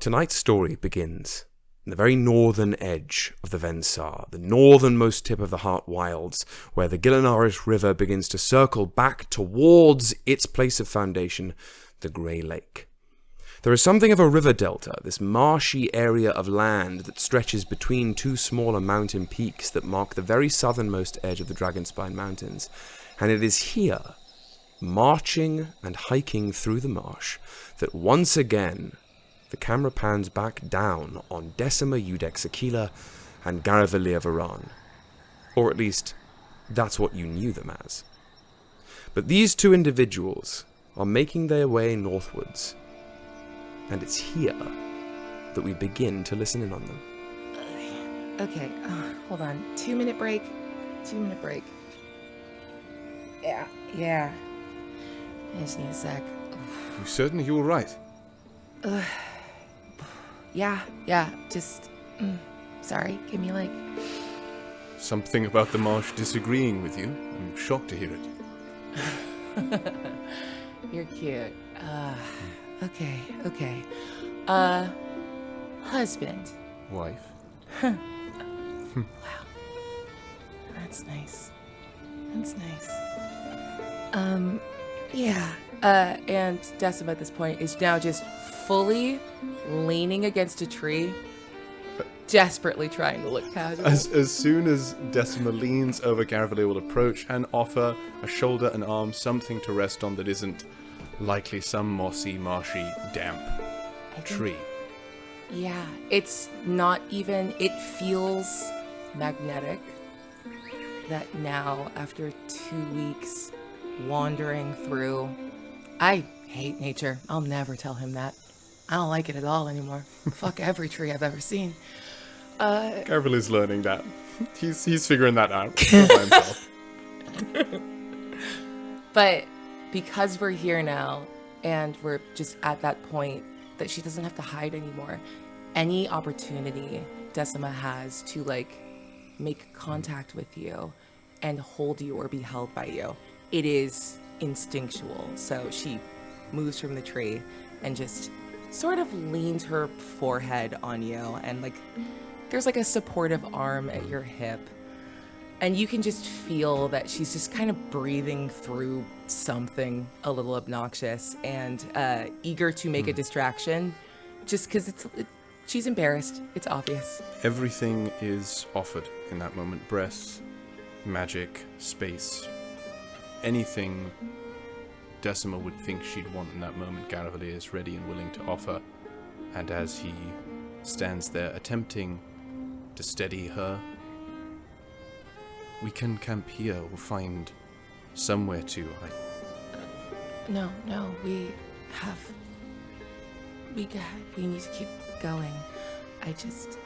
Tonight's story begins in the very northern edge of the Vensar, the northernmost tip of the Heart Wilds, where the Gillenarish River begins to circle back towards its place of foundation, the Grey Lake. There is something of a river delta, this marshy area of land that stretches between two smaller mountain peaks that mark the very southernmost edge of the Dragonspine Mountains, and it is here, marching and hiking through the marsh, that once again the camera pans back down on Decima Iudex Aquila and Garavelia Varan. Or at least, that's what you knew them as. But these two individuals are making their way northwards, and it's here that we begin to listen in on them. Okay, hold on. 2-minute break. 2-minute break. Yeah. I just need a sec. You certain you're all right? Yeah, just, sorry, give me like... Something about the marsh disagreeing with you? I'm shocked to hear it. You're cute. Okay. Husband. Wife? Wow. That's nice. And Decima at this point is now just fully leaning against a tree, desperately trying to look casual. As soon as Decima leans over, Garavelia will approach and offer a shoulder and arm, something to rest on that isn't likely some mossy, marshy, damp tree. Yeah, it's not even, it feels magnetic that now, after 2 weeks wandering through, I hate nature. I'll never tell him that. I don't like it at all anymore. Fuck every tree I've ever seen. Garavelia's learning that. He's figuring that out all by himself. But because we're here now, and we're just at that point that she doesn't have to hide anymore, any opportunity Decima has to, like, make contact with you and hold you or be held by you, it is instinctual. So she moves from the tree and just sort of leans her forehead on you, and like there's like a supportive arm at your hip, and you can just feel that she's just kind of breathing through something a little obnoxious and eager to make a distraction, just because she's embarrassed. It's obvious. Everything is offered in that moment. Breath, magic, space, anything Decima would think she'd want in that moment, Garavelia is ready and willing to offer. And as he stands there attempting to steady her, we can camp here. We'll find somewhere to. No, we need to keep going. I just...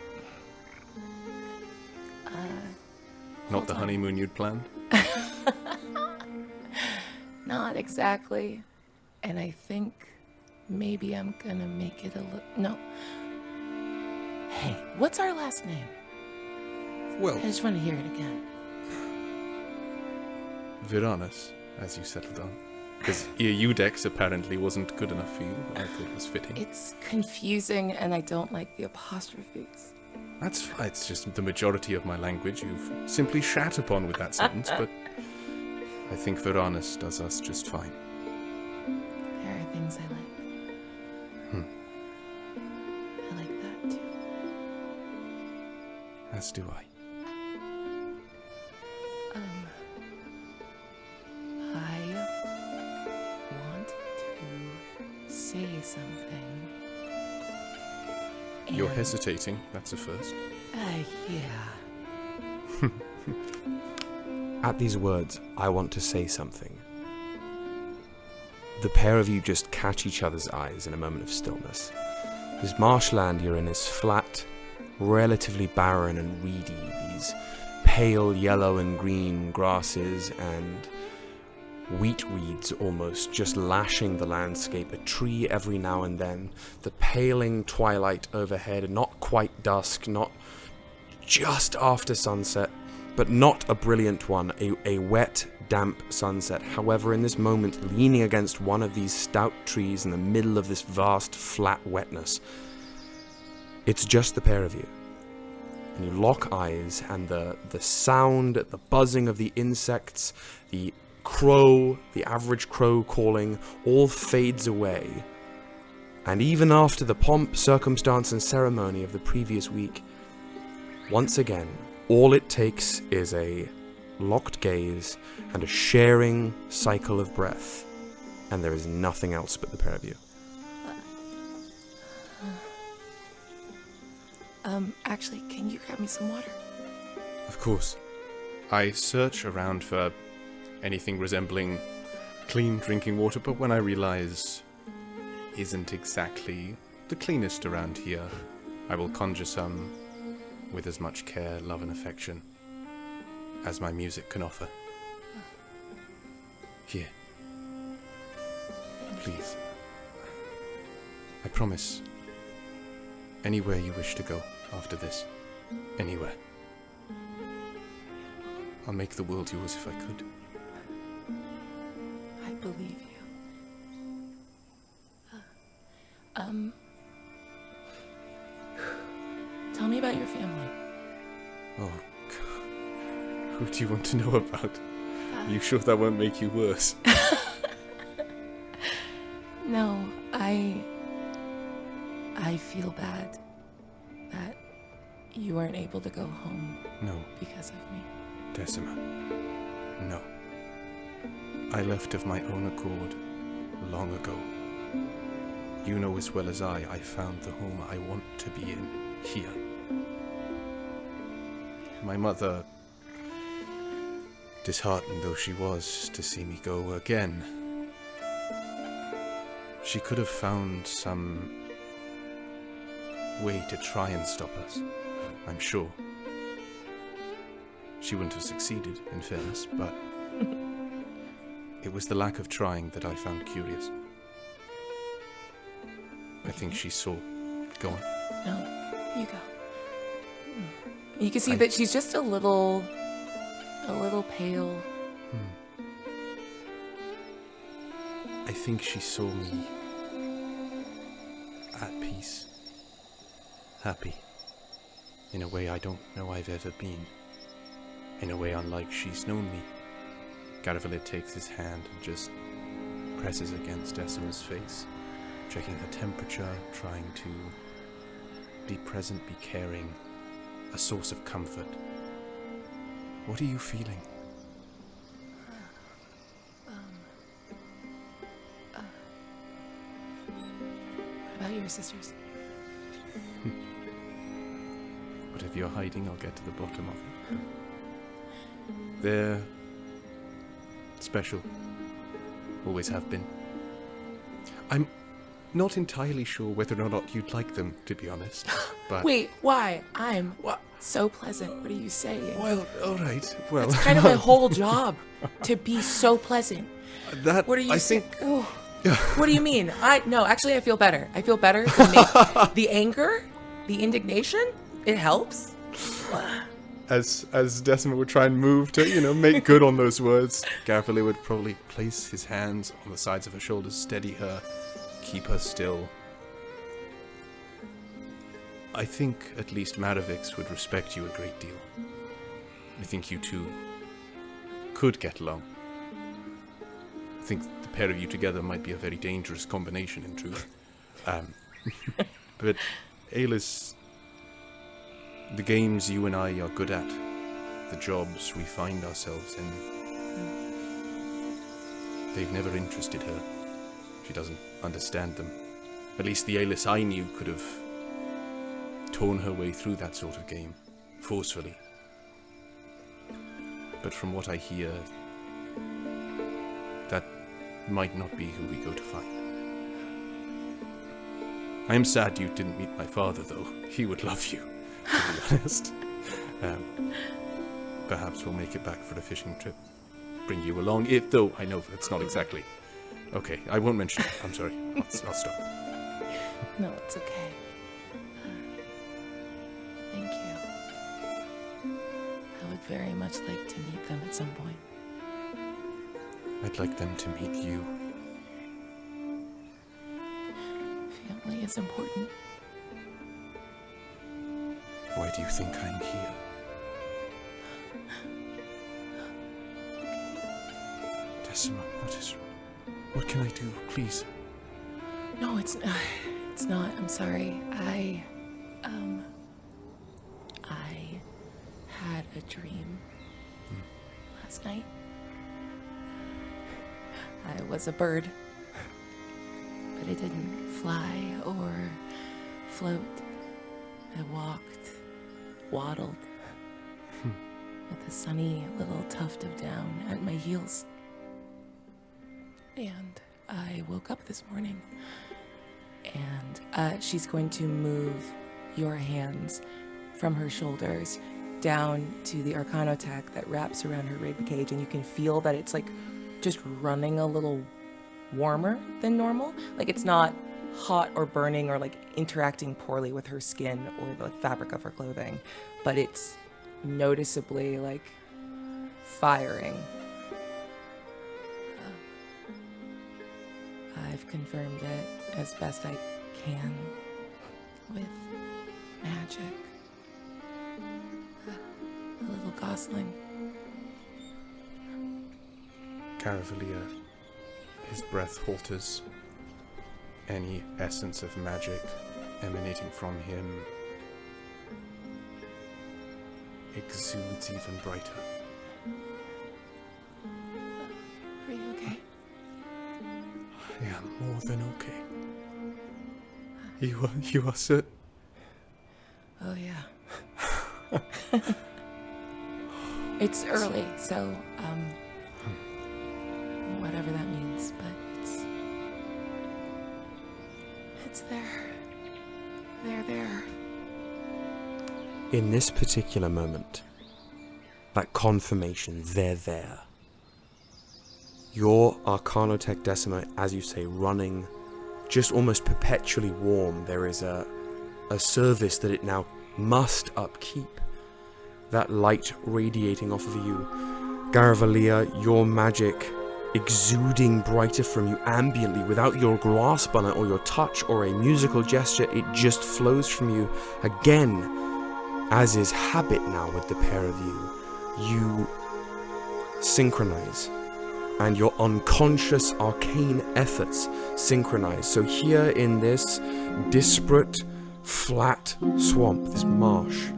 Not the honeymoon you'd planned? Not exactly. And I think maybe I'm gonna make it a little... No. Hey, what's our last name? Well, I just want to hear it again. Viranus, as you settled on. Because Iudex apparently wasn't good enough for you, but I thought it was fitting. It's confusing, and I don't like the apostrophes. That's fine. It's just the majority of my language you've simply shat upon with that sentence, but I think Viranus does us just fine. There are things I like. I like that, too. As do I. I want to say something. You're hesitating. That's a first. Yeah. At these words, I want to say something. The pair of you just catch each other's eyes in a moment of stillness. This marshland you're in is flat, relatively barren and reedy. These pale yellow and green grasses and wheat weeds almost just lashing the landscape, a tree every now and then, the paling twilight overhead, not quite dusk, not just after sunset, but not a brilliant one, a wet, damp sunset. However, in this moment, leaning against one of these stout trees in the middle of this vast, flat wetness, It's just the pair of you. And you lock eyes, and the sound, the buzzing of the insects, the crow, the average crow calling, all fades away. And even after the pomp, circumstance, and ceremony of the previous week, once again, all it takes is a locked gaze and a sharing cycle of breath, and there is nothing else but the pair of you. Actually, can you grab me some water? Of course. I search around for anything resembling clean drinking water, but when I realize isn't exactly the cleanest around here, I will conjure some with as much care, love, and affection as my music can offer. Here. Please. I promise. Anywhere you wish to go after this. Anywhere. I'll make the world yours if I could. I believe you. Tell me about your family. Oh, God. Who do you want to know about? Are you sure that won't make you worse? No, I feel bad that you weren't able to go home. No. Because of me. Decima. No. I left of my own accord long ago. You know as well as I found the home I want to be in here. My mother, disheartened though she was to see me go again, she could have found some way to try and stop us, I'm sure. She wouldn't have succeeded, in fairness, but it was the lack of trying that I found curious. I think she saw. Go on. No, you go. You can see that she's just a little pale. I think she saw me at peace. Happy. In a way I don't know I've ever been. In a way unlike she's known me. Garavelit takes his hand and just presses against Decima's face, checking her temperature, trying to be present, be caring, a source of comfort. What are you feeling? What about your sisters? Whatever you're hiding, I'll get to the bottom of it. They're special. Always have been. I'm not entirely sure whether or not you'd like them, to be honest. But Wait, why? I'm so pleasant. What are you saying? well, all right. Well, It's kind of my whole job to be so pleasant. that What are you I saying? think. Oh. What do you mean? No, actually, I feel better. I feel better. The anger, the indignation, it helps. As Decima would try and move to, make good on those words, Garavelit would probably place his hands on the sides of her shoulders, steady her, keep her still. I think at least Maravix would respect you a great deal. I think you two could get along. I think the pair of you together might be a very dangerous combination, in truth. But Aelis, the games you and I are good at, the jobs we find ourselves in, they've never interested her. She doesn't understand them. At least the Aelis I knew could have torn her way through that sort of game, forcefully. But from what I hear, that might not be who we go to find. I am sad you didn't meet my father, though. He would love you, to be honest. Perhaps we'll make it back for a fishing trip. Bring you along, though I know it's not exactly. Okay, I won't mention it. I'm sorry. I'll stop. No, it's okay. Thank you. I would very much like to meet them at some point. I'd like them to meet you. Family is important. do you think I'm here? Decima, what can I do, please? No, it's not. I'm sorry. I had a dream last night. I was a bird, but it didn't fly or float. I waddled, with a sunny little tuft of down at my heels. And I woke up this morning, and she's going to move your hands from her shoulders down to the arcanotech that wraps around her rib cage, and you can feel that it's like just running a little warmer than normal. Like it's not hot or burning or like interacting poorly with her skin or the fabric of her clothing, but it's noticeably like firing. I've confirmed it as best I can with magic. A little gosling. Garavalier, his breath falters. Any essence of magic emanating from him exudes even brighter. Are you okay? I am more than okay. You are certain? Oh yeah. It's early, so whatever that means, but it's there. They're there. In this particular moment, that confirmation, they're there. Your Arcanotech Decima, as you say, running just almost perpetually warm. There is a service that it now must upkeep. That light radiating off of you. Garavalier, your magic exuding brighter from you ambiently without your grasp on it or your touch or a musical gesture. It just flows from you again, as is habit now with the pair of you. You synchronize, and your unconscious arcane efforts synchronize. So here in this disparate, flat swamp, this marsh,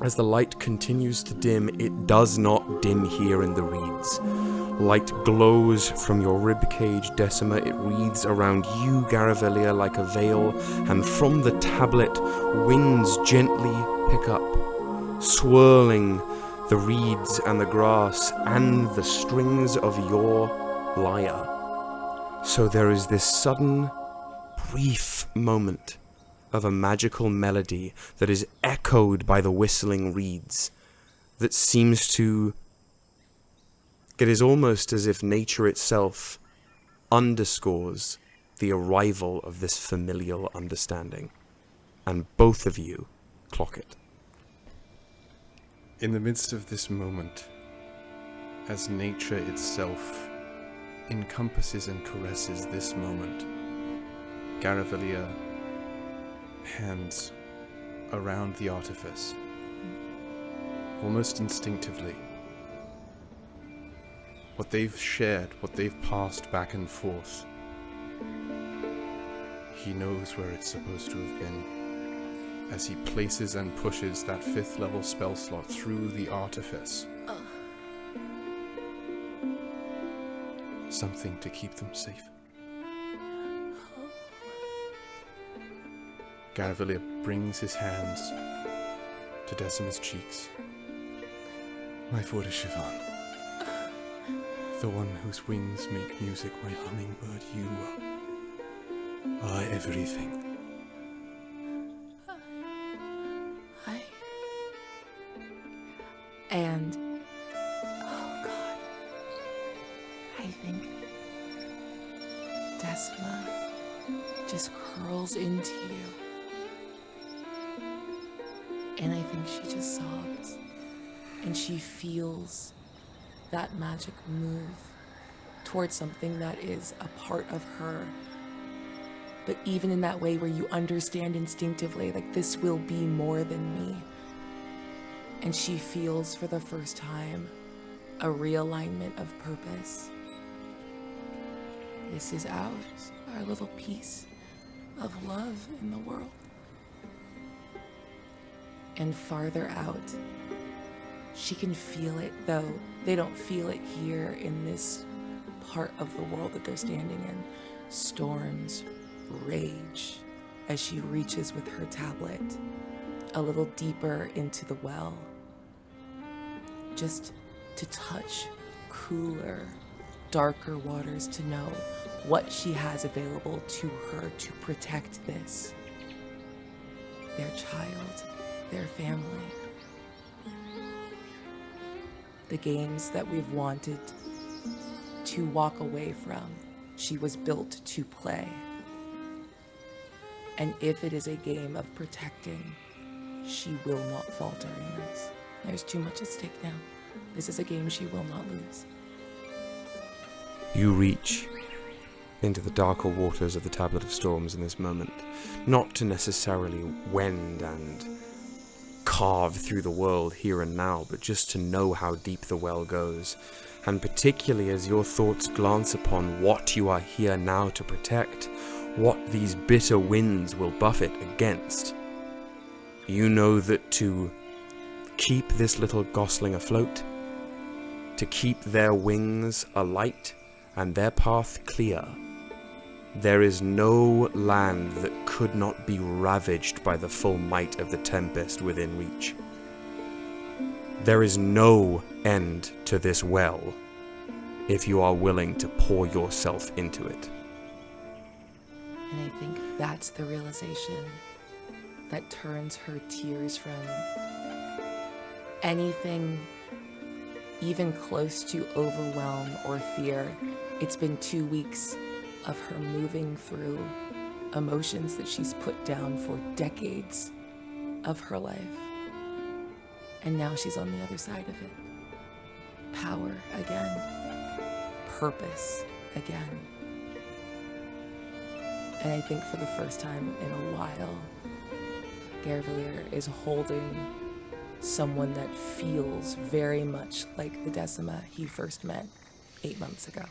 as the light continues to dim, it does not dim here in the reeds. Light glows from your ribcage, Decima. It wreathes around you, Garavalier, like a veil, and from the tablet, winds gently pick up, swirling the reeds and the grass and the strings of your lyre. So there is this sudden, brief moment of a magical melody that is echoed by the whistling reeds, that seems to... It is almost as if nature itself underscores the arrival of this familial understanding, and both of you clock it. In the midst of this moment, as nature itself encompasses and caresses this moment, Garavalier hands around the artifice, almost instinctively. What they've shared, what they've passed back and forth, he knows where it's supposed to have been, as he places and pushes that 5th level spell slot through the artifice. Something to keep them safe. Garavalier brings his hands to Decima's cheeks. My Vortishivan, the one whose wings make music, my hummingbird, you are everything. And oh God, I think Decima just curls into you. And I think she just sobs, and she feels that magic move towards something that is a part of her. But even in that way where you understand instinctively, like, this will be more than me. And she feels for the first time a realignment of purpose. This is ours, our little piece of love in the world. And farther out, she can feel it, though they don't feel it here in this part of the world that they're standing in. Storms rage as she reaches with her tablet a little deeper into the well, just to touch cooler, darker waters, to know what she has available to her to protect this, their child, their family. The games that we've wanted to walk away from, she was built to play. And if it is a game of protecting, she will not falter in this. There's too much at stake now. This is a game she will not lose. You reach into the darker waters of the Tablet of Storms in this moment, not to necessarily wend and carve through the world here and now, but just to know how deep the well goes, and particularly as your thoughts glance upon what you are here now to protect, what these bitter winds will buffet against. You know that to keep this little gosling afloat, to keep their wings alight and their path clear, there is no land that could not be ravaged by the full might of the tempest within reach. There is no end to this well if you are willing to pour yourself into it. And I think that's the realization that turns her tears from anything even close to overwhelm or fear. It's been 2 weeks of her moving through emotions that she's put down for decades of her life. And now she's on the other side of it. Power again. Purpose again. And I think for the first time in a while, Gervalier is holding someone that feels very much like the Decima he first met 8 months ago.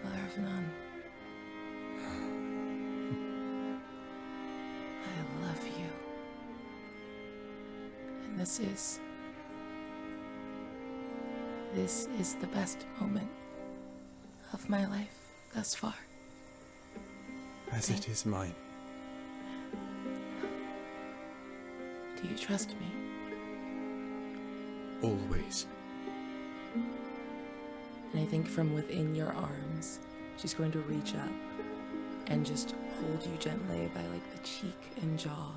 Larvanon, I love you. And this is the best moment of my life thus far. As it is mine. Do you trust me? Always. And I think from within your arms, she's going to reach up and just hold you gently by like the cheek and jaw.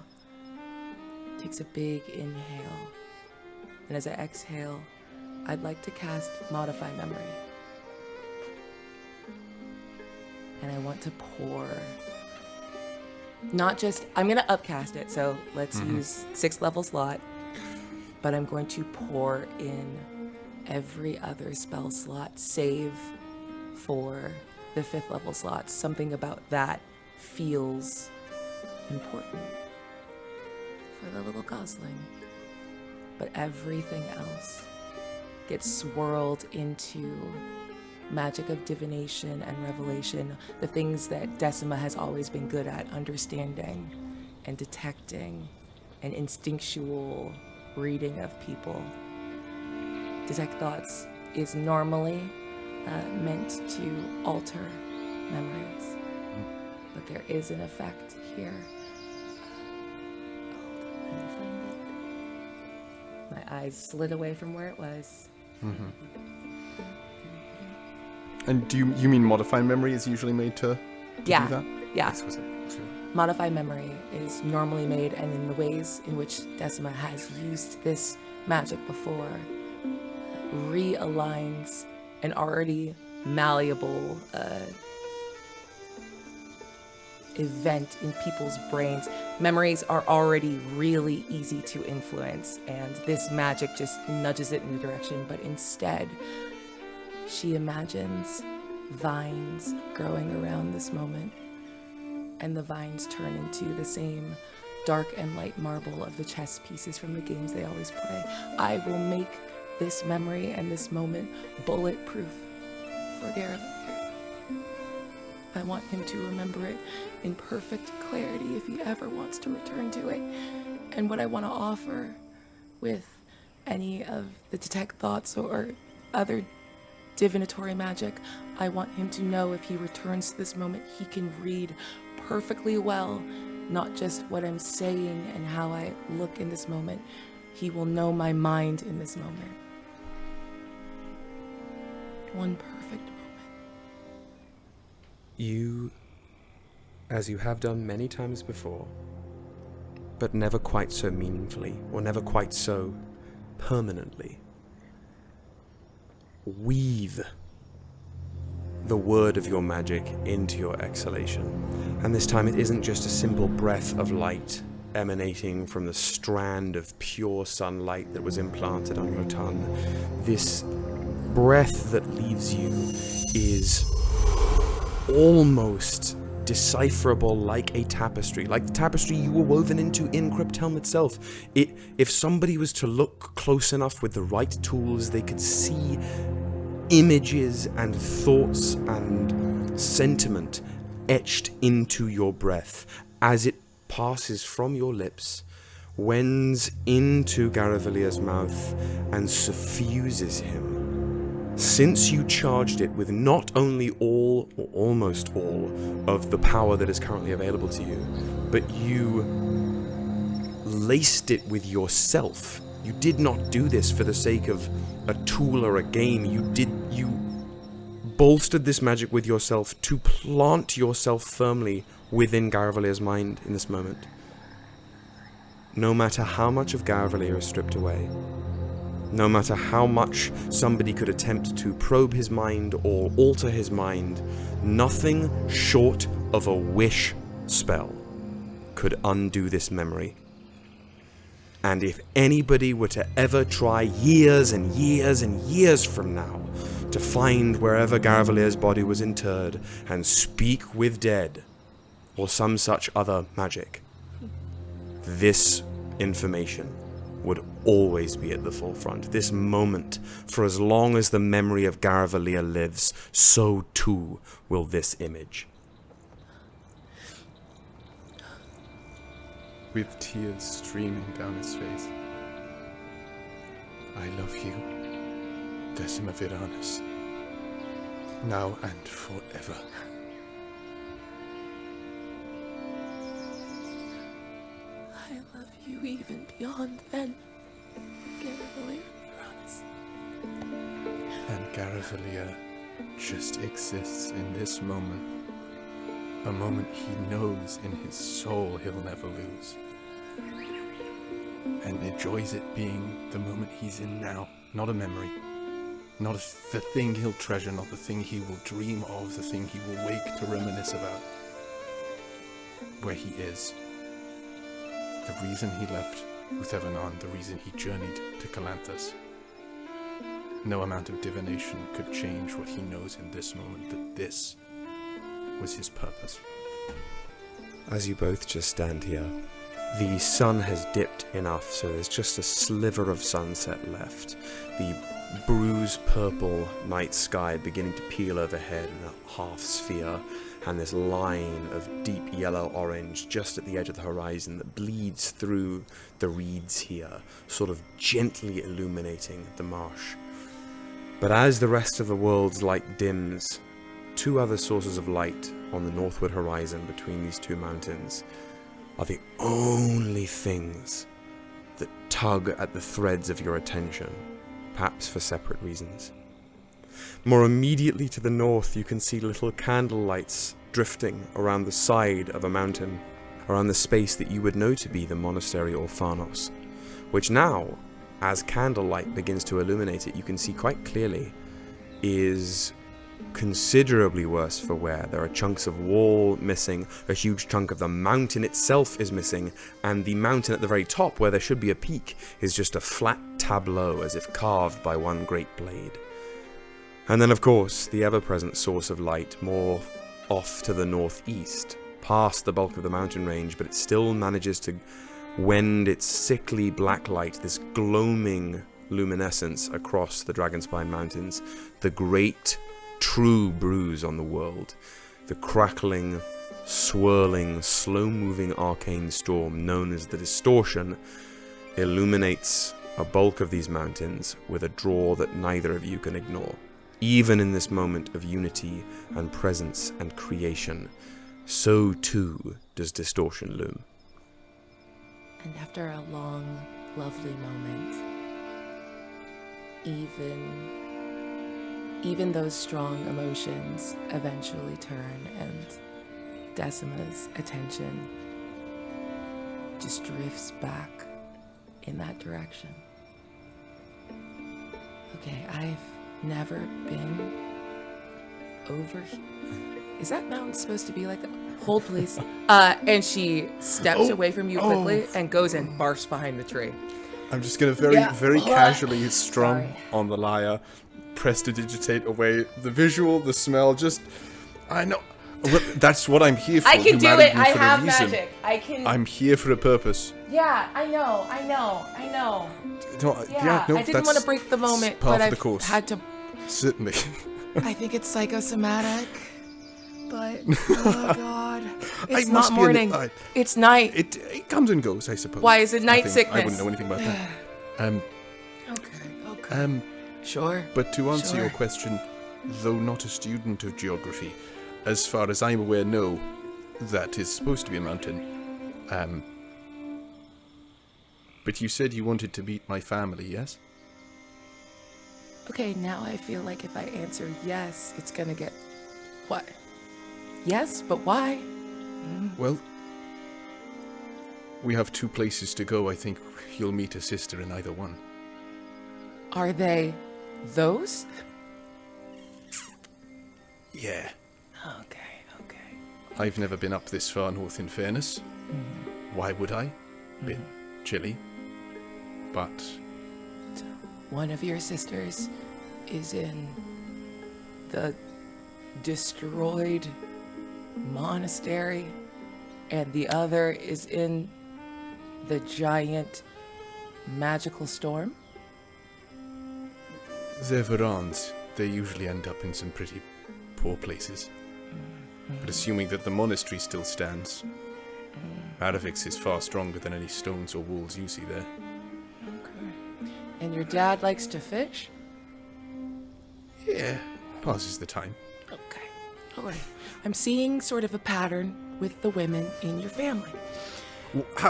Takes a big inhale. And as I exhale, I'd like to cast Modify Memory. And I want to pour, not just, I'm going to upcast it, so let's use 6th level slot, but I'm going to pour in every other spell slot save for the 5th level slot. Something about that feels important for the little gosling. But everything else gets swirled into magic of divination and revelation, the things that Decima has always been good at, understanding and detecting, and instinctual reading of people. Detect thoughts is normally meant to alter memories, but there is an effect here. Hold on, let me find it. My eyes slid away from where it was. And do you mean Modify Memory is usually made to do that? Yeah. Modify Memory is normally made, and in the ways in which Decima has used this magic before, realigns an already malleable event in people's brains. Memories are already really easy to influence, and this magic just nudges it in a direction, but instead, she imagines vines growing around this moment, and the vines turn into the same dark and light marble of the chess pieces from the games they always play. I will make this memory and this moment bulletproof for Gareth. I want him to remember it in perfect clarity if he ever wants to return to it. And what I want to offer with any of the detect thoughts or other divinatory magic, I want him to know if he returns to this moment, he can read perfectly well, not just what I'm saying and how I look in this moment. He will know my mind in this moment. One perfect moment. You, as you have done many times before, but never quite so meaningfully, or never quite so permanently, weave the word of your magic into your exhalation. And this time it isn't just a simple breath of light emanating from the strand of pure sunlight that was implanted on your tongue. This breath that leaves you is almost decipherable like a tapestry, like the tapestry you were woven into in Crypthelm itself. If somebody was to look close enough with the right tools, they could see images and thoughts and sentiment etched into your breath as it passes from your lips, wends into Garavilia's mouth, and suffuses him. Since you charged it with not only all, or almost all, of the power that is currently available to you, but you laced it with yourself. You did not do this for the sake of a tool or a game. You bolstered this magic with yourself to plant yourself firmly within Garavilia's mind in this moment. No matter how much of Garavalia is stripped away, no matter how much somebody could attempt to probe his mind or alter his mind, nothing short of a wish spell could undo this memory. And if anybody were to ever try years and years and years from now to find wherever Garavalia's body was interred and speak with dead, or some such other magic, this information would always be at the forefront. This moment, for as long as the memory of Garavalia lives, so too will this image. With tears streaming down his face, I love you, Decima Viranus, now and forever. I love you even beyond then, Garavalia, promise. And Garavalia just exists in this moment, a moment he knows in his soul he'll never lose, and enjoys it being the moment he's in now, not a memory, not the thing he'll treasure, not the thing he will dream of, the thing he will wake to reminisce about. Where he is. The reason he left Uthevanon, the reason he journeyed to Calanthus. No amount of divination could change what he knows in this moment, that this was his purpose. As you both just stand here, the sun has dipped enough so there's just a sliver of sunset left. The bruised purple night sky beginning to peel overhead in a half sphere, and this line of deep yellow-orange just at the edge of the horizon that bleeds through the reeds here, sort of gently illuminating the marsh. But as the rest of the world's light dims, two other sources of light on the northward horizon between these two mountains are the only things that tug at the threads of your attention, perhaps for separate reasons. More immediately to the north, you can see little candle lights drifting around the side of a mountain, around the space that you would know to be the monastery Orphanos, which now, as candlelight begins to illuminate it, you can see quite clearly, is considerably worse for wear. There are chunks of wall missing, a huge chunk of the mountain itself is missing, and the mountain at the very top, where there should be a peak, is just a flat tableau as if carved by one great blade. And then, of course, the ever-present source of light more off to the northeast, past the bulk of the mountain range, but it still manages to wend its sickly black light, this gloaming luminescence across the Dragonspine Mountains, the great true bruise on the world, the crackling, swirling, slow-moving arcane storm known as the Distortion illuminates a bulk of these mountains with a draw that neither of you can ignore. Even in this moment of unity and presence and creation, so too does Distortion loom. And after a long, lovely moment, even those strong emotions eventually turn, and Decima's attention just drifts back in that direction. Okay, I've never been over here. Is that mountain supposed to be like hold please? And she steps away from you quickly and goes and barfs behind the tree. I'm just gonna very casually strum on the lyre, prestidigitate away the visual, the smell. I know. Well, that's what I'm here for. I can do it. I have magic. I'm here for a purpose. Yeah, I know. No, I didn't want to break the moment, but I've had to. Certainly. I think it's psychosomatic, but oh god, it's not morning. It's night. It comes and goes, I suppose. Why is it night sickness? I wouldn't know anything about that. Okay. Sure. But to answer your question, though not a student of geography, as far as I'm aware, no, that is supposed to be a mountain. But you said you wanted to meet my family, yes? Okay, now I feel like if I answer yes, it's gonna get... What? Yes, but why? Well, we have 2 places to go. I think you'll meet a sister in either one. Are they those? Yeah. Okay. I've never been up this far north, in fairness. Why would I? Bit chilly. But... So, one of your sisters is in the destroyed monastery, and the other is in the giant magical storm? They're Varans. They usually end up in some pretty poor places. But assuming that the monastery still stands, Adavix is far stronger than any stones or walls you see there. Okay. And your dad likes to fish? Yeah, passes the time. Okay. All right. I'm seeing sort of a pattern with the women in your family.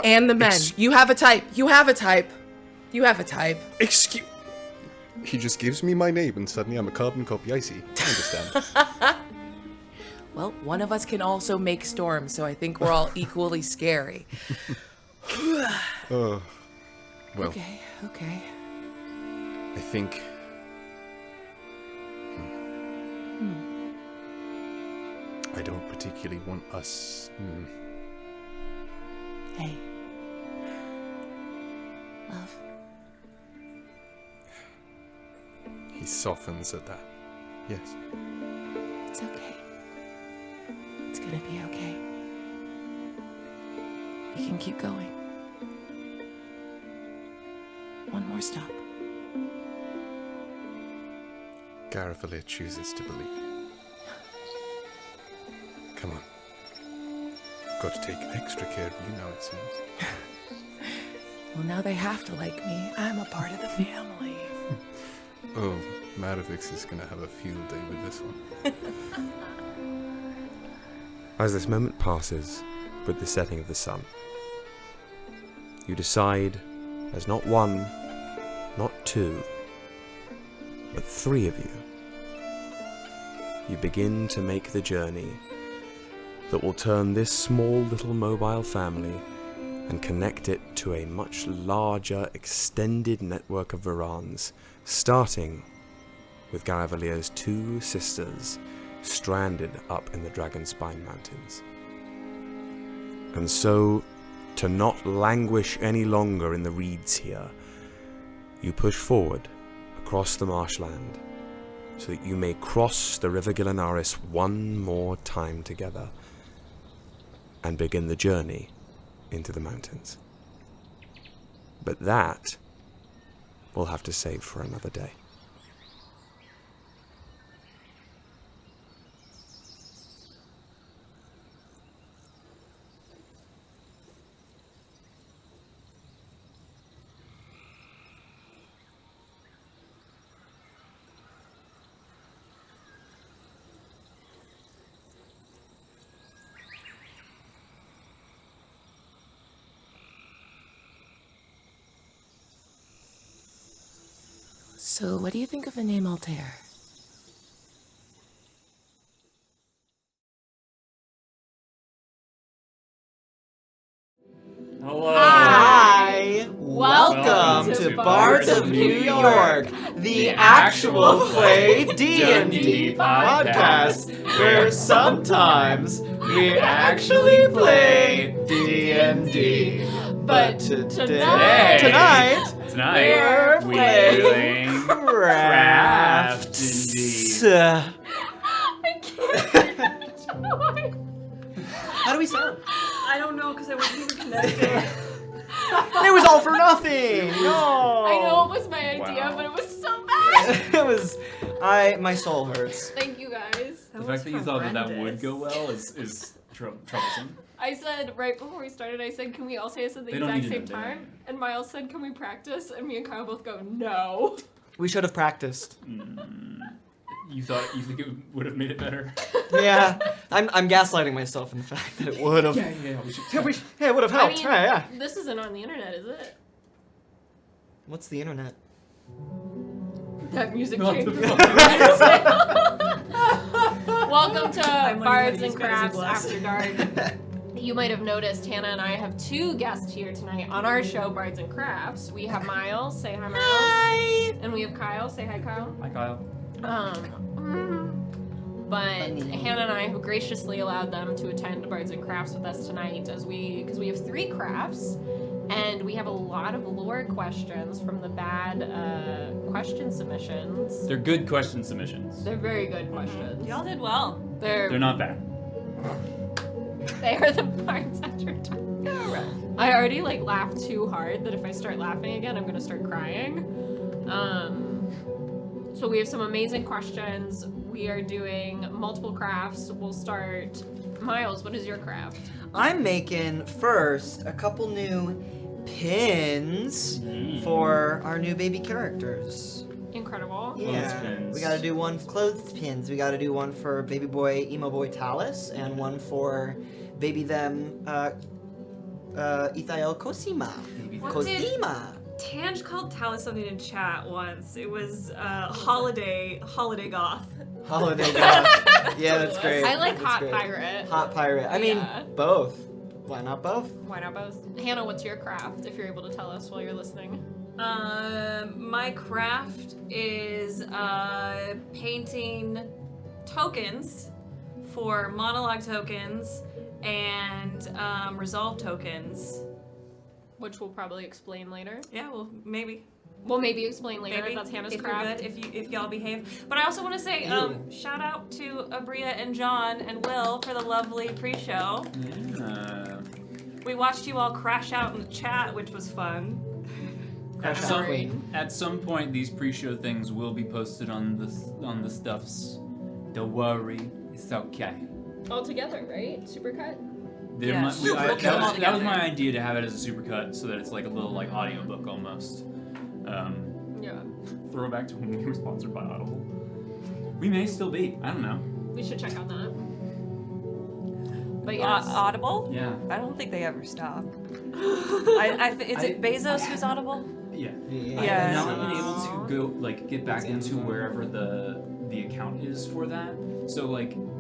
And the men. You have a type. Excuse... He just gives me my name and suddenly I'm a carbon copy. I see. I understand. Well, one of us can also make storms, so I think we're all equally scary. Well. Okay. I think... I don't particularly want us... Hey. Love. He softens at that. Yes. It's okay. It's gonna be okay. We can keep going. One more stop. Garavalir chooses to believe. Come on. Got to take extra care of you now, it seems. Well, now they have to like me. I'm a part of the family. Oh, Maravix is going to have a field day with this one. As this moment passes with the setting of the sun, you decide as not 1, not 2, but 3 of you. You begin to make the journey that will turn this small little mobile family and connect it to a much larger extended network of Varans, starting with Garavalir's 2 sisters stranded up in the Dragonspine Mountains. And so, to not languish any longer in the reeds here, you push forward across the marshland so that you may cross the River Gilanaris one more time together. and begin the journey into the mountains. But that we'll have to save for another day. So, what do you think of the name Altair? Hello. Hi! Welcome to Bards of New York, the actual play D&D podcast, where sometimes we actually play D&D. But tonight we're playing crafts. I can't. How do we sound? I don't know because I wasn't even connected. It was all for nothing. No. I know it was my idea, but it was so bad. It was. My soul hurts. Thank you guys. The fact that you thought that would go well is troublesome. I said right before we started, I said, can we all say this at the They don't exact need to same know, time? And Miles said, can we practice? And me and Kyle both go, no. We should have practiced. You think it would have made it better? Yeah, I'm gaslighting myself in the fact that it would have. Yeah. It would have helped. I mean, yeah. This isn't on the internet, is it? What's the internet? That music Not changed. the Welcome to Bards and these guys are Crafts blessed. After Dark. You might have noticed Hannah and I have two guests here tonight on our show, Bards and Crafts. We have Miles, say hi Miles. Hi! And we have Kyle, say hi Kyle. Hi, Kyle. But Hannah and I have graciously allowed them to attend Bards and Crafts with us tonight because we have 3 crafts and we have a lot of lore questions from the bad question submissions. They're good question submissions. They're very good questions. Y'all did well. They're not bad. They are the Bards After Dark. I already laughed too hard that if I start laughing again, I'm gonna start crying. So we have some amazing questions. We are doing multiple crafts. We'll start. Miles, what is your craft? I'm making first a couple new pins for our new baby characters. Incredible. Yeah, Clothespins. we gotta do one for clothespins. We gotta do one for baby boy, emo boy Talus, and one for baby them, Ithael Cosima. What did- Cosima. Tange called Talus something in chat once. It was holiday goth. Holiday goth. Yeah, that's great. I like That's hot great. pirate. Hot pirate. I mean, Yeah. both. Why not both? Why not both? Hannah, what's your craft, if you're able to tell us while you're listening? My craft is painting tokens for monologue tokens and resolve tokens. Which we'll probably explain later. Yeah, well, maybe. We'll maybe explain later Maybe if that's Hannah's if craft. You're good, if y'all behave. But I also want to say shout out to Abria and John and Will for the lovely pre-show. Yeah. We watched you all crash out in the chat, which was fun. At some point, these pre-show things will be posted on the stuffs. Don't worry, it's okay. All together, right? Supercut? Yeah, That was my idea, to have it as a supercut so that it's like a little audiobook almost. Yeah. Throwback to when we were sponsored by Audible. We may still be. I don't know. We should check on that. But yes. Audible? Yeah. I don't think they ever stop. Is it Bezos who's Audible? Yeah. Yeah. I've not been able to go get back into wherever the account is for that. So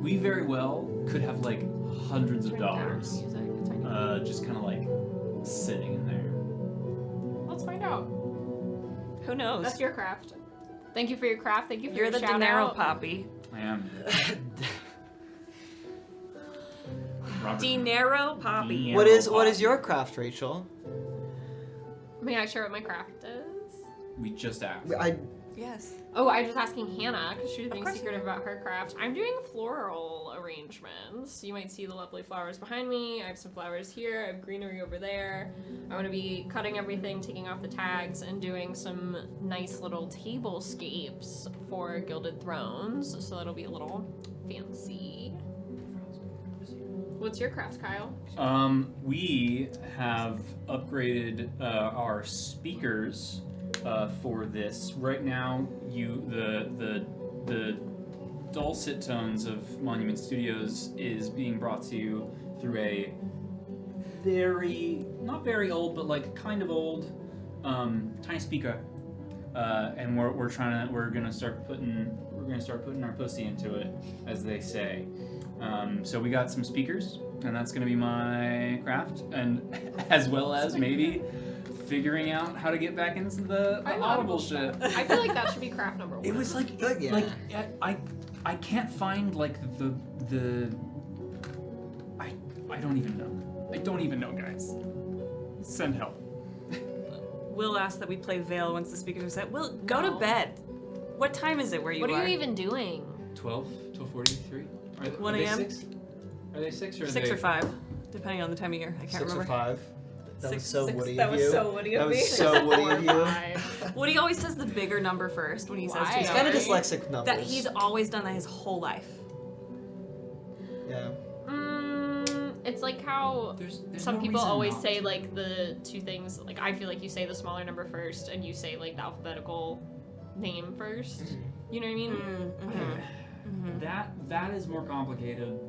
we very well could have hundreds of Turn down dollars music a tiny bit. just kind of sitting in there. Let's find out. Who knows? That's your craft. Thank you for your craft. Thank you for You're your the shout dinero out. poppy. I am. Robert. Dinero Poppy. Dinero What is Poppy. your craft, Rachel? May I share what my craft is? We just asked. Yes. Oh, I was just asking Hannah because she was being course. secretive about her craft. I'm doing floral arrangements. You might see the lovely flowers behind me. I have some flowers here. I have greenery over there. I'm going to be cutting everything, taking off the tags, and doing some nice little tablescapes for Gilded Thrones. So that'll be a little fancy. What's your craft, Kyle? We have upgraded our speakers for this. Right now, the dulcet tones of Monument Studios is being brought to you through a not very old, but like kind of old, tiny speaker. And we're gonna start putting our pussy into it, as they say. So we got some speakers, and that's gonna be my craft, and as well as maybe figuring out how to get back into the Audible shit. I feel like that should be craft number 1. It was like I can't find like the I don't even know. I don't even know, guys. Send help. Will asked that we play Veil once the speakers are set. Will, go to bed. What time is it where you are? What are you even doing? 12:43. 1 a.m.? Are they 6 or 6 or 5, depending on the time of year. I can't 6 remember. or 5. That was so Woody That of was you. so Woody of That me. was so Woody of you. Woody always says the bigger number first when he says Why? two He's kind of numbers. dyslexic with numbers. That he's always done that his whole life. Yeah. It's like how There's some no people reason always not say to. like the two things. Like I feel like you say the smaller number first, and you say like the alphabetical name first. You know what I mean? That is more complicated,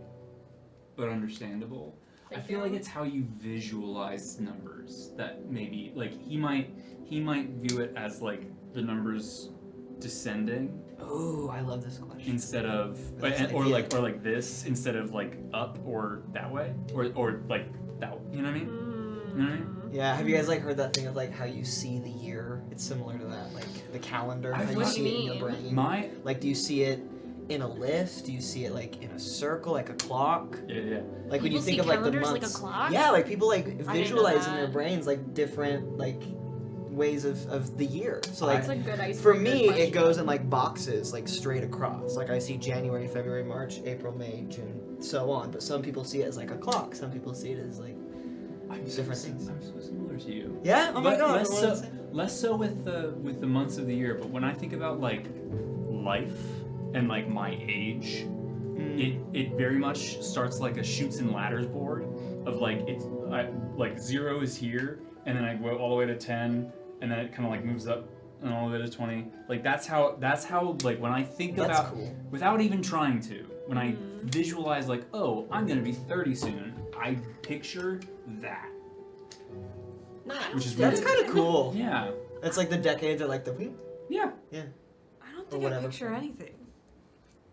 but understandable. I feel like it's how you visualize numbers that maybe like he might view it as like the numbers descending Ooh, I love this question. instead of That's or idea. like this instead of like up or that way or like that. You know what I mean? You know what I mean? Yeah, have you guys like heard that thing of like how you see the year? It's similar to that, like the calendar, how you What do see you it in your mean? brain. Like, do you see it in a list? Do you see it like in a circle, like a clock? Yeah. Like when you People think see of like the calendars like a months. clock? Yeah, like people like know visualize in their that. brains like different like ways of the year. So like That's a good icebreaker for me, question. it goes in like boxes, like straight across. Like I see January, February, March, April, May, June, so on. But some people see it as like a clock. Some people see it as like different things. I'm so similar to you. Yeah. Oh my But god. less so with the months of the year, but when I think about like life and like my age, it very much starts like a chutes and ladders board of like like 0 is here, and then I go all the way to 10, and then it kind of like moves up and all the way to 20. Like that's how like when I think That's about cool. without even trying to, when I visualize like, oh, I'm gonna be 30 soon, I picture that. Which is That's weird. kind of cool. Yeah. It's like the decades are like the Yeah. yeah. I don't Or think whatever. I picture anything.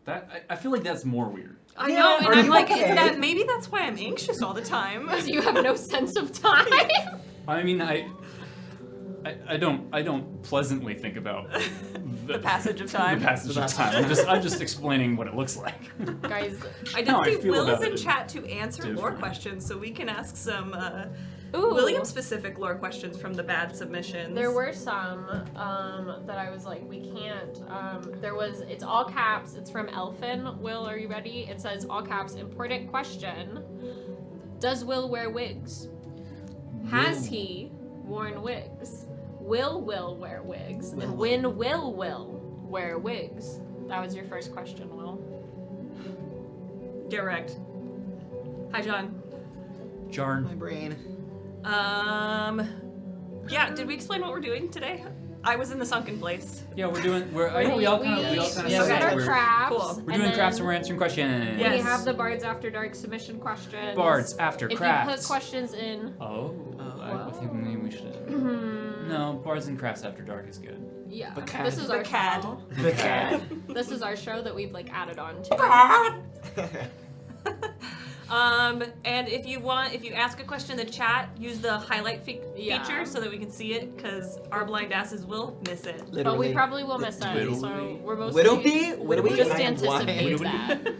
That I feel like that's more weird. I Yeah, know, and are I'm you like, okay? it's that maybe that's why I'm anxious all the time. Because you have no sense of time. I mean, I don't pleasantly think about The passage of time. The passage of time. I'm just explaining what it looks like. Guys, I did No, I see feel Will is about in it chat to answer lore different. questions, so we can ask some ooh. William-specific lore questions from the bad submissions. There were some that I was like, we can't. It's all caps. It's from Elfin. Will, are you ready? It says all caps. Important question. Does Will wear wigs? Has he worn wigs? Will wear wigs? And when will wear wigs? That was your first question, Will. Get wrecked. Hi, John. My Jarn. brain. Yeah, did we explain what we're doing today? I was in the sunken place. Yeah, I know we all kind of Yeah, said we got got our we're crafts. Cool. doing and crafts then and we're answering questions. Yeah. We Yes. have the Bards After Dark submission questions. Bards After If Crafts. you put questions in, I think maybe we should. No, Bards and Crafts After Dark is good. yeah. BACAD. This is our BACAD. show. BACAD. This is our show that we've like added on to. And if you ask a question in the chat, use the highlight Yeah. feature so that we can see it, because our blind asses will miss it. But Literally. we probably will miss it, Literally. so we're mostly Widowy? Widowy? just I am anticipate blind. that.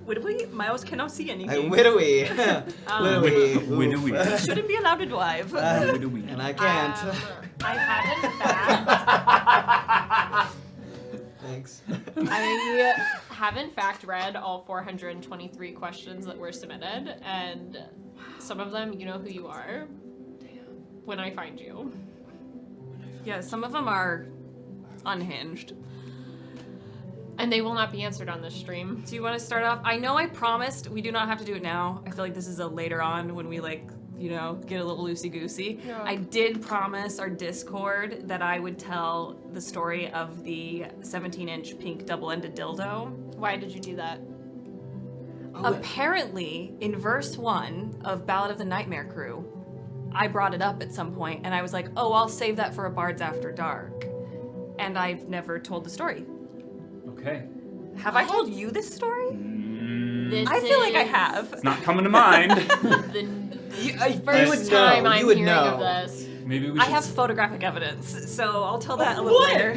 Widowy, Miles cannot see I anything. widowy. Widowy. Widowy. Oof. Shouldn't be allowed to drive. Widowy. And I can't. I haven't backed. Thanks. I have in fact read all 423 questions that were submitted, and some of them, you know who you are. When I find you. Yeah, some of them are unhinged. And they will not be answered on this stream. Do you want to start off? I know I promised we do not have to do it now. I feel like this is a later on when we like, you know, get a little loosey-goosey. Yeah. I did promise our Discord that I would tell the story of the 17-inch pink double-ended dildo. Why did you do that? Apparently, in verse 1 of Ballad of the Nightmare Crew, I brought it up at some point, and I was like, oh, I'll save that for a Bards After Dark. And I've never told the story. Okay. Have I told you this story? This I feel like I is have. It's not coming to mind. the first time I'm hearing of this. Maybe we I should. have photographic evidence, so I'll tell that a little later.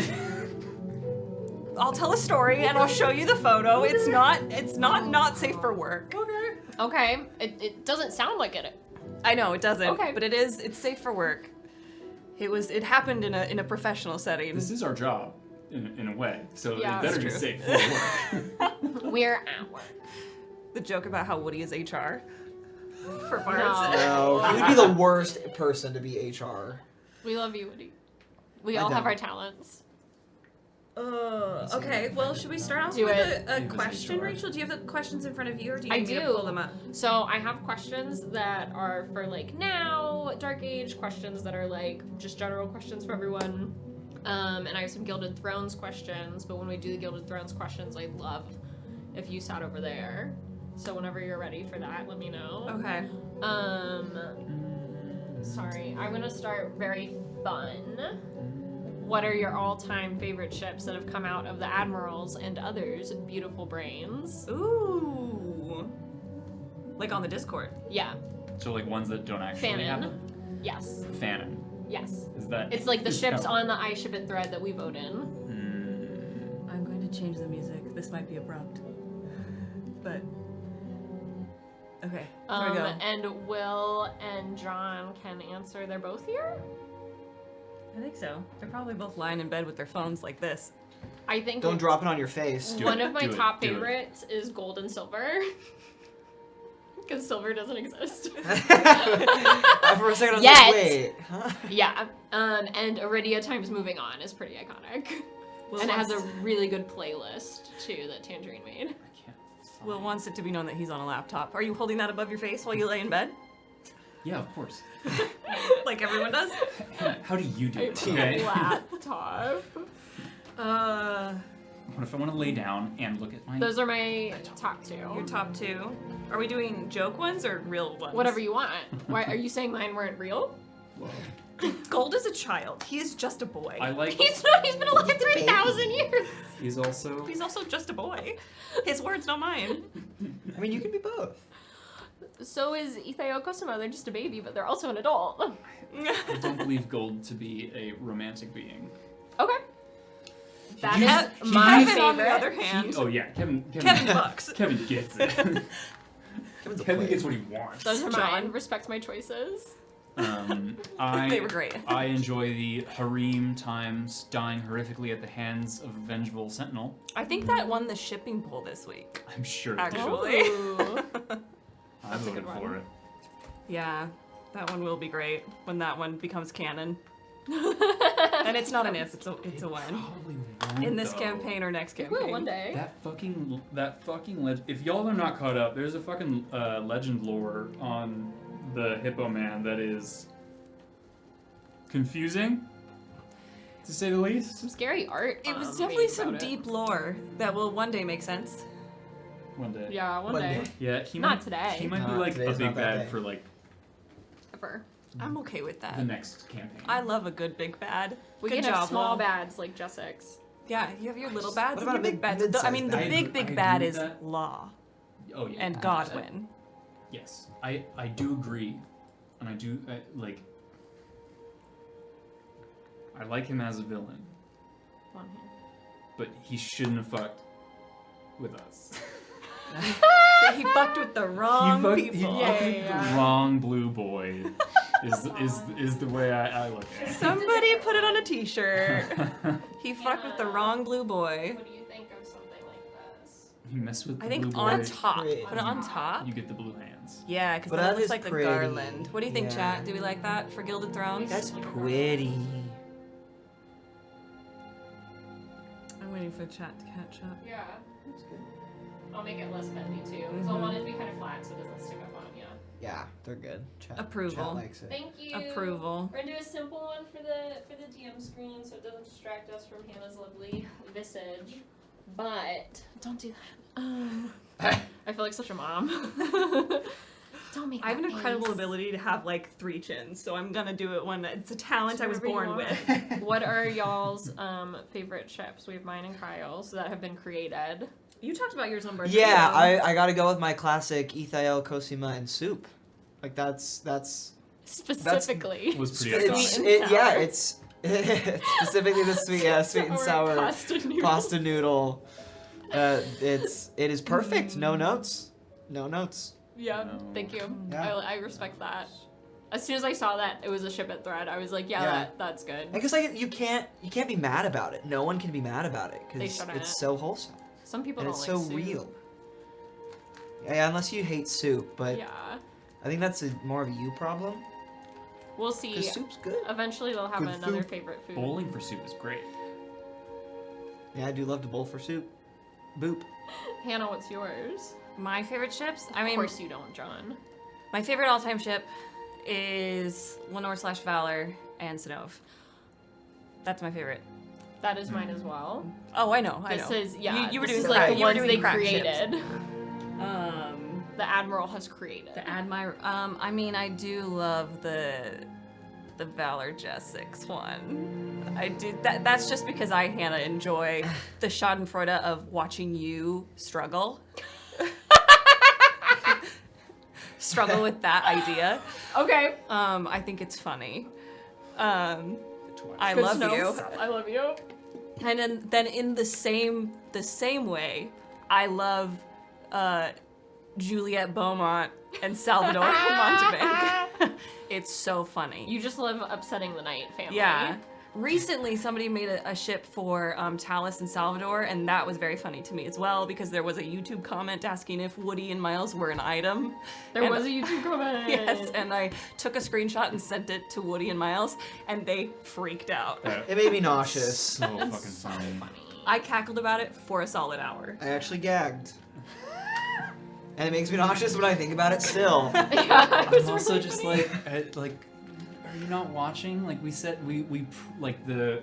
I'll tell a story and I'll show you the photo. It's not safe for work. Okay, it doesn't sound like it. I know it doesn't, Okay. but it's safe for work. It happened in a professional setting. This is our job, in a way. So Yeah, it better that's be true. safe for work. We're at work. The joke about how Woody is HR for Bards. No. No, you'd be the worst person to be HR. We love you, Woody. We I all have don't. our talents. Okay, well, should we start off Do with it. a It was question, HR. Rachel? Do you have the questions in front of you, or do you I need me to do. pull them up? So I have questions that are for like now, Dark Age, questions that are like just general questions for everyone. And I have some Gilded Thrones questions, but when we do the Gilded Thrones questions, I'd love if you sat over there. So whenever you're ready for that, let me know. Okay. Sorry, I'm gonna start very fun. What are your all-time favorite ships that have come out of the Admirals and others' beautiful brains? Ooh. Like on the Discord. Yeah, So like ones that don't actually Fanon. happen. Yes, Fanon. yes. Is that? It's like the is ships that- on the I Ship It thread that we vote in. I'm going to change the music. This might be abrupt. But okay. Here we go. And Will and John can answer. They're both here? I think so. They're probably both lying in bed with their phones like this. I think Don't drop it on your face. Do one it, of my do it, top do it. favorites is gold and silver. Because silver doesn't exist. For a second, I was Yet. like, wait, huh? Yeah. And Iridia times Moving On is pretty iconic. And it has a really good playlist, too, that Tangerine made. I can't. Will wants it to be known that he's on a laptop. Are you holding that above your face while you lay in bed? Yeah, of course. Like everyone does? Hannah, how do you do it? A Okay. laptop. What if I want to lay down and look at my? Those are my top two. Your top two. Are we doing joke ones or real ones? Whatever you want. Why are you saying mine weren't real? Gold is a child. He is just a boy. I like. He's not. He's been alive 3,000 years. He's also. He's also just a boy. His words, not mine. I mean, you can be both. So is Ithayoko Kosuma. They're just a baby, but they're also an adult. I don't believe Gold to be a romantic being. Okay. That You- is my Kevin, on the favorite. other hand, Oh yeah, Kevin bucks. Kevin gets it. Kevin's a Kevin player. gets what he wants. Those are John. mine. Respect my choices. They were great. I enjoy the harem times dying horrifically at the hands of a vengeful sentinel. I think that won the shipping poll this week. I'm sure. Actually. Ooh. I voted good for one. it. Yeah, that one will be great when that one becomes canon. And it's not an if, it's a when. Probably won't, In this though. campaign or next We campaign. will one day. That fucking legend. If y'all are not caught up, there's a fucking legend lore on the Hippo Man that is confusing, to say the least. Some scary art. It was made definitely some about it. deep lore that will one day make sense. One day. Yeah, one One day. day. Yeah, he Not might. today. He might be Nah, like a today's big not that bad day. for like Ever. I'm okay with that. the next campaign. I love a good big bad. We Good can have job, small Will. bads like Jessix. Yeah, you have your little bads What and about your a big big bads. mid-sized I mean, the bad? I big agree big bad with is that. Law Oh yeah. and 100%. Godwin. Yes, I do agree, and I do like. I like him as a villain, One here. but he shouldn't have fucked with us. He fucked with the wrong he fucked, people. He fucked with the wrong blue boy. is the way I look at it. Somebody put it on a t-shirt. He fucked with the wrong blue boy. What do you think of something like this? You mess with the I think blue on boy, top. Pretty. Put it on top. you get the blue hands. Yeah, because But then it that looks is like the pretty. garland. What do you think, Yeah. chat? Do we like that for Gilded Thrones? That's pretty. I'm waiting for the chat to catch up. Yeah. That's good. I'll make it less bendy too, because I want it to be kind of flat so it doesn't stick up on you. Yeah, they're good. Chat, Approval. Chat likes it. Thank you. Approval. We're gonna do a simple one for the DM screen so it doesn't distract us from Hannah's lovely visage. But don't do that. I feel like such a mom. Don't make I have an that incredible face. ability to have like 3 chins, so I'm gonna do it when it's a talent I was Whatever you born want. with. What are y'all's favorite ships? We have mine and Kyle's that have been created. You talked about yours on Bards Yeah, Radio. I gotta go with my classic Ethael, Cosima, and Soup. Like that's Specifically. It was pretty it's iconic. and yeah, sour. it's specifically the sweet and sour pasta noodle. It is perfect. No notes. No notes. Yeah, No. thank you. Yeah. I respect that. As soon as I saw that it was a ship at thread, I was like, Yeah. that's good. Because like you can't be mad about it. No one can be mad about it They because shouldn't. it's so wholesome Some people and don't it's like so soup. real. Yeah, unless you hate soup, but Yeah, I think that's more of a you problem. we'll see. Because soup's good. Eventually they'll have Good another food. favorite food. Bowling for soup is great. Yeah, I do love to bowl for soup. Boop. Hannah, what's yours? My favorite ships? I Of mean, course you don't, John. my favorite all-time ship is Lenore/Valor and Sinov. That's my favorite. That is mine as well. Oh, I know. I This know. is You were this doing is like the you were ones doing they crack created. ships. The Admiral has created. The Admire. I mean, I do love the Valor J6 one. I do. That's just because I, Hannah, enjoy the Schadenfreude of watching you struggle. Struggle with that idea. Okay. I think it's funny. I Good love to know. you. I love you. And then in the same way, I love Juliette Beaumont and Salvador Montebank. It's so funny. You just love upsetting the night, family. Yeah. Recently, somebody made a ship for Talus and Salvador, and that was very funny to me as well because there was a YouTube comment asking if Woody and Miles were an item. There And- was a YouTube comment. Yes, and I took a screenshot and sent it to Woody and Miles, and they freaked out. It made me nauseous. So fucking funny. I cackled about it for a solid hour. I actually gagged. And it makes me nauseous when I think about it still. Yeah, it was I'm also really just funny. like, are you not watching? Like we said, like the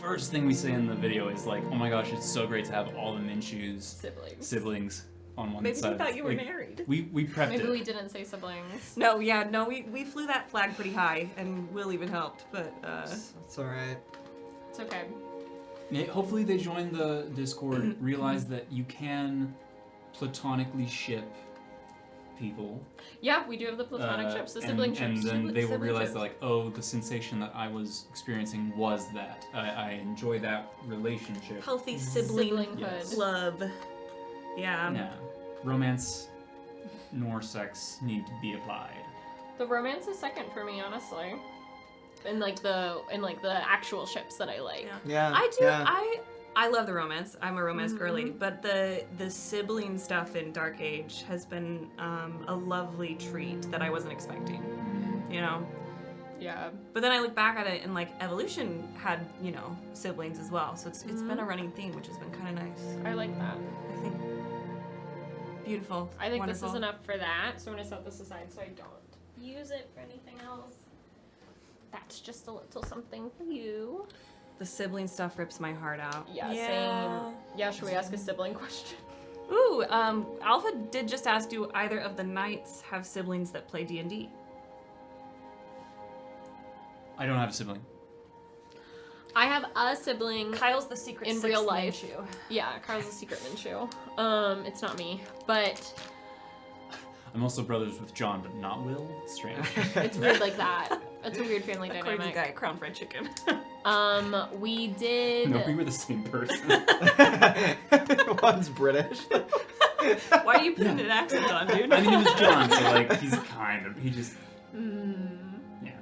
first thing we say in the video is like, oh my gosh, it's so great to have all the Minshew's siblings on one Maybe side. we thought you were Like, married. We prepped Maybe it. we didn't say siblings. No, we flew that flag pretty high, and Will even helped, but It's alright. It's okay. Yeah, hopefully they join the Discord, realize that you can platonically ship people. Yeah, we do have the platonic ships, the sibling and ships. then they will Sibling realize ships. that like, oh, the sensation that I was experiencing was that. I enjoy that relationship. healthy sibling Siblinghood. Yes. love. Yeah. Yeah. Romance nor sex need to be applied. The romance is second for me, honestly. In like the actual ships that I like. Yeah. Yeah. I do. Yeah. I love the romance. I'm a romance girly, but the sibling stuff in Dark Age has been a lovely treat that I wasn't expecting. You know. Yeah. But then I look back at it and like Evolution had siblings as well, so it's been a running theme, which has been kind of nice. I like that. I think beautiful. I think wonderful. this is enough for that, so I'm gonna set this aside so I don't use it for anything else. That's just a little something for you. The sibling stuff rips my heart out. Yeah, same. Yeah, should we ask a sibling question? Ooh, Alpha did just ask, do either of the knights have siblings that play D&D? I don't have a sibling. I have a sibling. Kyle's the secret in sixth real life. Minshew. Yeah, Carl's a secret Minshew. It's not me, but I'm also brothers with John, but not Will. Strange. it's weird like that. It's a weird family According to the dynamic. guy, Crown Fried Chicken. We did. No, we were the same person. One's British. Why are you putting an accent on, dude? I mean, it was John, so like he Yeah.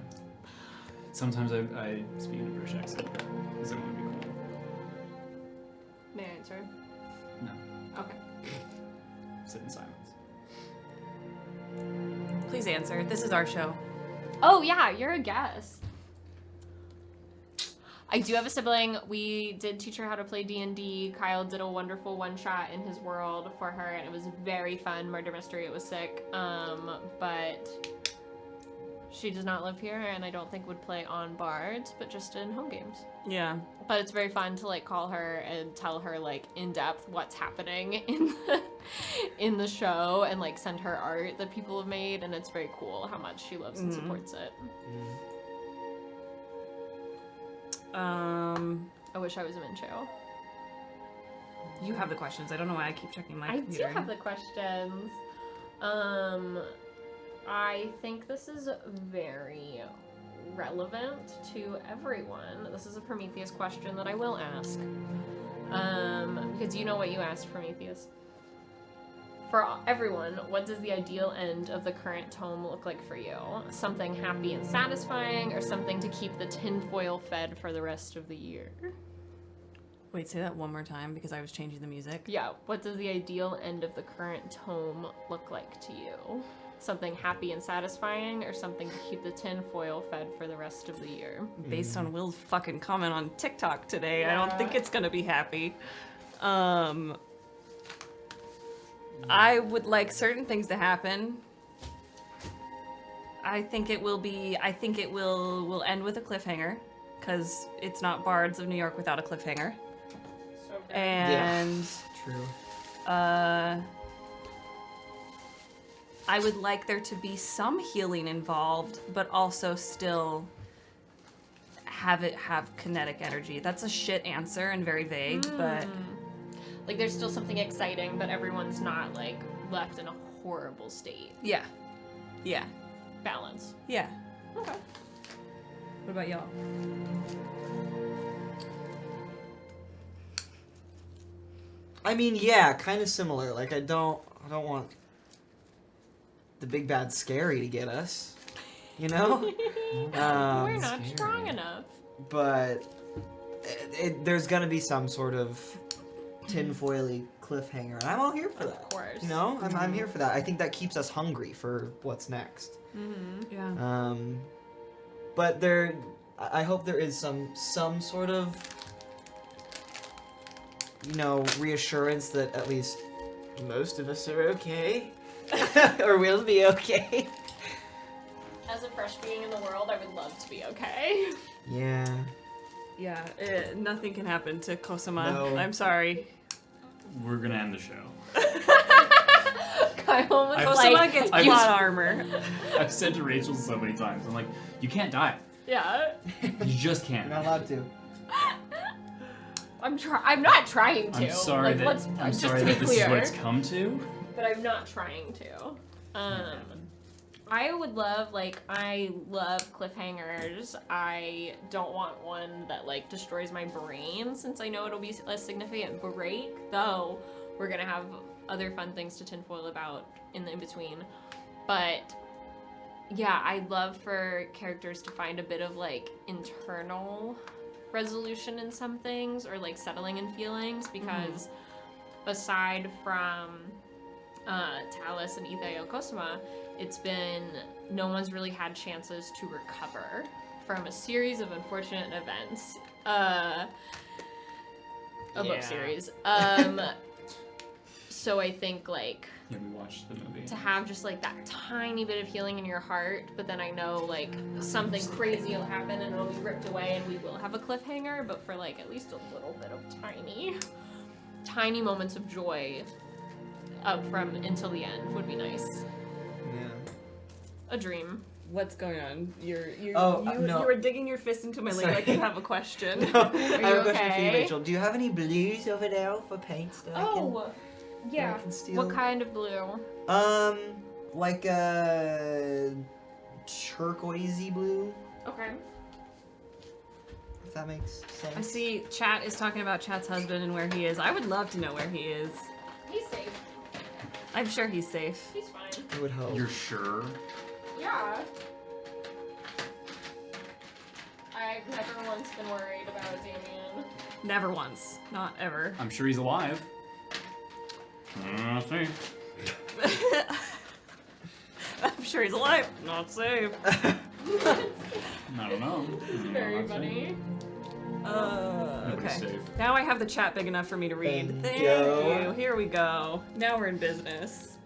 Sometimes I speak in a British accent because I want to be cool. May I answer? No. Okay. Sit in silence. Please answer. This is our show. Oh yeah, you're a guest. I do have a sibling. We did teach her how to play D&D. Kyle did a wonderful one-shot in his world for her, and it was very fun. Murder mystery. It was sick. But she does not live here, and I don't think would play on Bards, but just in home games. Yeah. But it's very fun to like call her and tell her like in depth what's happening in the show, and like send her art that people have made, and it's very cool how much she loves and supports it. I wish I was a Mincho. You have the questions. I don't know why I keep checking my computer. I do have the questions. I think this is very relevant to everyone. This is a Prometheus question that I will ask. Because you know what you asked, Prometheus. For everyone, what does the ideal end of the current tome look like for you? Something happy and satisfying, or something to keep the tinfoil fed for the rest of the year? Wait, say that one more time because I was changing the music. Yeah, what does the ideal end of the current tome look like to you? Something happy and satisfying, or something to keep the tinfoil fed for the rest of the year? Based on Will's fucking comment on TikTok today, I Yeah. don't think it's gonna be happy. I would like certain things to happen. I think it will end with a cliffhanger, because it's not Bards of New York without a cliffhanger. So good. And True. I would like there to be some healing involved, but also still have it have kinetic energy. That's a shit answer and very vague, but Like there's still something exciting, but everyone's not like left in a horrible state. yeah. Yeah. Balance. Yeah. Okay. What about y'all? I mean, yeah, kind of similar. Like I don't want the big bad scary to get us, you know? We're not strong enough. But there's gonna be some sort of tinfoily cliffhanger, and I'm all here for that. Of course. You know, I'm here for that. I think that keeps us hungry for what's next. Yeah. But I hope there is some sort of, you know, reassurance that at least most of us are okay, or will be okay. As a fresh being in the world, I would love to be okay. Yeah. Yeah, nothing can happen to Kosama. No. I'm sorry. We're gonna end the show. Kyle was Kosama like, gets I- plot armor. I've said to Rachel so many times, I'm like, you can't die. yeah. You just can't. You're not allowed to. I'm not trying to. I'm sorry like, that just to be this clear, is what it's come to. but I'm not trying to. I would love, like, I love cliffhangers. I don't want one that, like, destroys my brain, since I know it'll be a significant break, though we're gonna have other fun things to tinfoil about in the in-between. But, yeah, I'd love for characters to find a bit of, like, internal resolution in some things, or, like, settling in feelings, because aside from Talus and Itheo Kosama, it's been no one's really had chances to recover from a series of unfortunate events. A book series. So I think like Yeah, we watched the movie. to have just like that tiny bit of healing in your heart, but then I know like something crazy will happen and it'll be ripped away and we will have a cliffhanger, but for like at least a little bit of tiny moments of joy up from until the end would be nice. Yeah. A dream. What's going on? You no. were digging your fist into my leg Sorry. like you have a question. I have a question for you, okay? Rachel. Do you have any blues over there for paints that yeah. I can steal? What kind of blue? Like a turquoisey blue, Okay. if that makes sense. I see Chat is talking about Chat's husband and where he is. I would love to know where he is. He's safe. I'm sure he's safe. He's fine. I would hope. You're sure? Yeah. I've never once been worried about Damien. Never once. Not ever. I'm sure he's alive. See. I'm sure he's alive. Not safe. I don't know. Very funny. Nobody's Okay. safe. Now I have the chat big enough for me to read. Thank Thank you. you. Here we go. Now we're in business.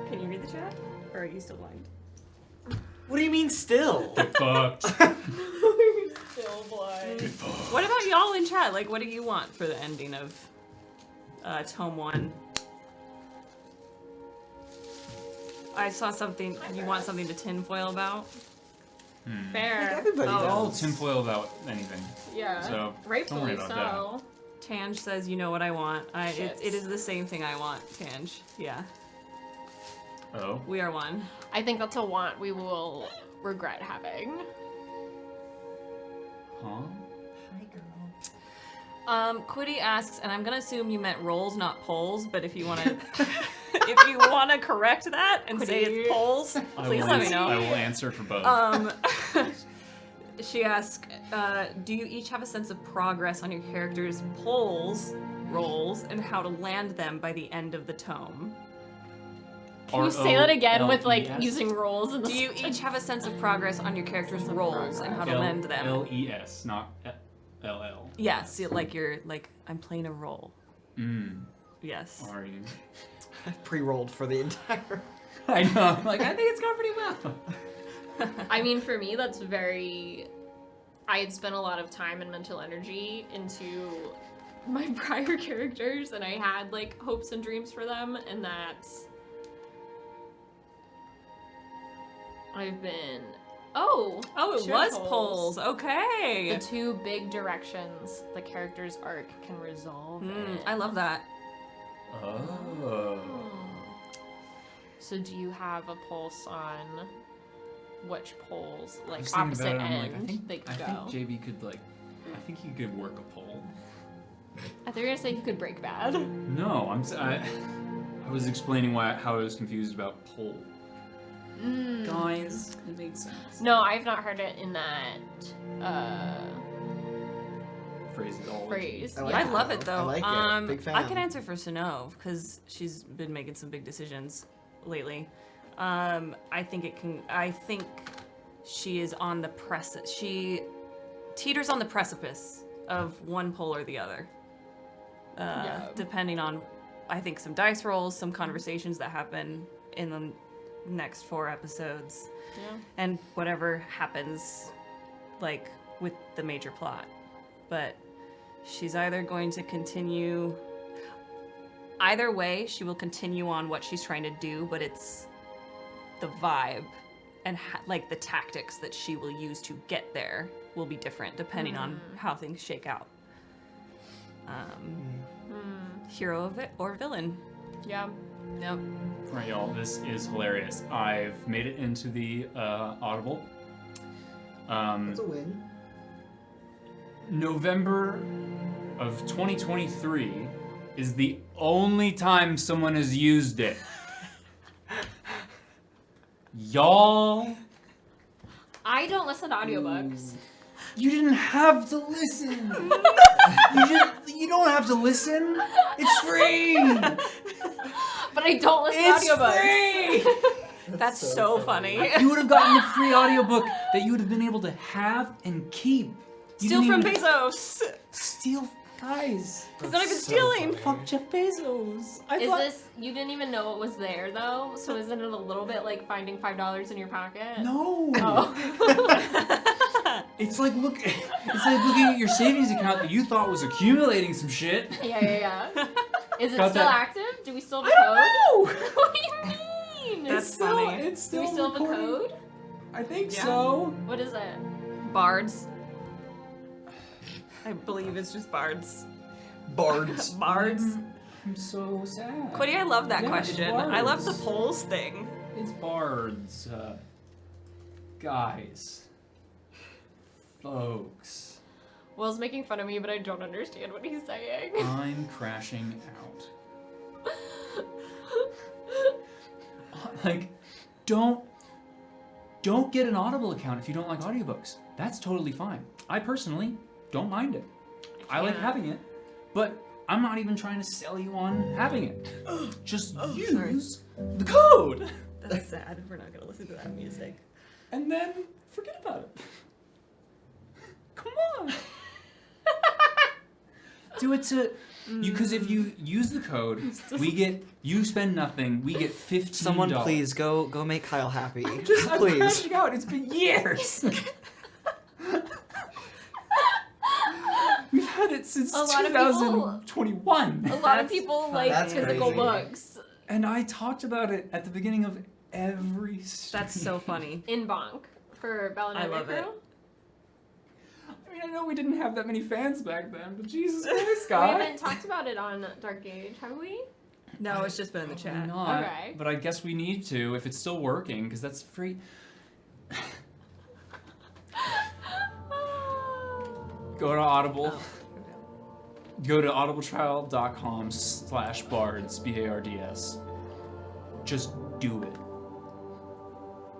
Can you read the chat? Or are you still blind? What do you mean still? Fucked. Still blind. What about y'all in chat? Like, what do you want for the ending of Tome 1? I saw something. You want something to tinfoil about? Fair. Everybody All does. tinfoil about anything. Yeah. So, don't rightfully worry about so. Tange says, "You know what I want." Shits. It is the same thing I want, Tange. Yeah, Oh. we are one. I think that's a want we will regret having. Huh? Quiddy asks, and I'm gonna assume you meant rolls, not polls. But if you wanna, if you wanna correct that and say Quiddy. it's polls, please let me know. I will answer for both. She asks, do you each have a sense of progress on your character's polls, rolls, and how to land them by the end of the tome? Can you say that again with like R-O-L-E-S? using rolls in the Do you each have a sense of progress on your character's rolls and how to land them? L-E-S, not L-L. Yes, like you're like, I'm playing a role. Yes. Are you? I've pre-rolled for the entire. I know. I'm like, I think it's going pretty well. I mean, for me, that's very. I had spent a lot of time and mental energy into my prior characters, and I had like hopes and dreams for them, and that's. I've been. Oh, Oh, it sure, was polls. Okay. The two big directions the character's arc can resolve. in. I love that. Oh. So, do you have a pulse on which poles, I like was thinking opposite about it, I'm end, like, they could go? I think JB could like, I think he could work a pole. I thought you were gonna say he could break bad. No, I was explaining how I was confused about pole. Guys, it makes sense. No, I've not heard it in that Phraseology. phrase. I like I it, love it though. I like it. Big fan. I can answer for Sinov because she's been making some big decisions lately. I think she is on the she teeters on the precipice of one pole or the other. Depending on, I think, some dice rolls, some conversations that happen in the next 4 episodes, and whatever happens, like, with the major plot. But she's either going to continue... Either way, she will continue on what she's trying to do, but it's the vibe and, like, the tactics that she will use to get there will be different depending on how things shake out. Hero or villain. Yeah. Nope. Right, y'all, this is hilarious. I've made it into the Audible. That's a win. November of 2023 is the only time someone has used it. Y'all, I don't listen to audiobooks. you didn't have to listen. You don't have to listen. It's free. But I don't listen It's to audiobooks. free. That's so funny. You would have gotten a free audiobook that you would have been able to have and keep. You Steal didn't from even- Bezos. Steal, guys. He's not even stealing. Fuck Jeff Bezos. Is this, you didn't even know it was there though? So isn't it a little bit like finding $5 in your pocket? No. Oh. It's like looking at your savings account that you thought was accumulating some shit. Yeah. Is it Got still that- active? Do we still have a code? No. What do you mean? That's funny. It's Do still we still have a recording. code? I think Yeah. so. What is it? Bards. I believe it's just bards. Bards. Bards. I'm so sad. Quiddy, I love that Yeah, it's question. I love the bards. polls thing. It's bards. Guys. Folks. Will's making fun of me, but I don't understand what he's saying. I'm crashing out. Like, don't don't get an Audible account if you don't like audiobooks. That's totally fine. I personally don't mind it. I like having it, but I'm not even trying to sell you on having it. Just use the code. That's sad. We're not gonna listen to that music. And then forget about it. Come on. Do it to you, because if you use the code, you spend nothing. We get $15. Someone please go make Kyle happy. I'm please. crashing out. It's been years. We've had it since A lot of people- 2021. A lot of people like That's physical crazy. books. And I talked about it at the beginning of every stream. That's so funny. In Bonk for Ballinor I love it. Crew. I mean, I know we didn't have that many fans back then, but Jesus Christ, We guy. haven't talked about it on Dark Age, have we? No, it's just been in the chat. Not, Okay. but I guess we need to if it's still working, because that's free. Go to Audible. Go to audibletrial.com/bards, BARDS. Just do it.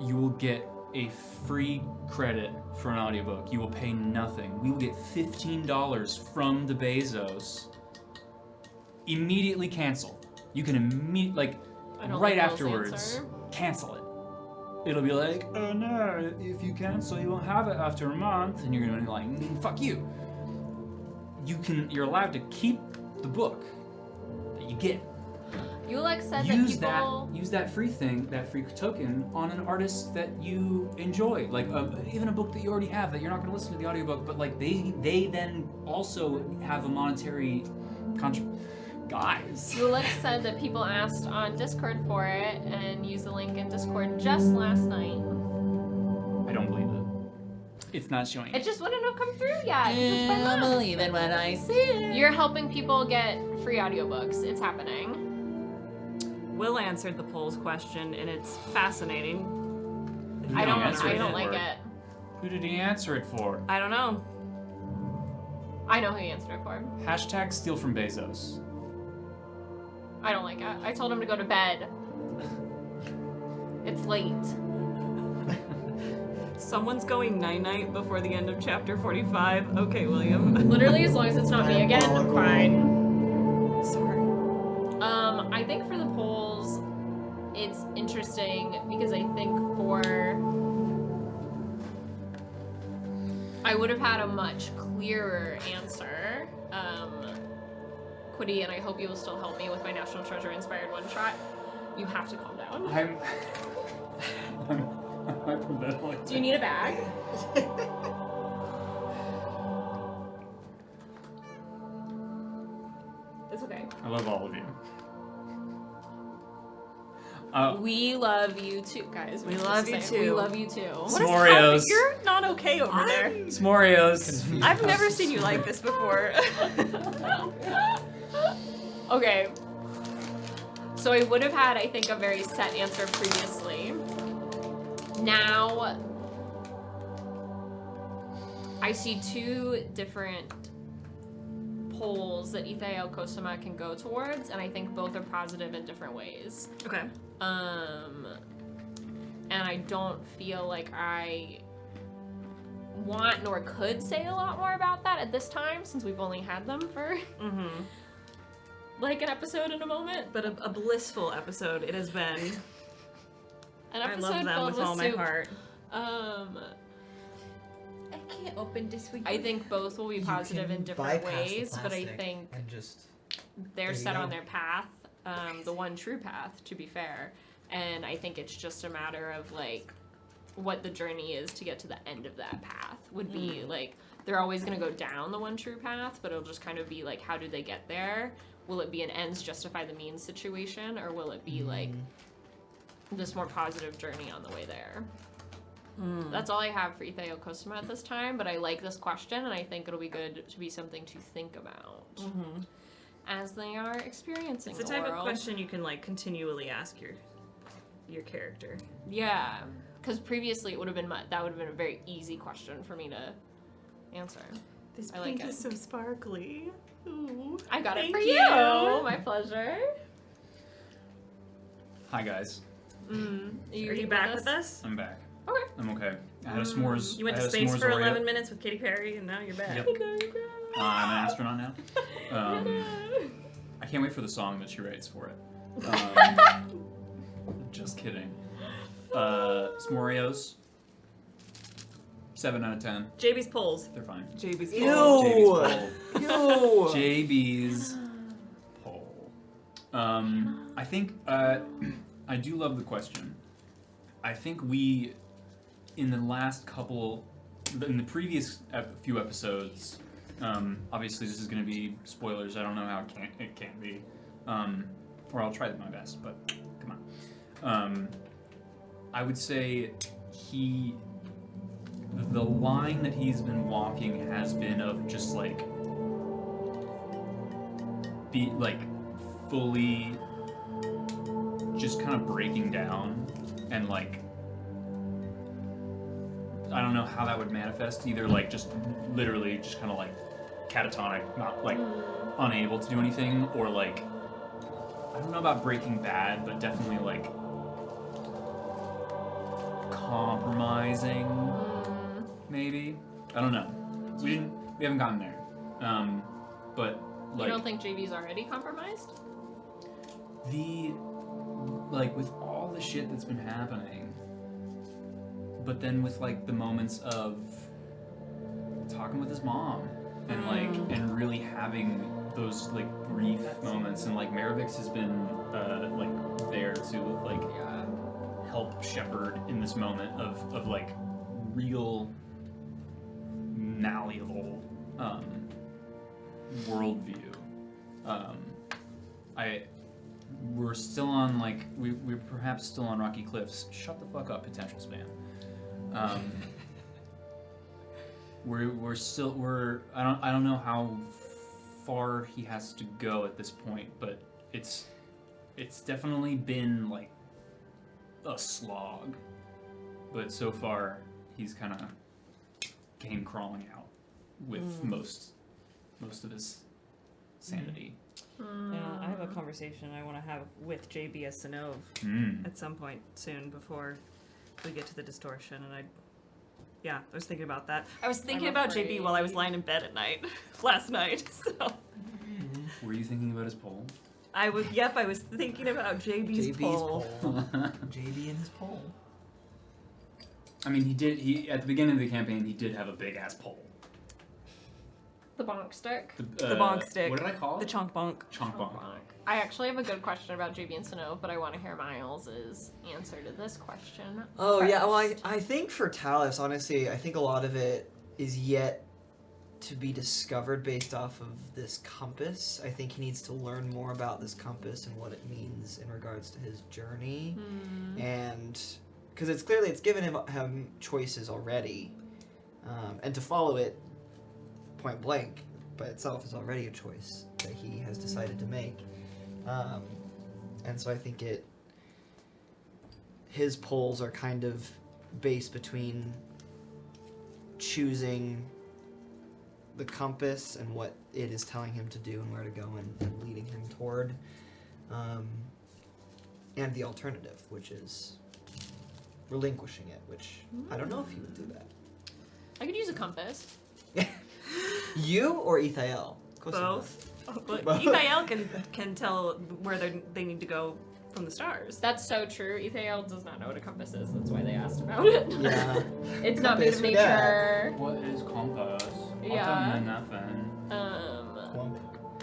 You will get a free credit for an audiobook. You will pay nothing. We will get $15 from the Bezos. Immediately cancel. You can immediately, I don't right think Will's afterwards, answer. cancel it. It'll be like, oh no, if you cancel, you won't have it after a month. And you're gonna be like, fuck you. You're allowed to keep the book that you get. Ulex said Use that people... use that free thing, that free token, on an artist that you enjoy. Like, even a book that you already have that you're not going to listen to the audiobook, but like they then also have a monetary Guys. Ulex said that people asked on Discord for it and used the link in Discord just last night. I don't believe it. It's not showing. It just wouldn't have come through yet. It's been I months. believe it when I see it. You're helping people get free audiobooks. It's happening. Will answered the polls question, and it's fascinating. If you I don't answer it like for? it. Who did he answer it for? I don't know. I know who he answered it for. Hashtag steal from Bezos. I don't like it. I told him to go to bed. It's late. Someone's going night-night before the end of chapter 45. Okay, William. Literally, as long as it's not me again, I'm fine. Sorry. I think for the polls, it's interesting because I think I would have had a much clearer answer. Quiddy, and I hope you will still help me with my National Treasure inspired one shot. You have to calm down. I'm hyperventilating. Do you need a bag? It's okay. I love all of you. We love you too, guys. We love you too. We love you too. What is S'moreos. happening? You're not okay over there. S'moreos. I've never seen you like this before. Okay. So I would have had, I think, a very set answer previously. Now, I see two different poles that Itheo Kosama can go towards, and I think both are positive in different ways. Okay. And I don't feel like I want nor could say a lot more about that at this time, since we've only had them for like an episode and a moment. But a blissful episode it has been. An I episode love them filled with all my soup. heart. I can't open this with I think both will be positive in different ways, but I think and just they're there you set go. on their path, the one true path, to be fair. And I think it's just a matter of like what the journey is to get to the end of that path would be like they're always going to go down the one true path, but it'll just kind of be like, how do they get there? Will it be an ends justify the means situation, or will it be like this more positive journey on the way there? That's all I have for Itheo Kosama at this time, but I like this question, and I think it'll be good to be something to think about as they are experiencing It's the the type world. of question you can like continually ask your character. Yeah, because previously it would have been that would have been a very easy question for me to answer. This I like pink it. is so sparkly. Ooh. I got it Thank for you. you. My pleasure. Hi guys. Are you back with us? I'm back. Okay. I'm okay. I had a s'mores. You went I to had a space s'mores for Oreo. 11 minutes with Katy Perry, and now you're back. Yep. I'm an astronaut now. I can't wait for the song that she writes for it. Just kidding. S'moreos. 7 out of 10. JB's polls. They're fine. JB's Ew. polls. JB's poll. I think I do love the question. I think we, in the previous few episodes, obviously this is going to be spoilers. I don't know how it can't be, or I'll try my best. But come on. I would say the line that he's been walking has been of just like fully just kind of breaking down and like I don't know how that would manifest, either like just literally just kind of like catatonic, not like unable to do anything, or like I don't know about Breaking Bad, but definitely like compromising, maybe. I don't know. We haven't gotten there. But like You don't think JB's already compromised? with all the shit that's been happening, but then with like the moments of talking with his mom and like and really having those like brief moments, and like Maravix has been like there to like help shepherd in this moment of like real malleable worldview. We're still on like we're perhaps still on rocky cliffs. Shut the fuck up, potential spam. We're I don't know how far he has to go at this point, but it's definitely been like a slog. But so far he's kind of came crawling out with most of his sanity. Yeah, I have a conversation I want to have with JB as Sinov at some point soon before we get to the distortion, and I was thinking about that. I was thinking about JB while I was lying in bed at night last night. So. Were you thinking about his poll? I was thinking about JB's poll. JB and his poll. I mean, he at the beginning of the campaign he did have a big ass poll. The bonk stick. The bonk stick. What did I call it? The chonk bonk. Chonk bonk. I actually have a good question about JB and Sinov, but I want to hear Miles' answer to this question. Oh, first. yeah. Well, I think for Talos, honestly, I think a lot of it is yet to be discovered based off of this compass. I think he needs to learn more about this compass and what it means in regards to his journey. And because it's given him choices already. And to follow it point blank by itself is already a choice that he has decided to make. And so I think his polls are kind of based between choosing the compass and what it is telling him to do and where to go and leading him toward, and the alternative, which is relinquishing it, which I don't know if he would do that. I could use a compass. You or Ethael? Both. But Ethael can tell where they need to go from the stars. That's so true. Ethael does not know what a compass is. That's why they asked about it. Yeah. It's not made of nature. What is compass? Yeah. Nothing.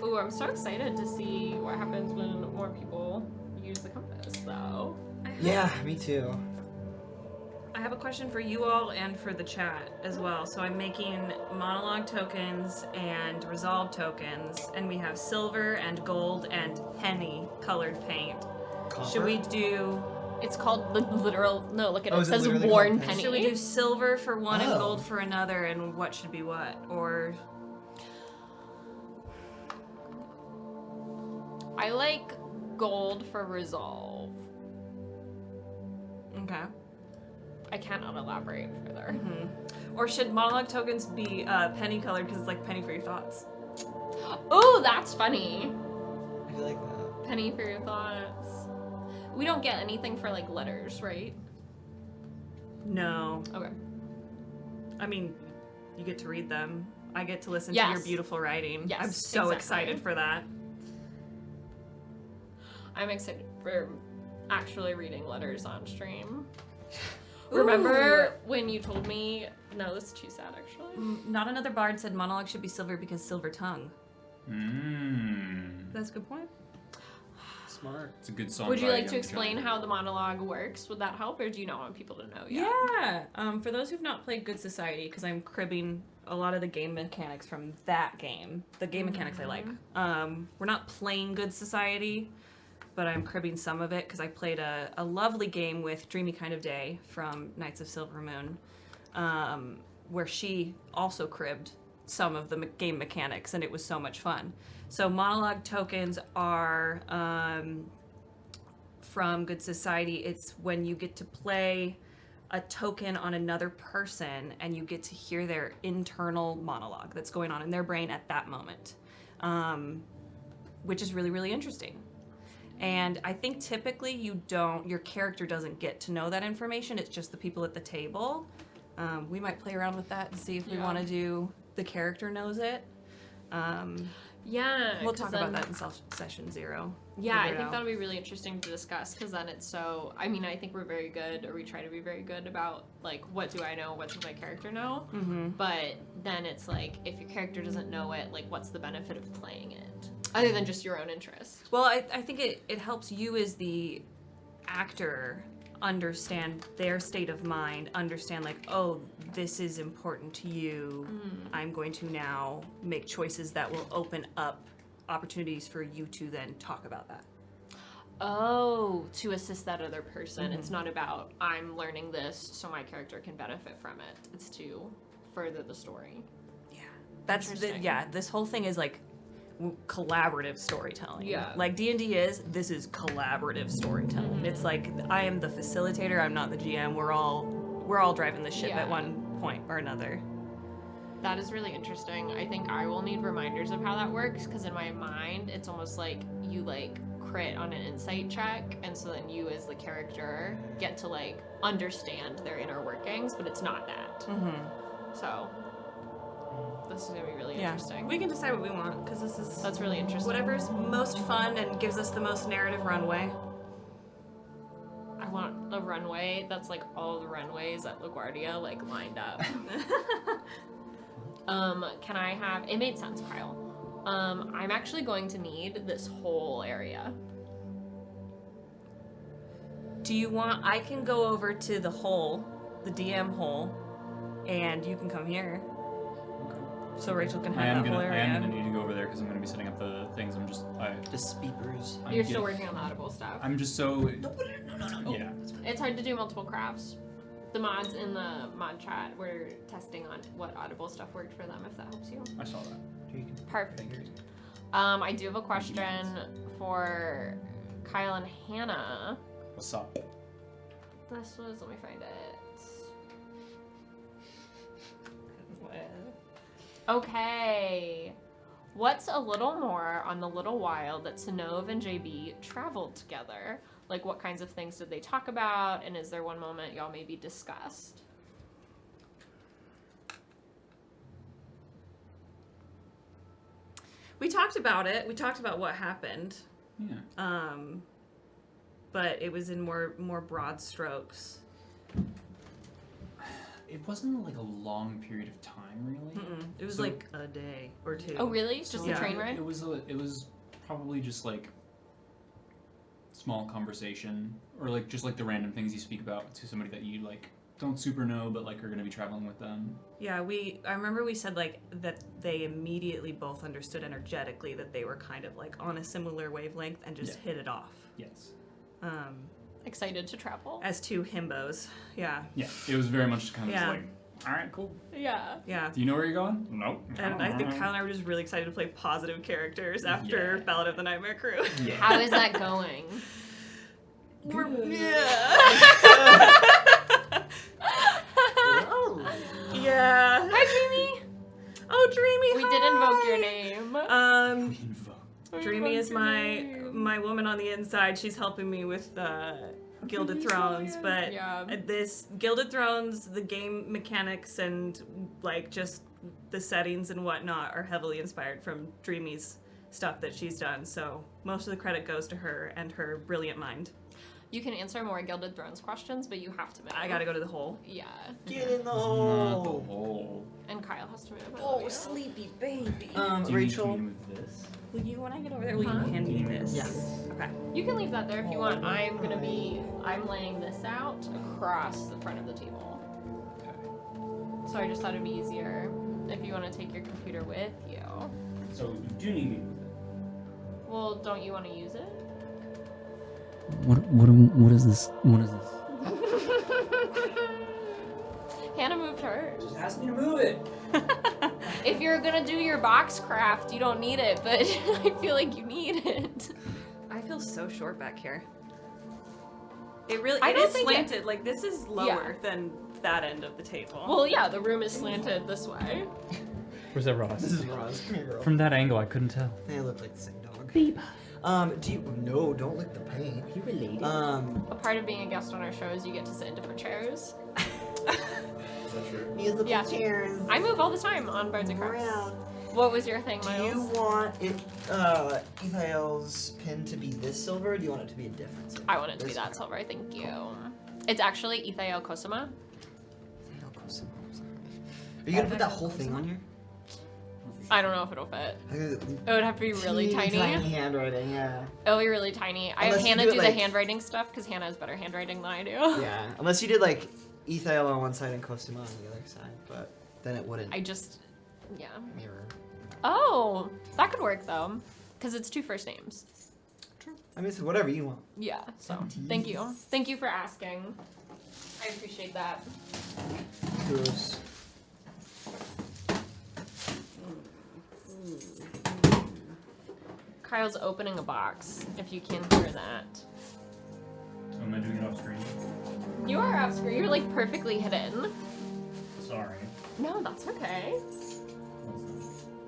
Ooh, I'm so excited to see what happens when more people use the compass, though. Yeah, me too. I have a question for you all and for the chat as well. So I'm making monologue tokens and resolve tokens, and we have silver and gold and penny colored paint. Copper? Should we do... It's called the literal... No, look at it. Oh, It is it says literally worn called penny? penny. Should we do silver for one and Oh. gold for another, and what should be what? Or... I like gold for resolve. Okay. I cannot elaborate further. Or should monologue tokens be penny colored because it's like penny for your thoughts? Ooh, that's funny. I feel like that. Penny for your thoughts. We don't get anything for like letters, right? No. Okay. I mean, you get to read them. I get to listen to Yes. your beautiful writing. Yes, I'm so exactly. excited for that. I'm excited for actually reading letters on stream. Remember when you told me? No, that's too sad, actually. Not another bard said monologue should be silver because silver tongue. Mmm. That's a good point. Smart. It's a good song. Would you by like to Young explain John. how the monologue works? Would that help, or do you not want people to know yet? Yeah. For those who've not played Good Society, because I'm cribbing a lot of the game mechanics from that game, the game mechanics I like. We're not playing Good Society, but I'm cribbing some of it because I played a lovely game with Dreamy Kind of Day from Knights of Silver Moon, where she also cribbed some of the game mechanics, and it was so much fun. So monologue tokens are from Good Society. It's when you get to play a token on another person and you get to hear their internal monologue that's going on in their brain at that moment, which is really, really interesting. And I think typically your character doesn't get to know that information. It's just the people at the table. We might play around with that and see if we want to do the character knows it. Yeah. We'll 'cause talk then- about that in session 0. Yeah, I Figure it think out. that'll be really interesting to discuss because then it's so. I mean, I think we're very good, or we try to be very good about like what do I know, what does my character know. Mm-hmm. But then it's like if your character doesn't know it, like what's the benefit of playing it other than just your own interest? Well, I think it helps you as the actor understand their state of mind, understand like, oh, this is important to you. I'm going to now make choices that will open up opportunities for you to then talk about that. Oh, to assist that other person. It's not about I'm learning this so my character can benefit from it. It's to further the story. Yeah. That's Interesting. this whole thing is like collaborative storytelling. Yeah. Like D&D this is collaborative storytelling. It's like I am the facilitator, I'm not the GM. We're all driving the ship Yeah. at one point or another. That is really interesting. I think I will need reminders of how that works because in my mind, it's almost like you like crit on an insight check, and so then you as the character get to like understand their inner workings, but it's not that. So this is gonna be really interesting. We can decide what we want because this is That's really interesting. whatever's most fun and gives us the most narrative runway. I want a runway that's like all the runways at LaGuardia like lined up. Can I have? It made sense, Kyle. I'm actually going to need this whole area. Do you want? I can go over to the hole, the DM hole, and you can come here. So Rachel can I have am that whole gonna area. need to go over there because I'm gonna be setting up the things. The speakers. You're still working on the Audible stuff. I'm just so. Yeah. It's hard to do multiple crafts. The mods in the mod chat were testing on what Audible stuff worked for them, if that helps you. I saw that. Perfect. I do have a question for Kyle and Hannah. What's up? This was, let me find it. Okay. What's a little more on the little while that Sanov and JB traveled together? Like, what kinds of things did they talk about? And is there one moment y'all maybe discussed? We talked about it. We talked about what happened. Yeah. But it was in more broad strokes. It wasn't like a long period of time, really. It was So- like a day or two. Oh, really? Just the Yeah. train ride? It was probably just like small conversation, or like just like the random things you speak about to somebody that you like don't super know, but like are gonna be traveling with them. Yeah, I remember we said like that they immediately both understood energetically that they were kind of like on a similar wavelength and just hit it off. Yes. Excited to travel? As two himbos. Yeah. Yeah. It was very much kind of Yeah. just like, all right, cool. Yeah. Yeah. Do you know where you're going? Nope. And I think Kyle and I were just really excited to play positive characters after Yeah. Ballad of the Nightmare Crew. Yeah. How is that going? Yeah. Hi, Dreamy. Oh, Dreamy. We did invoke your name. Dreamy is my woman on the inside. inside. She's helping me with Gilded Thrones, but this Gilded Thrones, the game mechanics and like just the settings and whatnot are heavily inspired from Dreamy's stuff that she's done. So most of the credit goes to her and her brilliant mind. You can answer more Gilded Thrones questions, but you have to move. I gotta go to the hole. Yeah. Get in the Not the hole. hole. And Kyle has to move. Oh, sleepy baby. Do you need Rachel. me to move this? Will you, when I get over there, will you hand me this? Yeah. Okay. You can leave that there if you want. I'm laying this out across the front of the table. Okay. So I just thought it'd be easier if you want to take your computer with you. So you do need me to move it. Well, don't you want to use it? What is this? What is this? Hannah moved hers. Just ask me to move it. If you're gonna do your box craft, you don't need it, but I feel like you need it. I feel so short back here. It really I it don't is think slanted. Like this is lower than that end of the table. Well, yeah, the room is slanted this way. Where's that Ross? This is Roz. Come here, girl. From that angle, I couldn't tell. They look like the same dog. Do you? No, don't lick the paint. You related? A part of being a guest on our show is you get to sit in different chairs. Is that true? Musical Yeah. chairs. I move all the time on Bards and Crafts. Around. What was your thing, Do Miles? you want it, Ethael's pin to be this silver, or do you want it to be a different silver? I want it to be This that one. silver, thank you. It's actually Ithael Kosama. Ethael Cosimo, sorry. Are you gonna put that whole thing on here? I don't know if it'll fit. It would have to be really Teeny tiny. tiny handwriting, yeah. It'll be really tiny. I have Unless you Hannah do it do the like- handwriting stuff because Hannah has better handwriting than I do. Yeah, unless you did like Ethael on one side and Cosimo on the other side, but then it wouldn't I just, yeah. mirror. Oh, that could work though, because it's 2 first names. True. I mean, it's whatever you want. Yeah, so thank you. Thank you for asking. I appreciate that. Gross. Kyle's opening a box, if you can hear that. Am I doing it off screen? You are off screen. You're like perfectly hidden. Sorry. No, that's okay.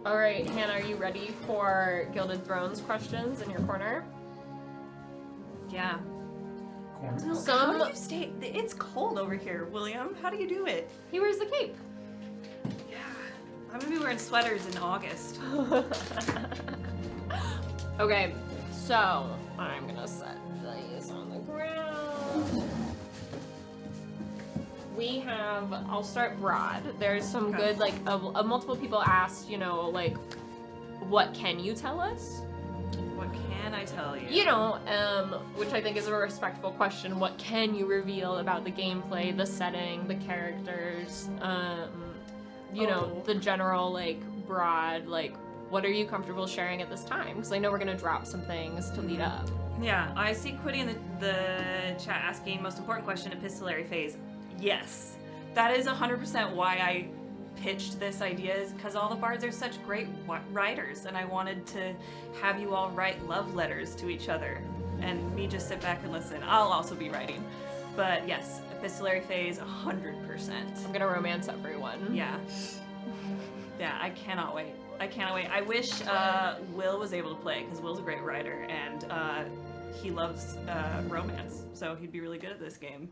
All right, Hannah, are you ready for Gilded Thrones questions in your corner? Yeah. Corner. How do you stay? It's cold over here, William. How do you do it? He wears the cape. Yeah. I'm gonna be wearing sweaters in August. Okay, so I'm gonna set these on the ground. We have, I'll start broad. There's some Okay. good, like, multiple people asked, you know, like, what can you tell us? What can I tell you? You know, which I think is a respectful question. What can you reveal about the gameplay, the setting, the characters, you know, the general, like, broad, like, what are you comfortable sharing at this time? Because I know we're going to drop some things to lead up. Yeah, I see Quiddy in the chat asking most important question, epistolary phase. Yes, that is 100% why I pitched this idea, is because all the bards are such great writers, and I wanted to have you all write love letters to each other, and me just sit back and listen. I'll also be writing, but yes, epistolary phase 100%. I'm going to romance everyone. Yeah. Yeah, I cannot wait. I cannot wait. I wish Will was able to play, because Will's a great writer, and he loves romance, so he'd be really good at this game.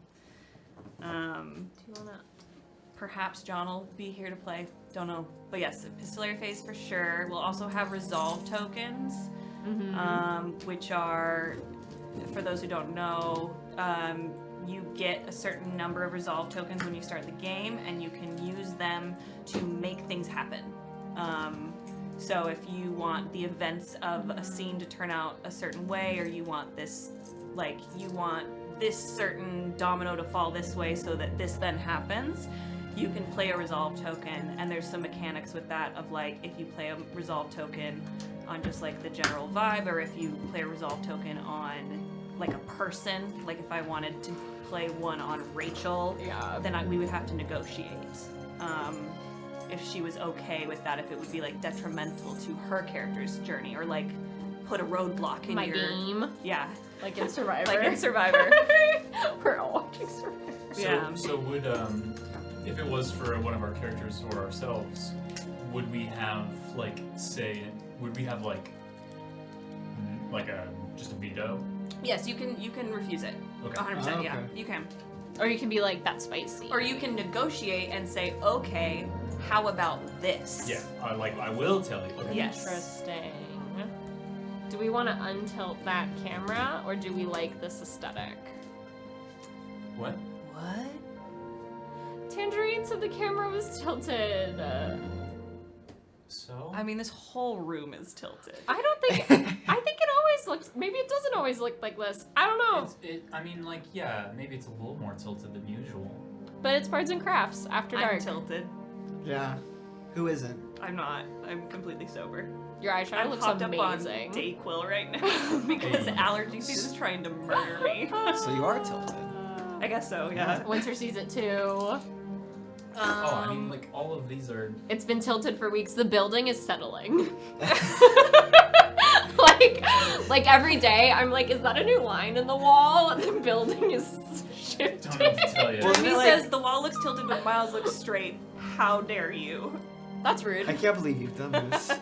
Do you want to... Perhaps John will be here to play. Don't know. But yes, epistolary phase for sure. We'll also have resolve tokens, which are, for those who don't know, you get a certain number of resolve tokens when you start the game, and you can use them to make things happen. So if you want the events of a scene to turn out a certain way, or you want this, like, you want this certain domino to fall this way so that this then happens, you can play a resolve token, and there's some mechanics with that of, like, if you play a resolve token on just, like, the general vibe, or if you play a resolve token on, like, a person, like if I wanted to play one on Rachel, then we would have to negotiate. If she was okay with that, if it would be, like, detrimental to her character's journey, or, like, put a roadblock in My your... game? Yeah. Like in Survivor? Like in Survivor. We're all watching Survivor. Yeah. So would, if it was for one of our characters or ourselves, would we have, like, say, would we have, like a, just a veto? Yes, you can refuse it. Okay. 100%. Oh, Yeah, okay. you can. Or you can be like, that's spicy. Or you can negotiate and say, okay, how about this? Yeah, I will tell you. Okay. Yes. Interesting. Do we want to untilt that camera, or do we like this aesthetic? What? What? Tangerine said the camera was tilted. So? I mean, this whole room is tilted. I don't think. I think it always looks. Maybe it doesn't always look like this. I don't know. I mean, like, yeah, maybe it's a little more tilted than usual. But it's Bards and Crafts after dark. I'm tilted. Yeah. Who isn't? I'm not. I'm completely sober. Your eyeshadow I'm looks hopped amazing. up on Dayquil right now because Hey. allergy season is trying to murder me. So you are tilted. I guess so. Yeah. Winter season 2. Oh, I mean, like, all of these are... It's been tilted for weeks. The building is settling. like every day, I'm like, is that a new line in the wall? And the building is shifting. Don't know what to tell you. Well, Jeremy like- says the wall looks tilted, but Miles looks straight. How dare you? That's rude. I can't believe you've done this. I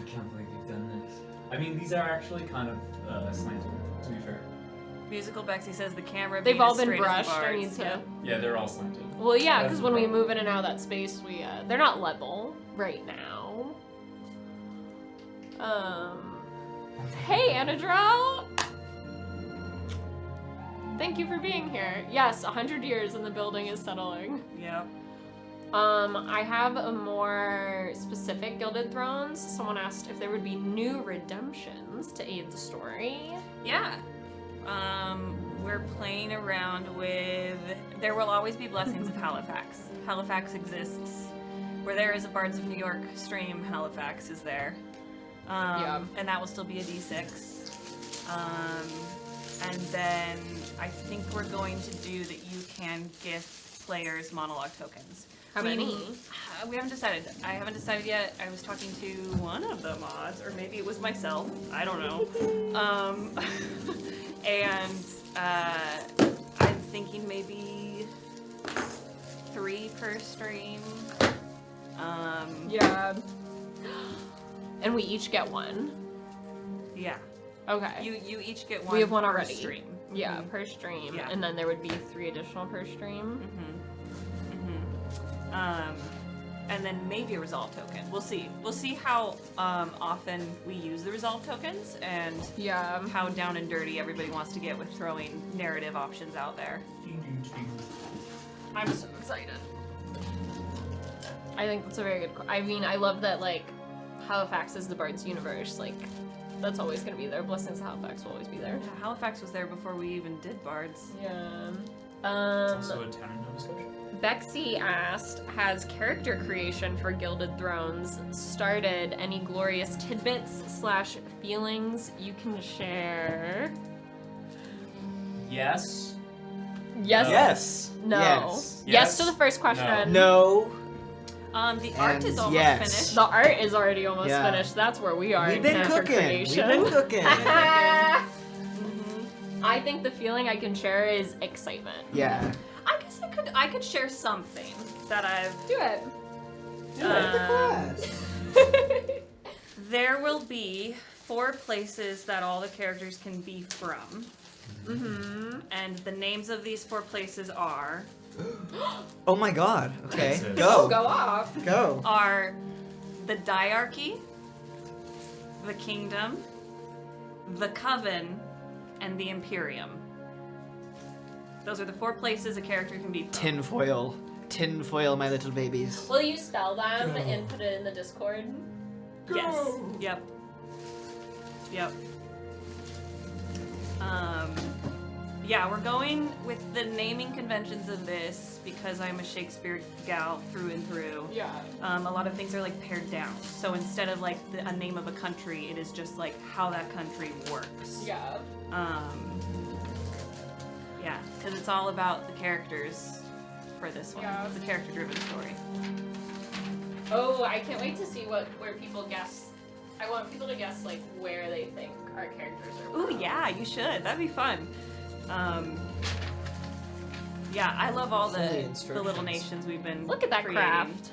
can't believe you've done this. I mean, these are actually kind of slanted, to be fair. Musical Bexy says the camera. They've being all as been straight as the brushed. I bars. need to. Yeah, they're all slanted. Well, yeah, That's because the when we problem. move in and out of that space, they're not level right now. Hey, Anadrel! Thank you for being here. Yes, 100 years and the building is settling. Yep. I have a more specific Gilded Thrones. Someone asked if there would be new redemptions to aid the story. Yeah. We're playing around with. There will always be blessings of Halifax. Halifax exists. Where there is a Bards of New York stream, Halifax is there. And that will still be a D6. And then I think we're going to do that you can gift players monologue tokens. How many? We haven't decided. I haven't decided yet. I was talking to one of the mods, or maybe it was myself. I don't know. And I'm thinking maybe 3 per stream. Yeah. And we each get one. Yeah. Okay. You each get one. We have one per already. stream. Yeah, per stream. Yeah. And then there would be 3 additional per stream. And then maybe a resolve token. We'll see. We'll see how often we use the resolve tokens and Yeah. how down and dirty everybody wants to get with throwing narrative options out there. I'm so excited. I think that's a very good. I mean, I love that like Halifax is the Bards universe. Like, that's always gonna be there. Blessings of Halifax will always be there. Yeah, Halifax was there before we even did Bards. Yeah. It's also a town in Nova Scotia. Bexy asked, has character creation for Gilded Thrones started? Any glorious tidbits / feelings you can share? Yes. Yes. Yes. No. Yes. Yes to the first question. No. The art And is almost yes. finished. The art is already almost Yeah. finished. That's where we are We've in been character cooking. creation. We've been cooking. I think the feeling I can share is excitement. Yeah. I guess I could share something that I've. Do it. There will be 4 places that all the characters can be from. And the names of these 4 places are Oh my god. Okay. That's it. Go. Go off. Go. the Diarchy, the Kingdom, the Coven, and the Imperium. Those are the 4 places a character can be from. Tinfoil. Tinfoil, my little babies. Will you spell them and put it in the Discord? Yes. Yep. Yeah, we're going with the naming conventions of this because I'm a Shakespeare gal through and through. Yeah. A lot of things are like pared down. So instead of like a name of a country, it is just like how that country works. Yeah. Yeah, because it's all about the characters for this one. Yeah. It's a character-driven story. Oh, I can't wait to see where people guess. I want people to guess like where they think our characters are. Ooh, from. yeah, you should. That'd be fun. Yeah, I love all Send the the little instructions. nations we've been Look at that creating. craft.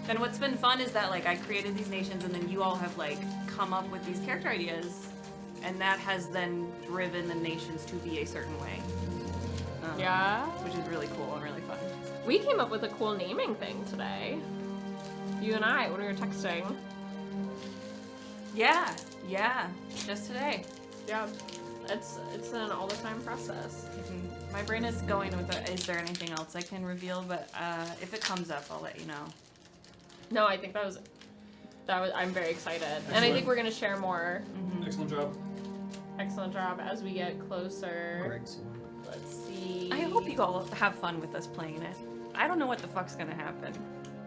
And what's been fun is that like I created these nations and then you all have like come up with these character ideas and that has then driven the nations to be a certain way. Yeah. Which is really cool and really fun. We came up with a cool naming thing today. You and I, when we were texting. Yeah, just today. Yeah. It's an all the time process. My brain is going with is there anything else I can reveal? But if it comes up, I'll let you know. No, I think that was I'm very excited. And I think we're gonna share more. Excellent job. Excellent job as we get closer. Greg's. Let's see. I hope you all have fun with us playing it. I don't know what the fuck's gonna happen.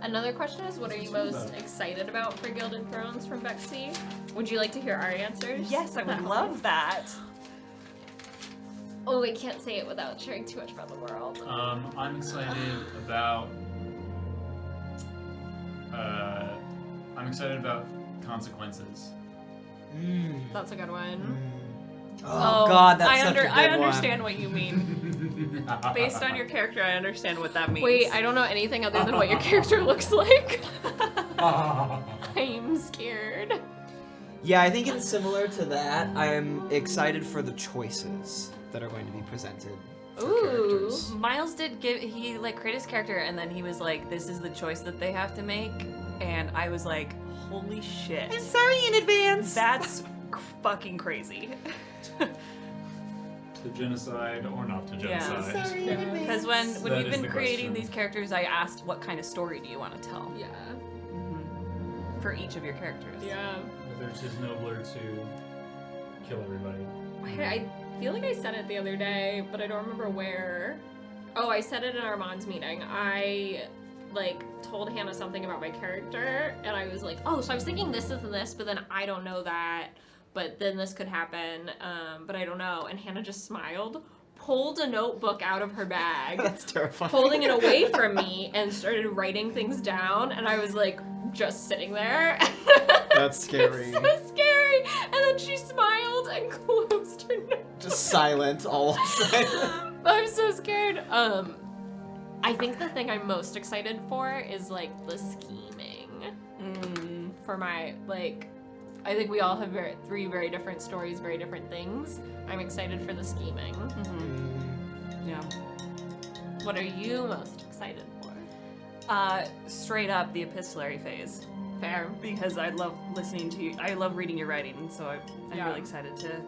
Another question is, what are you most excited about for Gilded Thrones from Bexy? Would you like to hear our answers? Yes, I would love that. Oh, I can't say it without sharing too much about the world. I'm excited about. I'm excited about consequences. That's a good one. Oh, God, that's such a good I one. understand what you mean. Based on your character, I understand what that means. Wait, I don't know anything other than what your character looks like. I'm scared. Yeah, I think it's similar to that. I'm excited for the choices that are going to be presented for characters. Miles did he created his character and then he was like, this is the choice that they have to make. And I was like, holy shit. I'm sorry in advance. That's fucking crazy. To genocide or not to genocide. Sorry in advance. Because when That we've is been the creating question. these characters, I asked what kind of story do you want to tell Yeah. for each of your characters. Yeah. Whether it's just nobler to kill everybody. I feel like I said it the other day, but I don't remember where. Oh, I said it in Armand's meeting. I told Hannah something about my character, and I was like, oh, so I was thinking this and this, but then I don't know that, but then this could happen, but I don't know. And Hannah just smiled, pulled a notebook out of her bag, That's terrifying. holding it away from me, and started writing things down, and I was like, just sitting there. That's scary. It's so scary. And then she smiled and closed her notebook. Just silent all of a sudden. I'm so scared. I think the thing I'm most excited for is the scheming. For my I think we all have three very different stories, very different things. I'm excited for the scheming. Yeah. What are you most excited for? Straight up the epistolary phase. Fair. Because I love listening to you. I love reading your writing, and so I'm Yeah. really excited to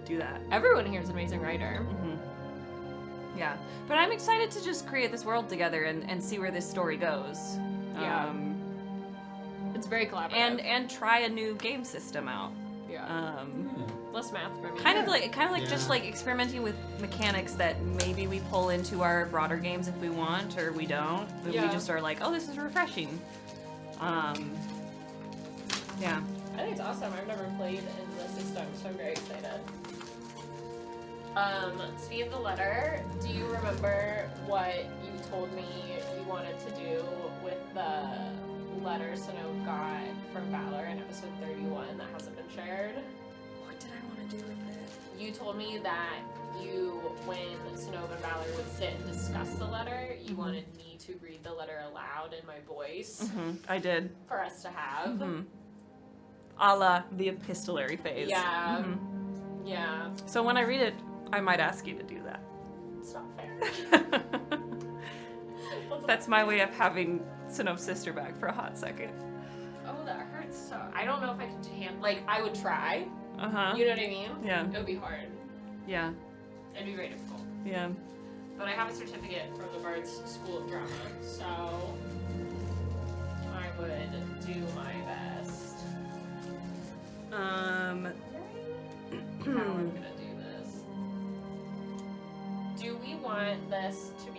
do that. Everyone here is an amazing writer. Yeah. But I'm excited to just create this world together and see where this story goes. Yeah. It's very collaborative. And try a new game system out. yeah. Less math for me. Kind of like Yeah. just experimenting with mechanics that maybe we pull into our broader games if we want, or we don't. But Yeah. we just are like, oh, this is refreshing. Yeah. I think it's awesome. I've never played in the system, so I'm very excited. Speaking of the letter, do you remember what you told me you wanted to do with the letter Snow got from Valor in episode 31 that hasn't been shared? What did I want to do with it? You told me that when Snow and Valor would sit and discuss the letter, you wanted me to read the letter aloud in my voice I did. for us to have. A la the epistolary phase. Yeah. Yeah. So when I read it, I might ask you to do that. It's not fair. That's my way of having Sinop's sister back for a hot second. Oh, that hurts so. I don't know if I can I would try. Uh-huh. You know what I mean? Yeah. It would be hard. Yeah. It'd be very difficult. Yeah. But I have a certificate from the Bards School of Drama, so I would do my best. How am I gonna do this? Do we want this to be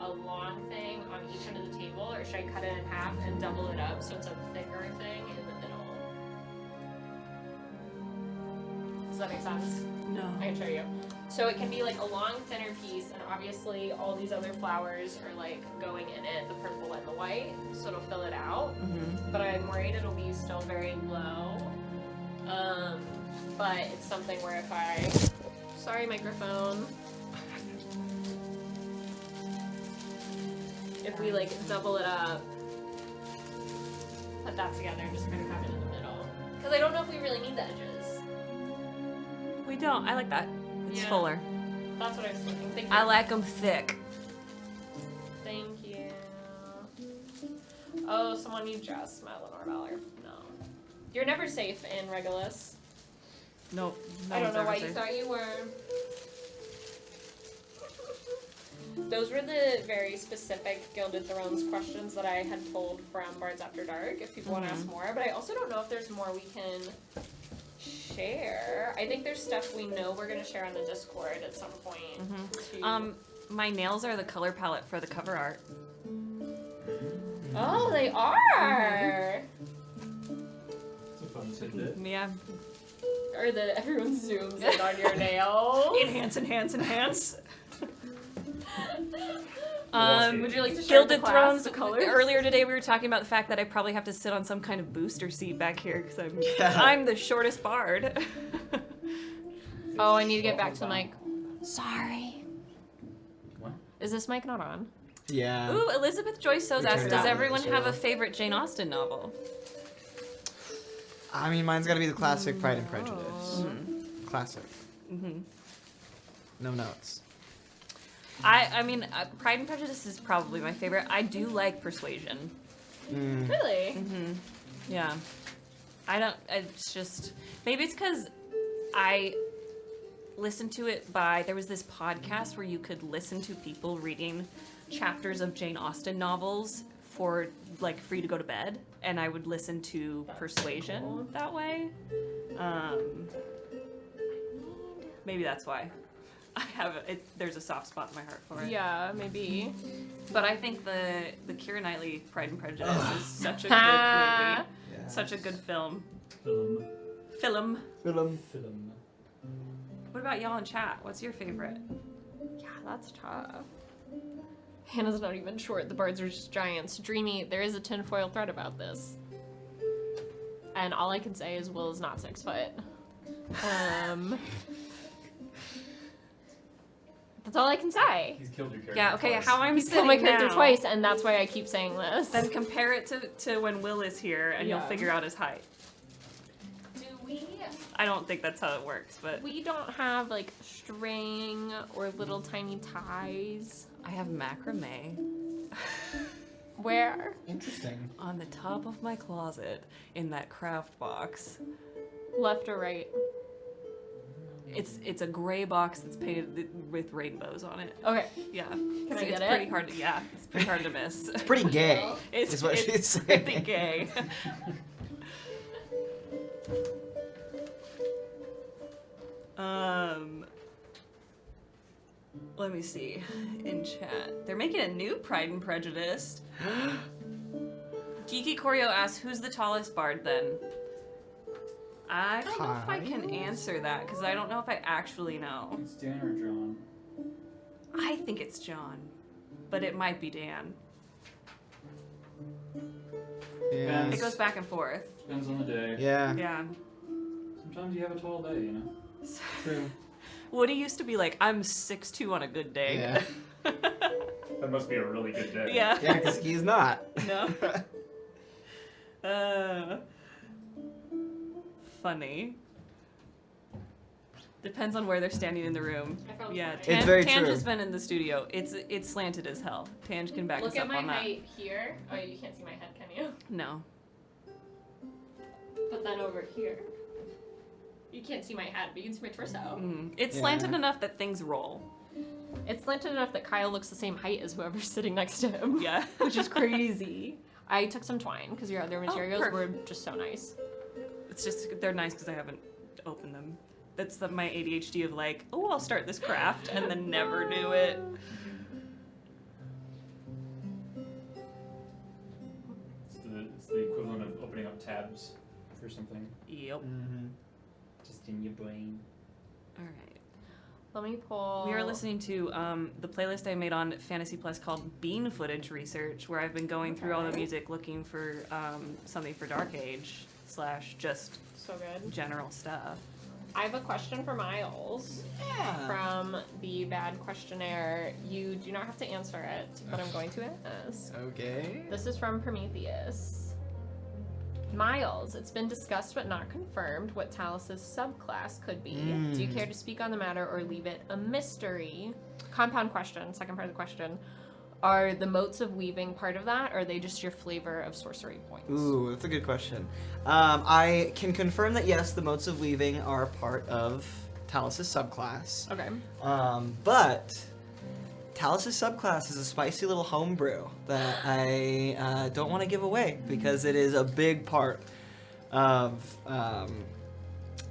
a long thing on each end of the table, or should I cut it in half and double it up so it's a thicker thing in the middle? Does that make sense? No. I can show you. So it can be a long, thinner piece, and obviously all these other flowers are going in it, the purple and the white, so it'll fill it out. But I'm worried it'll be still very low. But it's something where if I, sorry microphone, if we double it up, put that together and just kind of have it in the middle. Because I don't know if we really need the edges. We don't. I like that. It's Yeah. fuller. That's what I was thinking. Thank you. I like them thick. Thank you. Oh, someone you just met Lenore Valor. No. You're never safe in Regulus. Nope. I don't know why you thought you were. Those were the very specific Gilded Thrones questions that I had pulled from Bards After Dark, if people want to ask more. But I also don't know if there's more we can share. I think there's stuff we know we're going to share on the Discord at some point. to- My nails are the color palette for the cover art. Oh, they are! It's a fun tidbit. Yeah. Or the everyone zooms in on your nails. Enhance. Would you like to share with the Gilded class Thrones. the colors? Earlier today, we were talking about the fact that I probably have to sit on some kind of booster seat back here because Yeah. I'm the shortest bard. Oh, I need to get back to the mic. Sorry. What? Is this mic not on? Yeah. Ooh, Elizabeth Joyce So's We asked, turned does it on everyone as have a well. favorite Jane Austen novel? I mean, mine's got to be the classic Pride and Prejudice. Classic. Mm-hmm. No notes. I mean, Pride and Prejudice is probably my favorite. I do like Persuasion. Really? Mm-hmm. Yeah. It's just, maybe it's because I listened to it there was this podcast where you could listen to people reading chapters of Jane Austen novels for, like, free to go to bed. And I would listen to Persuasion cool. that way. Maybe that's why. There's a soft spot in my heart for it. Yeah, maybe. But I think the Keira Knightley Pride and Prejudice is such a good movie. Yeah. Such a good film. Film. Film. Film. Film. What about y'all in chat? What's your favorite? Yeah, that's tough. Hannah's not even short. The bards are just giants. Dreamy, there is a tinfoil thread about this. And all I can say is Will is not 6 foot. That's all I can say. He's killed your character. Yeah, okay, twice. how I'm He's sitting killed my character now, twice, and that's why I keep saying this. Then compare it to when Will is here, and you'll Yeah. figure out his height. Do we? I don't think that's how it works, but We don't have like string or little tiny ties. I have macrame Where? Interesting. on the top of my closet in that craft box. Left or right? It's a gray box that's painted with rainbows on it. Okay. Yeah. Can I it's get it? pretty hard to it's pretty hard to miss. It's pretty gay. is what she's it's saying. pretty gay. Let me see in chat. They're making a new Pride and Prejudice. Geeky Choreo asks, "Who's the tallest bard then?" I don't know if I can answer that because I don't know if I actually know. It's Dan or John. I think it's John, but it might be Dan. Yeah. It goes back and forth. Depends on the day. Yeah. Yeah. Sometimes you have a tall day, you know. True. Woody used to be like, "I'm 6'2" on a good day." Yeah. That must be a really good day. Yeah. Yeah, because he's not. No. Funny. Depends on where they're standing in the room. I found Yeah, mine. It's very Tange true. has been in the studio. It's slanted as hell. Tange can back Look us at up my on that. height here. Oh, you can't see my head, can you? No. But then over here. You can't see my head, but you can see my torso. It's Yeah. slanted enough that things roll. It's slanted enough that Kyle looks the same height as whoever's sitting next to him. Yeah. Which is crazy. I took some twine because your other materials perf. were just so nice. It's just they're nice because I haven't opened them. That's my ADHD of like, oh, I'll start this craft and then never do it. It's the equivalent of opening up tabs for something. Yep. Just in your brain. All right. Let me pull. We are listening to the playlist I made on Fantasy Plus called Bean Footage Research, where I've been going through all the music looking for something for Dark Age / just So good. general stuff. I have a question for Miles Yeah. from the bad questionnaire. You do not have to answer it, but I'm going to ask. Okay. This is from Prometheus. Miles, it's been discussed but not confirmed what Talus's subclass could be. Do you care to speak on the matter or leave it a mystery? Compound question, second part of the question. Are the motes of weaving part of that, or are they just your flavor of sorcery points? Ooh, that's a good question. I can confirm that yes, the motes of weaving are part of Talus's subclass. Okay. But Talus's subclass is a spicy little homebrew that I don't want to give away because it is a big part of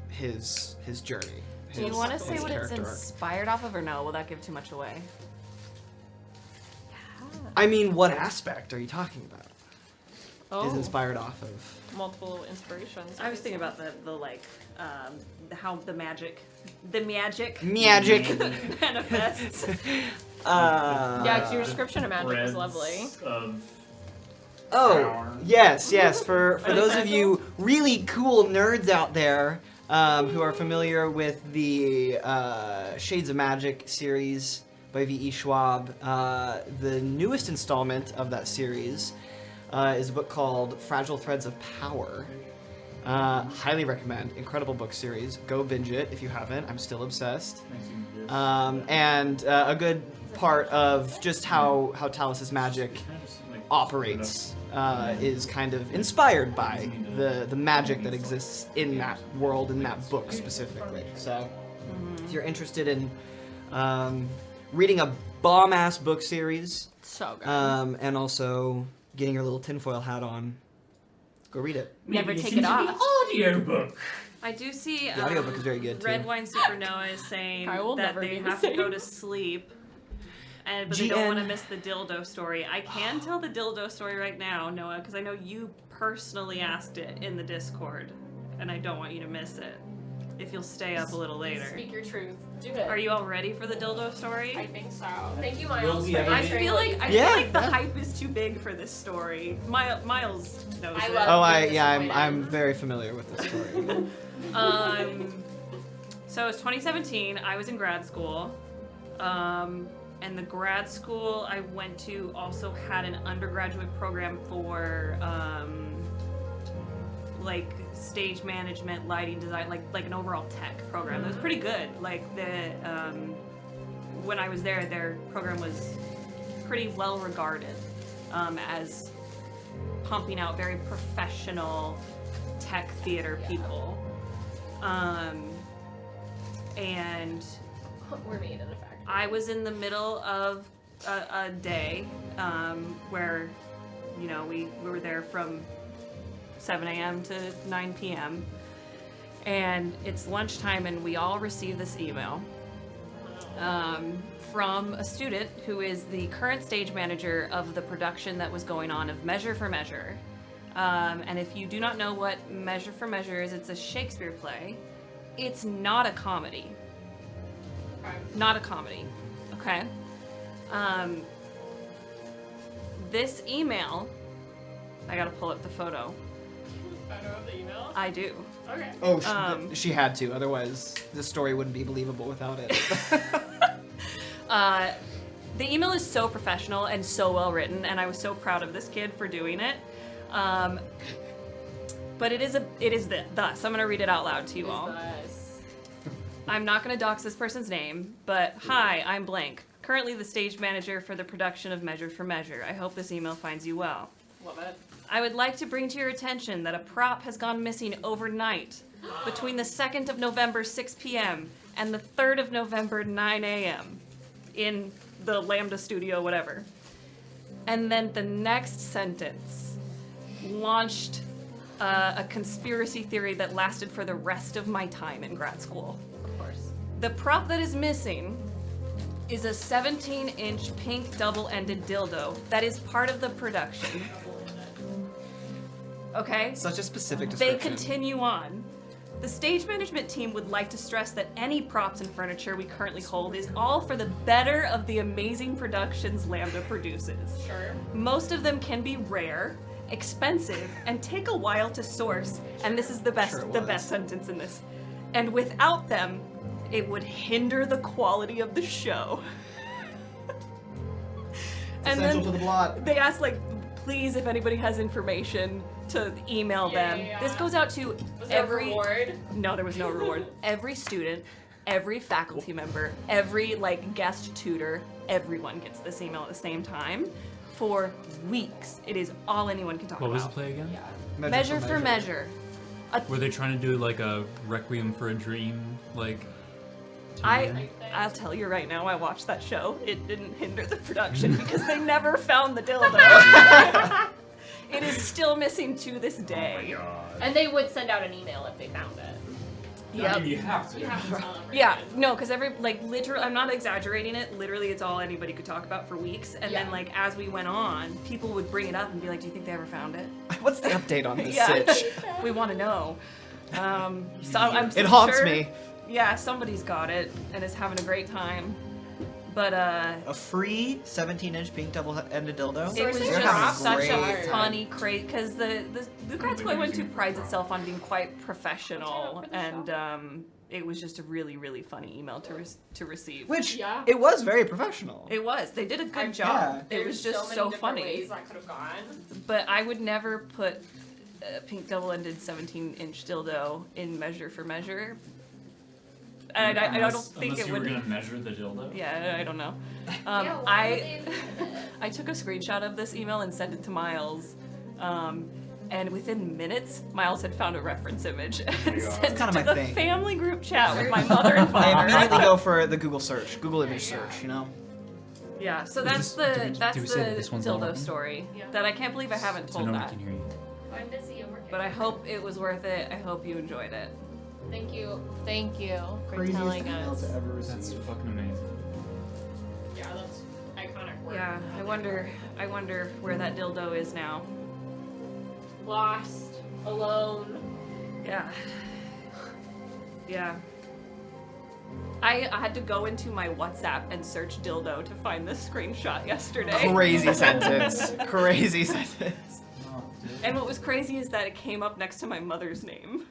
his journey. Do you want to his say what it's character arc. inspired off of, or no? Will that give too much away? I mean, what aspect are you talking about? Oh, Is inspired off of? multiple inspirations. I was thinking about the like, how the magic Magic. manifests. Yeah, because your description of magic was Threads lovely. Of Oh, power. yes. For those of you really cool nerds out there who are familiar with the Shades of Magic series by V.E. Schwab, the newest installment of that series is a book called Fragile Threads of Power. Highly recommend. Incredible book series. Go binge it if you haven't. I'm still obsessed. And a good part of just how Talus's magic operates is kind of inspired by the magic that exists in that world, in that book specifically. So if you're interested in reading a bomb-ass book series, So good. and also getting your little tinfoil hat on, go read it. Never Maybe take listen it to off. The audiobook. I do see The audiobook is very good, too. Red Wine Supernova is saying I will that never they be the have to go same. to sleep, but they don't GN. want to miss the dildo story. I can tell the dildo story right now, Noah, because I know you personally asked it in the Discord, and I don't want you to miss it. If you'll stay up a little later. Speak your truth. Do it. Are you all ready for the dildo story? I think so. Thank you, Will Miles. we for ever I be- feel like Yeah. the hype is too big for this story. Miles knows I it. love- I'm very familiar with this story. So it's 2017. I was in grad school, and the grad school I went to also had an undergraduate program for like stage management, lighting design, like an overall tech program. It was pretty good. Like when I was there, their program was pretty well regarded as pumping out very professional tech theater people. And We're made in a factory. I was in the middle of a day where, you know, we were there from 7 a.m. to 9 p.m. And it's lunchtime, and we all received this email from a student who is the current stage manager of the production that was going on of Measure for Measure. And if you do not know what Measure for Measure is, it's a Shakespeare play. It's not a comedy. Not a comedy. Okay? This email, I gotta pull up the photo. I know the email. I do. Okay. Oh, she had to, otherwise this story wouldn't be believable without it. The email is so professional and so well written, and I was so proud of this kid for doing it. But it is thus. I'm gonna read it out loud to you all. I'm not gonna dox this person's name, but hi, I'm blank. Currently the stage manager for the production of Measure for Measure. I hope this email finds you well. Love it. I would like to bring to your attention that a prop has gone missing overnight between the 2nd of November 6 p.m. and the 3rd of November 9 a.m. in the Lambda studio, whatever. And then the next sentence launched a conspiracy theory that lasted for the rest of my time in grad school. Of course. The prop that is missing is a 17-inch pink double-ended dildo that is part of the production. Okay? Such a specific They description. continue on. The stage management team would like to stress that any props and furniture we currently hold is all for the better of the amazing productions Lambda produces. Sure. Most of them can be rare, expensive, and take a while to source, and this is the best Sure it the was. best sentence in this. And without them, it would hinder the quality of the show. Essential to the plot. They asked, like, please, if anybody has information, to email them. Yeah. This goes out to Was there a every reward? No, there was no reward. Every student, every faculty member, every like guest tutor, everyone gets this email at the same time for weeks. It is all anyone can talk What about. was the play again? Measure for measure. Were they trying to do like a Requiem for a Dream, like? I'll tell you right now, I watched that show. It didn't hinder the production because they never found the dildo. It is still missing to this day. And they would send out an email if they found it. I mean, you have to. You have to tell them. Yeah, no, because literally, I'm not exaggerating it. Literally, it's all anybody could talk about for weeks. And then, like, as we went on, people would bring it up and be like, "Do you think they ever found it?" What's the update on this Yeah. sitch? We want to know. So I'm It haunts sure, me. Yeah, somebody's got it and is having a great time. But A free 17-inch pink double-ended dildo? it was They're just having a such great a time. funny, crazy, because the Lucas I went to prides itself on being quite professional, and it was just a really, really funny email to receive. Which, Yeah. it was very professional. It was. They did a good Yeah. job. It There's was just many so different funny. ways that could have gone. But I would never put a pink double-ended 17-inch dildo in measure for measure. I don't think unless it you were would. gonna measure the dildo. Yeah, I don't know. Yeah, why would they- I took a screenshot of this email and sent it to Miles. And within minutes, Miles had found a reference image and sent it kinda to my the thing. family group chat with my mother and I father. immediately go for the Google search, Google image search, you know? Yeah, so Is that's this- the did we that's say the that this one's not dildo working? story Yeah. that I can't believe I haven't So told no one that. can hear you. I'm busy. I'm working. But I hope it was worth it. I hope you enjoyed it. Thank you. Thank you for Craziest telling email us. to ever That's receive. fucking amazing. Yeah, that's iconic work. Yeah, I wonder where that dildo is now. Lost, alone. Yeah. Yeah. I had to go into my WhatsApp and search dildo to find this screenshot yesterday. Crazy sentence. Crazy sentence. And what was crazy is that it came up next to my mother's name.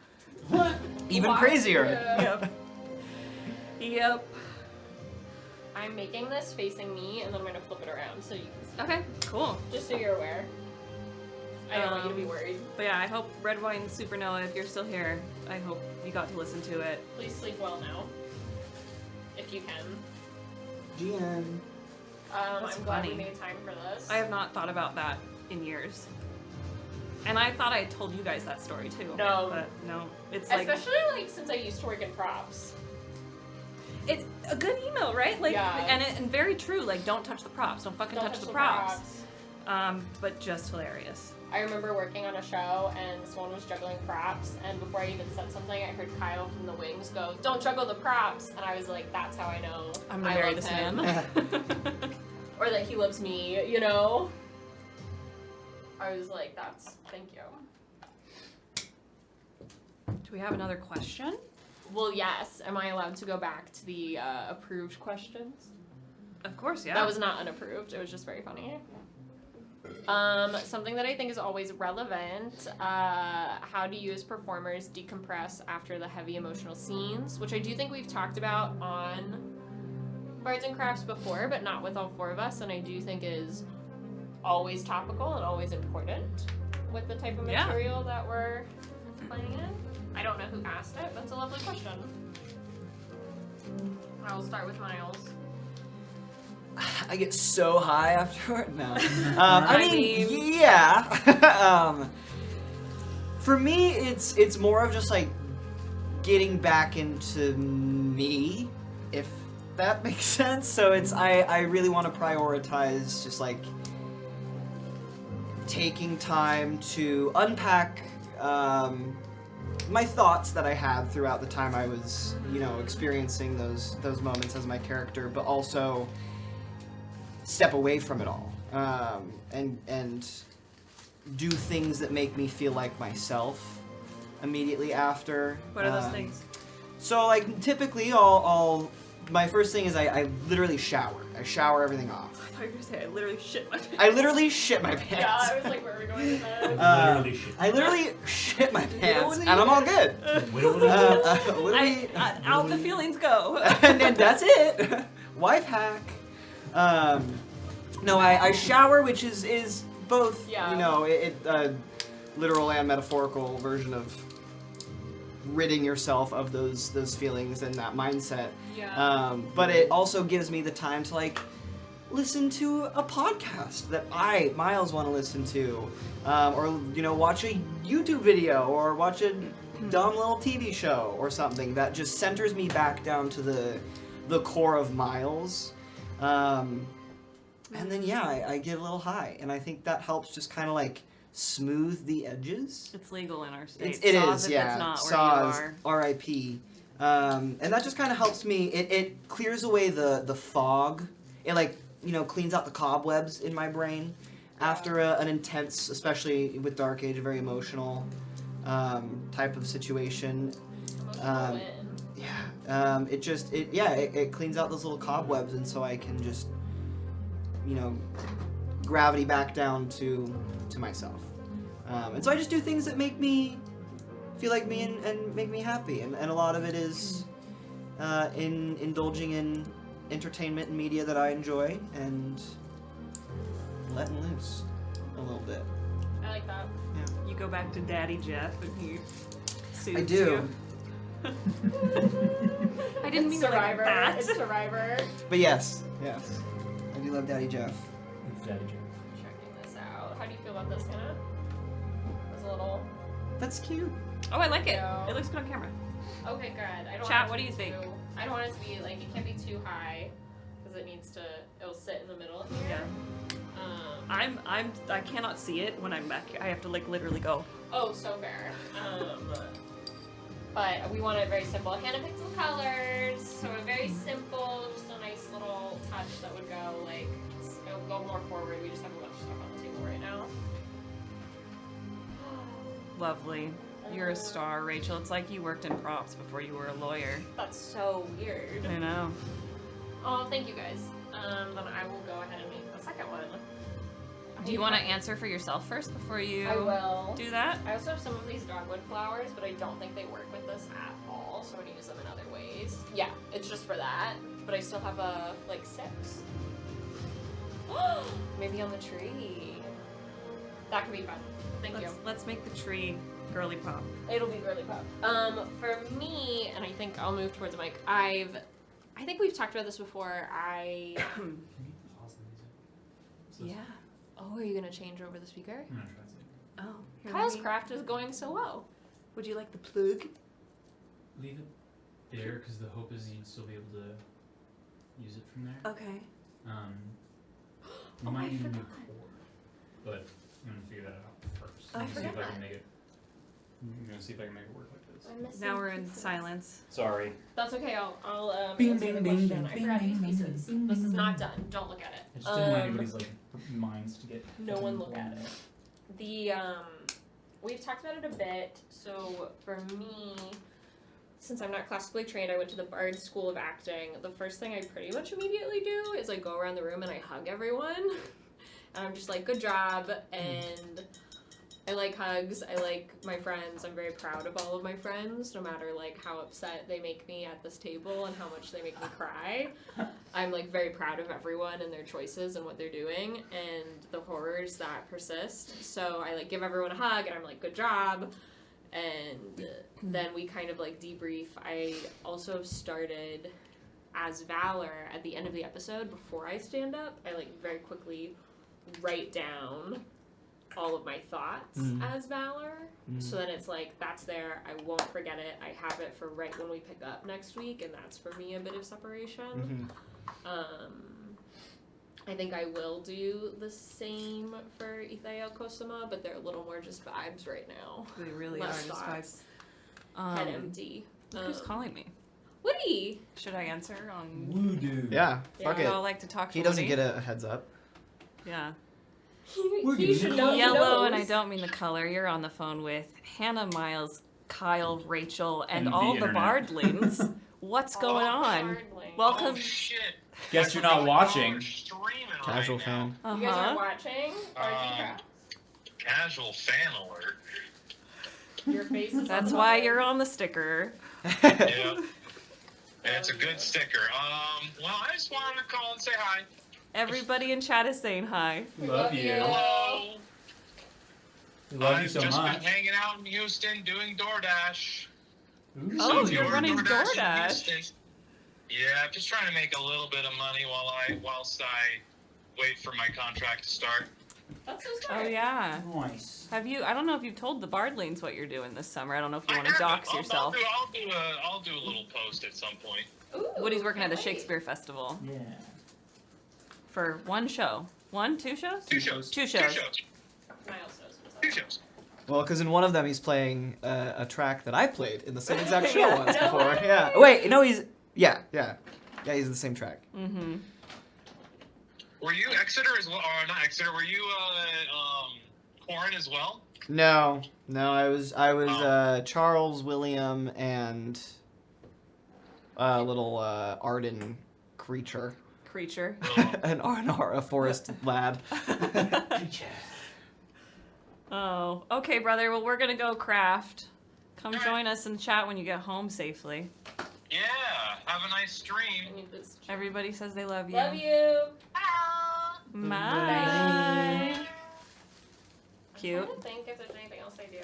Even Why? crazier. Yep. Yep. I'm making this facing me, and then I'm gonna flip it around so you can see. Okay, cool. Just so you're aware. I don't want you to be worried. But yeah, I hope Red Wine Supernova, if you're still here, I hope you got to listen to it. Please sleep well now, if you can. GN. That's I'm glad we funny. made time for this. I have not thought about that in years. And I thought I had told you guys that story too. No. But no. It's like Especially like since I used to work in props. it's a good email, right? Like Yeah. and very true, like don't touch the props. Don't fucking Don't touch the props. But just hilarious. I remember working on a show and someone was juggling props, and before I even said something, I heard Kyle from the wings go, "Don't juggle the props," and I was like, "That's how I know I'm gonna I marry love this him. man. or that he loves me." You know. I was like, "That's thank you." Do we have another question? Well, yes. Am I allowed to go back to the approved questions? Of course, yeah. That was not unapproved. It was just very funny. Something that I think is always relevant, how do you as performers decompress after the heavy emotional scenes, which I do think we've talked about on Bards and Crafts before, but not with all four of us, and I do think is always topical and always important with the type of Yeah. material that we're playing in. I don't know who asked it, but it's a lovely question. I will start with Miles. I get so high afterward. No. I mean, mean- yeah. For me, it's more of just like getting back into me, if that makes sense. So it's I really want to prioritize just like taking time to unpack my thoughts that I had throughout the time I was, experiencing those moments as my character, but also step away from it all, and do things that make me feel like myself immediately after. What are those things? So, like, typically, I'll my first thing is I literally shower. I shower everything off. I thought you were gonna say I literally shit my pants. I literally shit my pants. Yeah, I was like, where are we going with this? Literally shit. I literally shit my pants, Literally? and I'm all good. I out the feelings go. And then that's it. Wife hack. No, I shower, which is both, Yeah. literal and metaphorical version of ridding yourself of those feelings and that mindset. Yeah. But it also gives me the time to like listen to a podcast that I, Miles, want to listen to, or watch a YouTube video or watch a dumb little TV show or something that just centers me back down to the core of Miles. And then I get a little high, and I think that helps just kind of like smooth the edges. It's legal in our state. It Saws is, if yeah. It's not where Saws, you are. R.I.P. And that just kind of helps me. It clears away the fog. It like cleans out the cobwebs in my brain after an intense, especially with Dark Age, a very emotional type of situation. It cleans out those little cobwebs, and so I can just gravity back down to myself. And so I just do things that make me feel like me and make me happy. And a lot of it is in indulging in entertainment and media that I enjoy and letting loose a little bit. I like that. You go back to Daddy Jeff and he soothes I do. you. I didn't mean Survivor. it like that. It's Survivor. But yes. I do love Daddy Jeff. It's Daddy Jeff. Checking this out. How do you feel about this, Hannah? It's a little. That's cute. Oh, I like it. Yeah. It looks good on camera. Okay, good. I don't Chat, want it what to do you be think? I don't want it to be like it can't be too high because it'll sit in the middle here. Yeah. I cannot see it when I'm back here. I have to like literally go. Oh, so fair. But we want it very simple. Hannah picked some colors, so a very simple, just a nice little touch that would go like it'll go more forward. We just have a bunch of stuff on the table right now. Lovely. You're a star, Rachel. It's like you worked in props before you were a lawyer. That's so weird. I know. Oh, thank you guys. Then I will go ahead and make the second one. Do you want to answer for yourself first before you I will. do that? I also have some of these dogwood flowers, but I don't think they work with this at all, so I'm gonna use them in other ways. Yeah, it's just for that, but I still have like 6. Maybe on the tree. That could be fun. Thank you. Let's make the tree girly pop. It'll be girly pop. For me, and I think I'll move towards the mic. I think we've talked about this before. Can you pause the music? Yeah. Oh, are you gonna change over the speaker? I'm gonna try something. Oh. Here, Kyle's let me- craft is going so well. Would you like the plug? Leave it there because the hope is you'd still be able to use it from there. Okay. You might need a new cord, but I'm gonna figure that out first. Oh, I I'm gonna see if I forgot. can make it. I'm gonna see if I can make it work like this. I'm missing Now we're in pieces. silence. Sorry. That's okay. I'll Bing, answer bing, the bing, question. bing, I forgot bing, these bing, pieces. bing, This is bing, not bing. done. Don't look at it. I just didn't want anybody's like minds to get. No one look at it. The we've talked about it a bit. So for me, since I'm not classically trained, I went to the Bards School of Acting. The first thing I pretty much immediately do is I go around the room and I hug everyone. And I'm just like, good job. And I like hugs. I like my friends. I'm very proud of all of my friends, no matter like how upset they make me at this table and how much they make me cry. I'm like very proud of everyone and their choices and what they're doing and the horrors that persist. So I like give everyone a hug and I'm like, good job. And then we kind of like debrief. I also have started as Valor at the end of the episode before I stand up. I like very quickly write down all of my thoughts as Valor. So then it's like, that's there. I won't forget it. I have it for right when we pick up next week, and that's for me a bit of separation. I think I will do the same for Itheo Kosama, but they're a little more just vibes right now. They really Less are just thoughts. vibes. Head empty. Who's calling me? Woody! Should I answer on? Voodoo. Yeah, fuck You it. all like to talk to He doesn't Woody? get a heads up. Yeah. He should know. he Yellow, and I knows. don't mean the color. You're on the phone with Hannah, Miles, Kyle, Rachel, and And all the the internet. Bardlings. What's going on? Hardly. Welcome. Guess you're not watching. Casual fan. You guys are watching? Bards and Crafts. Casual fan alert. Your face is That's on why the you're on the sticker. Yeah. And it's a good sticker. Well, I just wanted to call and say hi. Everybody in chat is saying hi. We Love you. Hello. We love you I've so just much. been hanging out in Houston doing DoorDash. Ooh. Oh, So if you're running in DoorDash. Houston- Yeah, I'm just trying to make a little bit of money whilst I wait for my contract to start. That's so smart. Oh yeah. Nice. Have you? I don't know if you've told the Bardlings what you're doing this summer. I don't know if you I want to haven't. dox yourself. I'll do a little post at some point. Ooh, Woody's working at can't a wait. Shakespeare festival Yeah. for one show. Two shows? Two shows. Two Two shows. shows. Miles knows what's up. Two shows. Well, because in one of them he's playing a track that I played in the same exact show Yeah. once No before. way. Yeah. Wait, no, he's he's the same track. Mm-hmm. Were you Exeter as well? Or not Exeter? Were you Corin as well? No, I was Oh. Charles, William, and little Arden creature, Oh. a forest lad. Oh, okay, brother. Well, we're gonna go craft. Come Alright. join us and chat when you get home safely. Yeah. Have a nice I stream. need this. Everybody says they love you. Love you. Bye. I'm Cute. trying to think if there's anything else I do.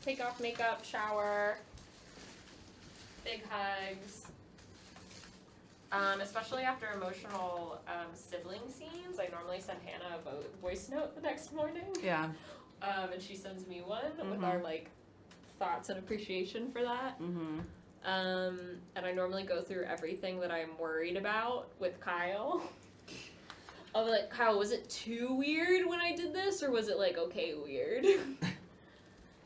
Take off makeup, shower, big hugs. Especially after emotional sibling scenes, I normally send Hannah a voice note the next morning. Yeah. And she sends me one with Mhm. our like thoughts and appreciation for that. Mm-hmm. And I normally go through everything that I'm worried about with Kyle. I'll be like, Kyle, was it too weird when I did this, or was it like okay weird?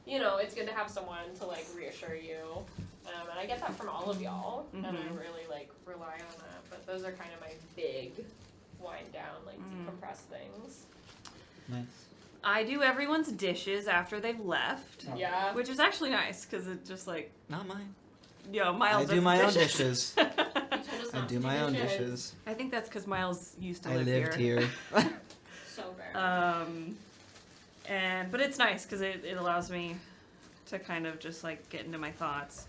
You know, it's good to have someone to like reassure you, and I get that from all of y'all, and I Mhm. really like rely on that. But those are kind of my big wind down, like decompress things. Nice. I do everyone's dishes after they've left, Yeah. which is actually nice because it just like, Not mine. Miles I do does my own dishes. dishes. You told us I not do to my own dishes. dishes. I think that's because Miles used to I live lived here. So fair. But it's nice because it allows me to kind of just like get into my thoughts.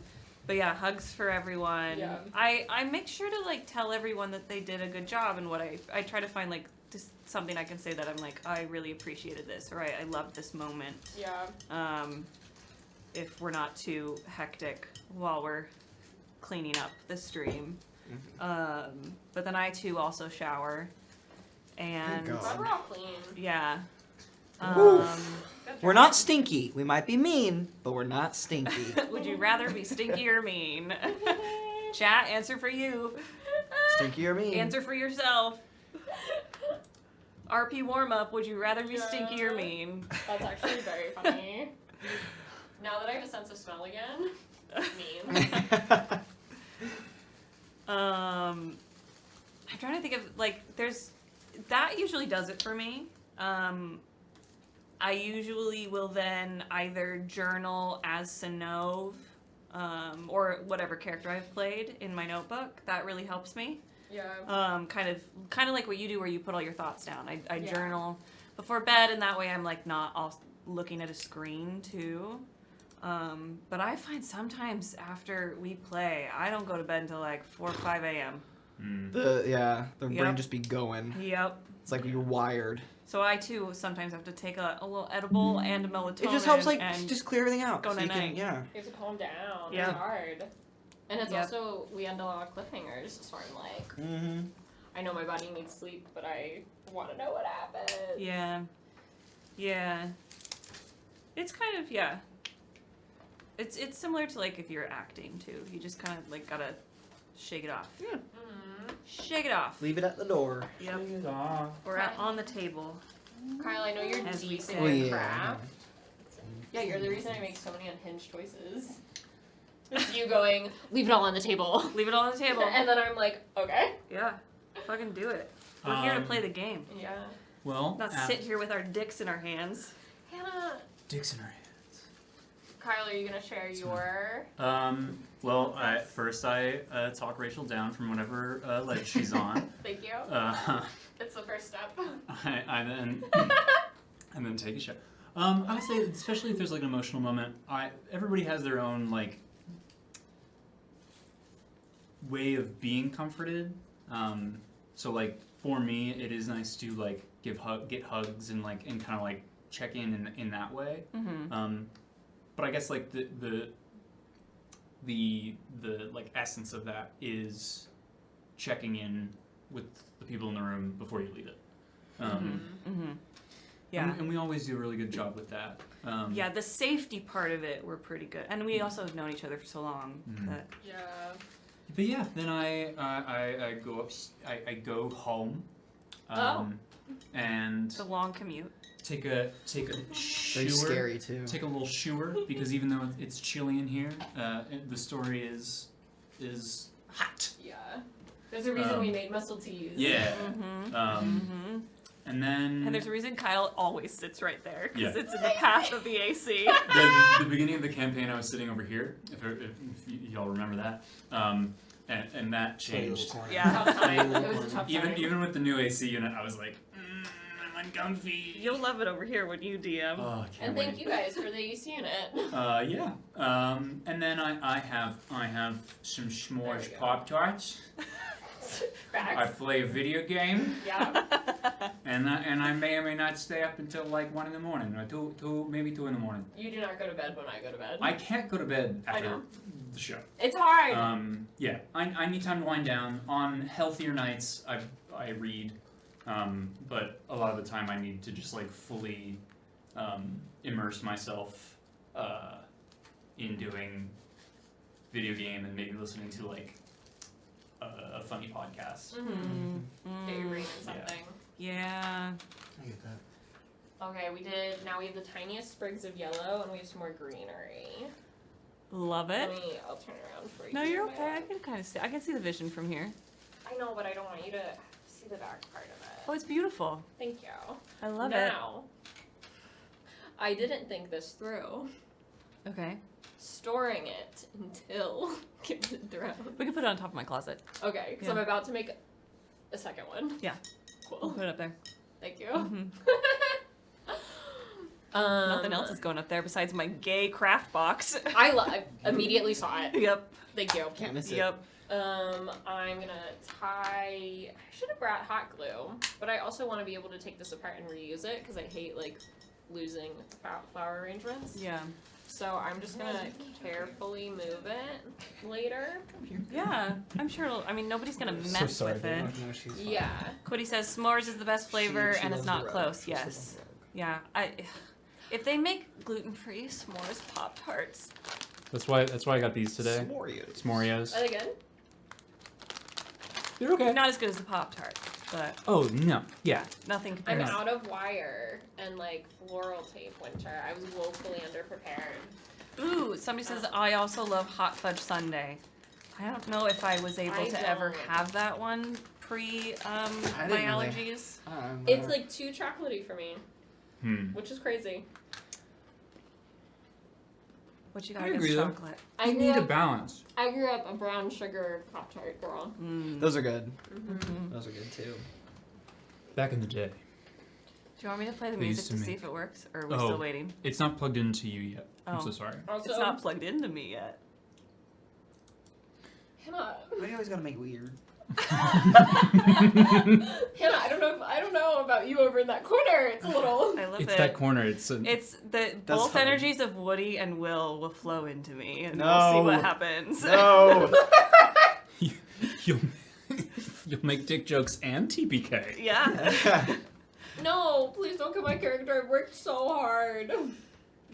But yeah, hugs for everyone. Yeah. I make sure to like tell everyone that they did a good job, and what I try to find like just something I can say that I'm like, I really appreciated this, or I loved this moment. Yeah. If we're not too hectic while we're cleaning up the stream. But then I too also shower. And God. Glad we're all clean. yeah. We're not stinky. We might be mean, but we're not stinky. Would you rather be stinky or mean? Chat, answer for you. Stinky or mean? Answer for yourself. RP warm up, would you rather be stinky or mean? That's actually very funny. Now that I have a sense of smell again, mean. I'm trying to think of like that usually does it for me. I usually will then either journal as Sinov, or whatever character I've played in my notebook. That really helps me. Yeah. Kind of like what you do where you put all your thoughts down. I Yeah. journal before bed, and that way I'm like not all looking at a screen too. But I find sometimes after we play, I don't go to bed until like 4 or 5 a.m. The brain Yep. just be going. Yep. It's like you're wired. So I too sometimes have to take a little edible and a melatonin. It just helps like and just clear everything out. go so you can, night-night. yeah. You have to calm down. Yeah. It's hard. And it's Yep. also, we end a lot of cliffhangers, so I'm like, Mm-hmm. I know my body needs sleep, but I want to know what happened. Yeah. Yeah. It's kind of, yeah. It's similar to like if you're acting too. You just kind of like gotta shake it off. Yeah. Shake it off. Leave it at the door. Yep. Or on the table. Kyle, I know you're As we decent say. Oh, at yeah. craft. Yeah, you're the reason I make so many unhinged choices. It's you going, leave it all on the table. Leave it all on the table. And then I'm like, okay. Yeah. Fucking do it. We're here to play the game. Yeah. Well, Not sit here with our dicks in our hands. Hannah, dicks in our hands. Kyle, are you going to share your... Well, first I talk Rachel down from whatever ledge she's on. Thank you. It's the first step. I then and then take a shot. I would say, especially if there's like an emotional moment, everybody has their own like way of being comforted. So like for me, it is nice to like get hugs and kind of like check in that way. Mm-hmm. But I guess like the like essence of that is checking in with the people in the room before you leave it. Yeah. And we always do a really good job with that. Yeah, the safety part of it, we're pretty good. And we also have known each other for so long. That Yeah. But yeah, then I go home. And it's a long commute. take a Very shower. scary too. Take a little shower because even though it's chilly in here, the story is hot. Yeah. There's a reason we made muscle teas. Yeah. And then And there's a reason Kyle always sits right there, because Yeah. it's in the path of the AC. the beginning of the campaign, I was sitting over here. If y'all remember that, and that changed. Yeah. It was a tough time. Even with the new AC unit, I was like, I'm uncomfy. You'll love it over here when you DM. Oh, I can't And wait. thank you guys for the AC unit. Yeah. And then I have some s'mores Pop-Tarts. I Facts. play a video game, Yeah. and I may or may not stay up until like 1 in the morning, or maybe 2 in the morning. You do not go to bed when I go to bed. I can't go to bed I after know. the show. It's hard. Yeah, I need time to wind down. On healthier nights, I read, but a lot of the time I need to just like fully immerse myself in doing video game and maybe listening to like a funny podcast. Get your brain in something. Yeah. I get that. Okay, now we have the tiniest sprigs of yellow and we have some more greenery. Love it. I'll turn around for you. No, you're okay. I can kind of see. I can see the vision from here. I know, but I don't want you to see the back part of it. Oh, it's beautiful. Thank you. I love Now, I didn't think this through. it. Okay. Storing it until Gilded Thrones. We can put it on top of my closet. Okay, because Yeah. I'm about to make a second one. Yeah. Cool. We'll put it up there. Thank you. Mhm. Um, Nothing else is going up there besides my gay craft box. I immediately saw it. Yep. Thank you. Can't miss it. Yep. I'm gonna tie. I should have brought hot glue, but I also want to be able to take this apart and reuse it because I hate like losing flower arrangements. Yeah. So I'm just gonna carefully move it later. Yeah. I'm sure it'll. I mean, nobody's gonna mess with it. No, she's fine. Yeah. Quiddy says s'mores is the best flavor She and it's loves not the red. close. She loves Yes. the red. Yeah. If they make gluten-free s'mores Pop-Tarts. That's why I got these today. S'morios. S'morios. Are they good? They're okay. Not as good as the Pop-Tart, but Oh no. Yeah. nothing I'm compares. out of wire and like floral tape winter. I was woefully underprepared. Ooh, somebody says I also love hot fudge sundae. I don't know if I was able I to ever don't. have that one pre my didn't really- allergies. It's like too chocolatey for me, Hmm. which is crazy. What you got I against agree, though. chocolate? I grew up balance. a brown sugar Pop-Tart girl. Mm. Those are good. Mhm. Those are good too. Back in the day. Do you want me to play the They music used to to see make- if it works, or are we Oh. still waiting? It's not plugged into you yet. I'm Oh. so sorry. Also, It's not plugged into me yet. Hannah, Why do you always gotta make it weird? Hannah, I don't know about you over in that corner. It's a little. I love It's it. that corner. It's It's the That's both fine. energies of Woody and Will flow into me, and we'll No. see what happens. No. you'll you'll make dick jokes and TPK. Yeah. No, please don't kill my character. I worked so hard,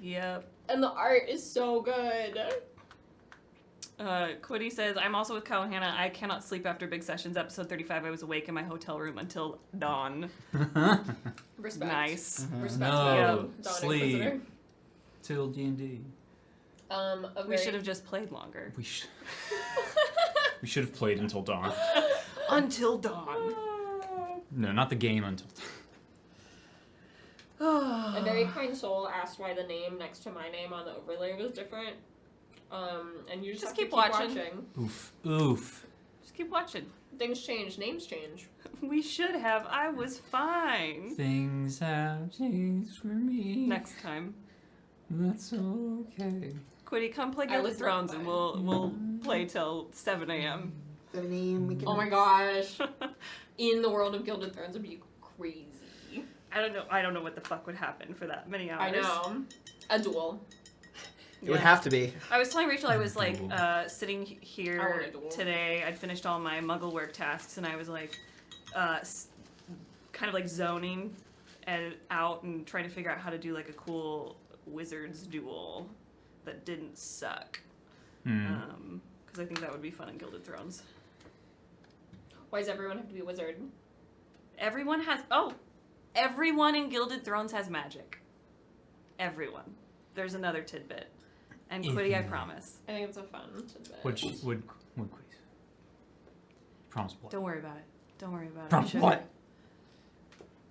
Yep. and the art is so good. Quiddy says, I'm also with Kyle and Hannah. I cannot sleep after Big Sessions episode 35. I was awake in my hotel room until dawn. Respect. Nice. Respect. No, Dawn sleep. Inquisitor. Till D&D. We should have just played longer. We should have played until dawn. Until dawn. No, not the game until dawn. A very kind soul asked why the name next to my name on the overlay was different. And you just have keep to watching. Oof. Just keep watching. Things change, names change. We should have. I was fine. Things have changed for me. Next time. That's okay. Quiddy, come play I Gilded was not Thrones and fine. we'll play till 7 a.m. The name we can. Oh my gosh. In the world of Gilded Thrones would be crazy. I don't know what the fuck would happen for that many hours. I know. A duel. It would have to be. I was telling Rachel I was like sitting I want here a duel. today. I'd finished all my Muggle work tasks, and I was like, kind of like zoning and out and trying to figure out how to do like a cool wizards duel that didn't suck. Because I think that would be fun in Gilded Thrones. Why does everyone have to be a wizard? Everyone in Gilded Thrones has magic. Everyone. There's another tidbit. And Quiddy, I promise. I think it's a fun tidbit. Which would quiz? Promise what? Don't worry about it. Don't worry about it. Promise what?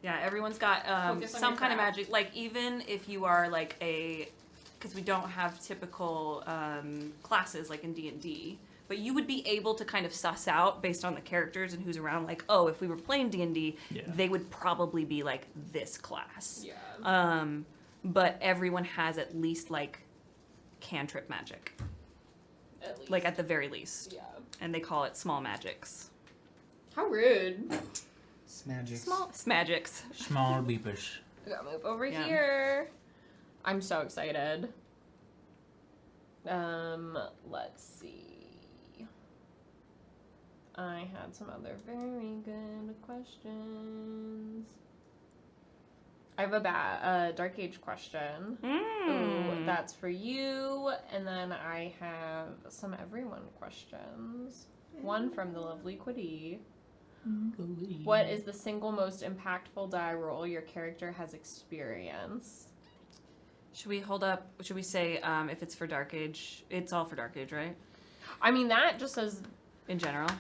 Yeah, everyone's got Focus on some your kind of craft. magic. Like, even if you are like because we don't have typical classes like in D&D, but you would be able to kind of suss out based on the characters and who's around. Like, oh, if we were playing D&D, they would probably be like this class. Yeah. But everyone has at least like cantrip magic, At least. like at the very least, Yeah. and they call it small magics. How rude. It's magic. Small smagics. Small beepish. I gotta move over Yeah. here. I'm so excited. Let's see. I had some other very good questions. I have a Dark Age question. Ooh, that's for you. And then I have some everyone questions. One from the lovely Quiddy. What is the single most impactful die roll your character has experienced? Should we say if it's for Dark Age, it's all for Dark Age, right? I mean, that just says In general.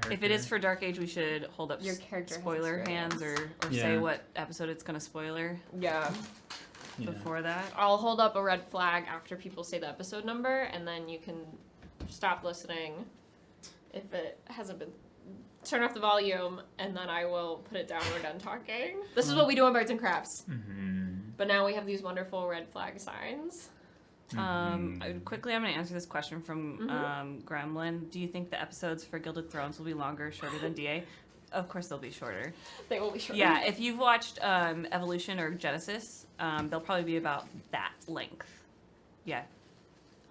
If it is for Dark Age, we should hold up Your character has spoiler hands or say what episode it's going to spoiler yeah. before that. I'll hold up a red flag after people say the episode number, and then you can stop listening if it hasn't been. Turn off the volume, and then I will put it down when we're done talking. This is what we do on Bards and Crafts. But now we have these wonderful red flag signs. Quickly, I'm going to answer this question from Gremlin. Do you think the episodes for Gilded Thrones will be longer, shorter than DA? Of course they'll be shorter. They will be short. Yeah, if you've watched Evolution or Genesis, they'll probably be about that length. Yeah.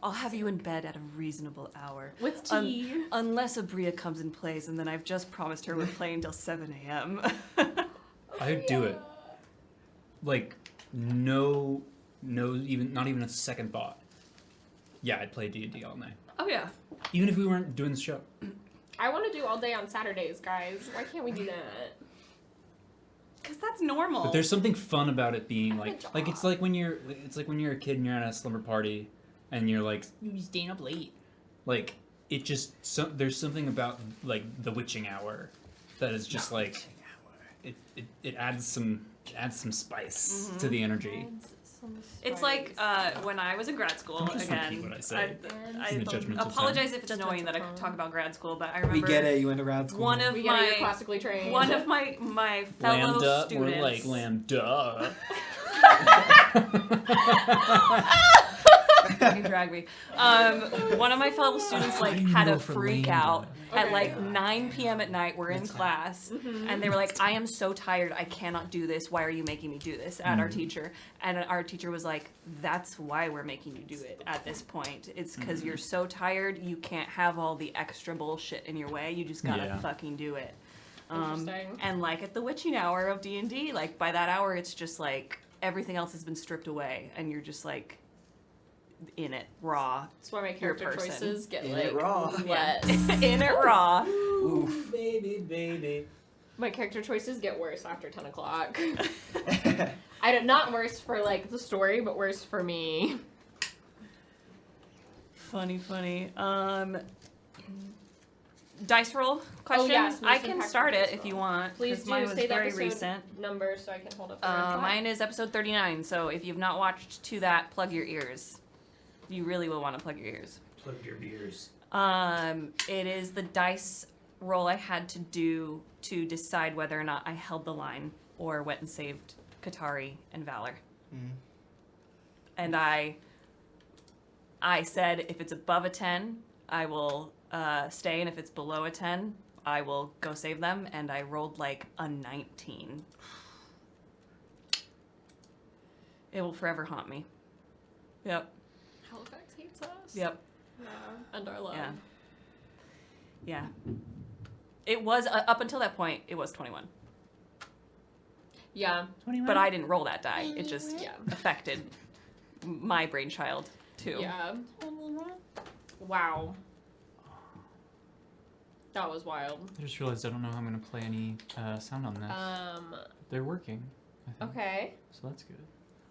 I'll have you in bed at a reasonable hour. With tea. Unless Abria comes and plays, and then I've just promised her we're playing till 7 a.m. I'd do it. Like, not even a second thought. Yeah, I'd play D&D all night. Oh, yeah. Even if we weren't doing the show. I want to do all day on Saturdays, guys. Why can't we do that? Because that's normal. But there's something fun about it being like it's like when you're a kid and you're at a slumber party and you're like you're staying up late. Like it just there's something about like the witching hour that is just like it adds some spice to the energy. It's like when I was in grad school, Just again, repeat what I say. I In the judgmental apologize if it's annoying that I talk about grad school, but I remember We get it. You went to grad school. one of We gotta get classically trained. my fellow Lambda, students. we're like lambda. Fucking drag me. One of my fellow students like had a freak out at like 9 p.m. at night. We're in class, and they were like, "I am so tired. I cannot do this. Why are you making me do this?" At our teacher, and our teacher was like, "That's why we're making you do it at this point. It's because you're so tired. You can't have all the extra bullshit in your way. You just gotta fucking do it." Interesting. And like at the witching hour of D&D, like by that hour, it's just like everything else has been stripped away, and you're just like in it raw. That's why my character person. choices get In like it raw. less. In it raw. Oof. Baby. My character choices get worse after 10 o'clock. Not worse for like the story, but worse for me. Funny. Dice roll question. yes, most I can impactful start dice it if roll. you want. Please 'cause do mine was say the very episode recent. number so I can hold up the red flag. Mine is episode 39. So if you've not watched to that, plug your ears. You really will want to plug your ears. Plug your beers. It is the dice roll I had to do to decide whether or not I held the line or went and saved Katari and Valor. And I said if it's above a 10, I will stay, and if it's below a 10, I will go save them, and I rolled like a 19. It will forever haunt me. Yep. Halifax hates us. Yep. Yeah. And our love. Yeah. Yeah. It was, up until that point, it was 21. Yeah. 21. But I didn't roll that die. It just Yeah. affected my brainchild, too. Yeah. Wow. That was wild. I just realized I don't know how I'm going to play any sound on this. They're working, I think. Okay. So that's good.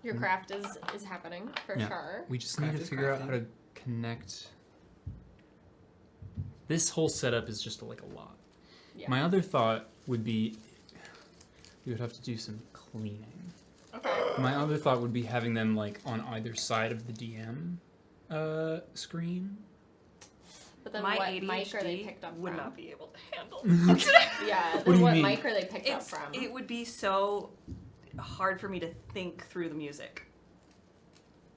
Your craft is happening for Yeah. sure. We just Craft need to is figure out how crafting. to connect. This whole setup is just like a lot. Yeah. My other thought would be we would have to do some cleaning. Okay. My other thought would be having them like on either side of the DM screen. But then My what mic are they ADHD picked up would from? not be able to handle. Yeah. What Then do you what mean? mic are they picked up from? It would be so hard for me to think through the music.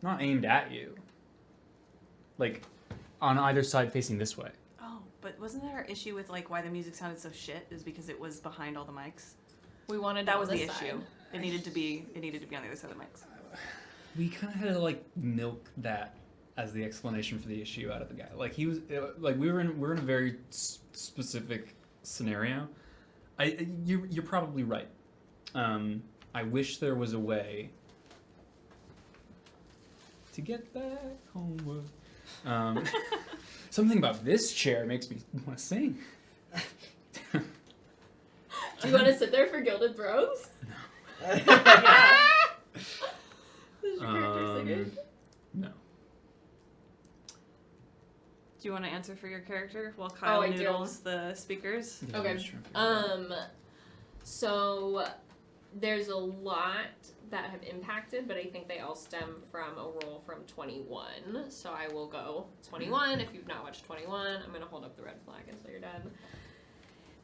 Not aimed at you. Like on either side facing this way. Oh, but wasn't there an issue with like why the music sounded so shit? Is because it was behind all the mics. We wanted That on was the this issue. side. It needed to be on the other side of the mics. We kind of had to like milk that as the explanation for the issue out of the guy. Like he was like we're in a very specific scenario. You're probably right. I wish there was a way to get back homeward. Something about this chair makes me want to sing. Do you want to sit there for Gilded Thrones? Is your character singing? No. Do you want to answer for your character while Kyle I do. noodles the speakers? Yeah, Okay. I'm just trying to figure it out. So there's a lot that have impacted, but I think they all stem from a roll from 21. So I will go 21. If you've not watched 21, I'm going to hold up the red flag until you're done.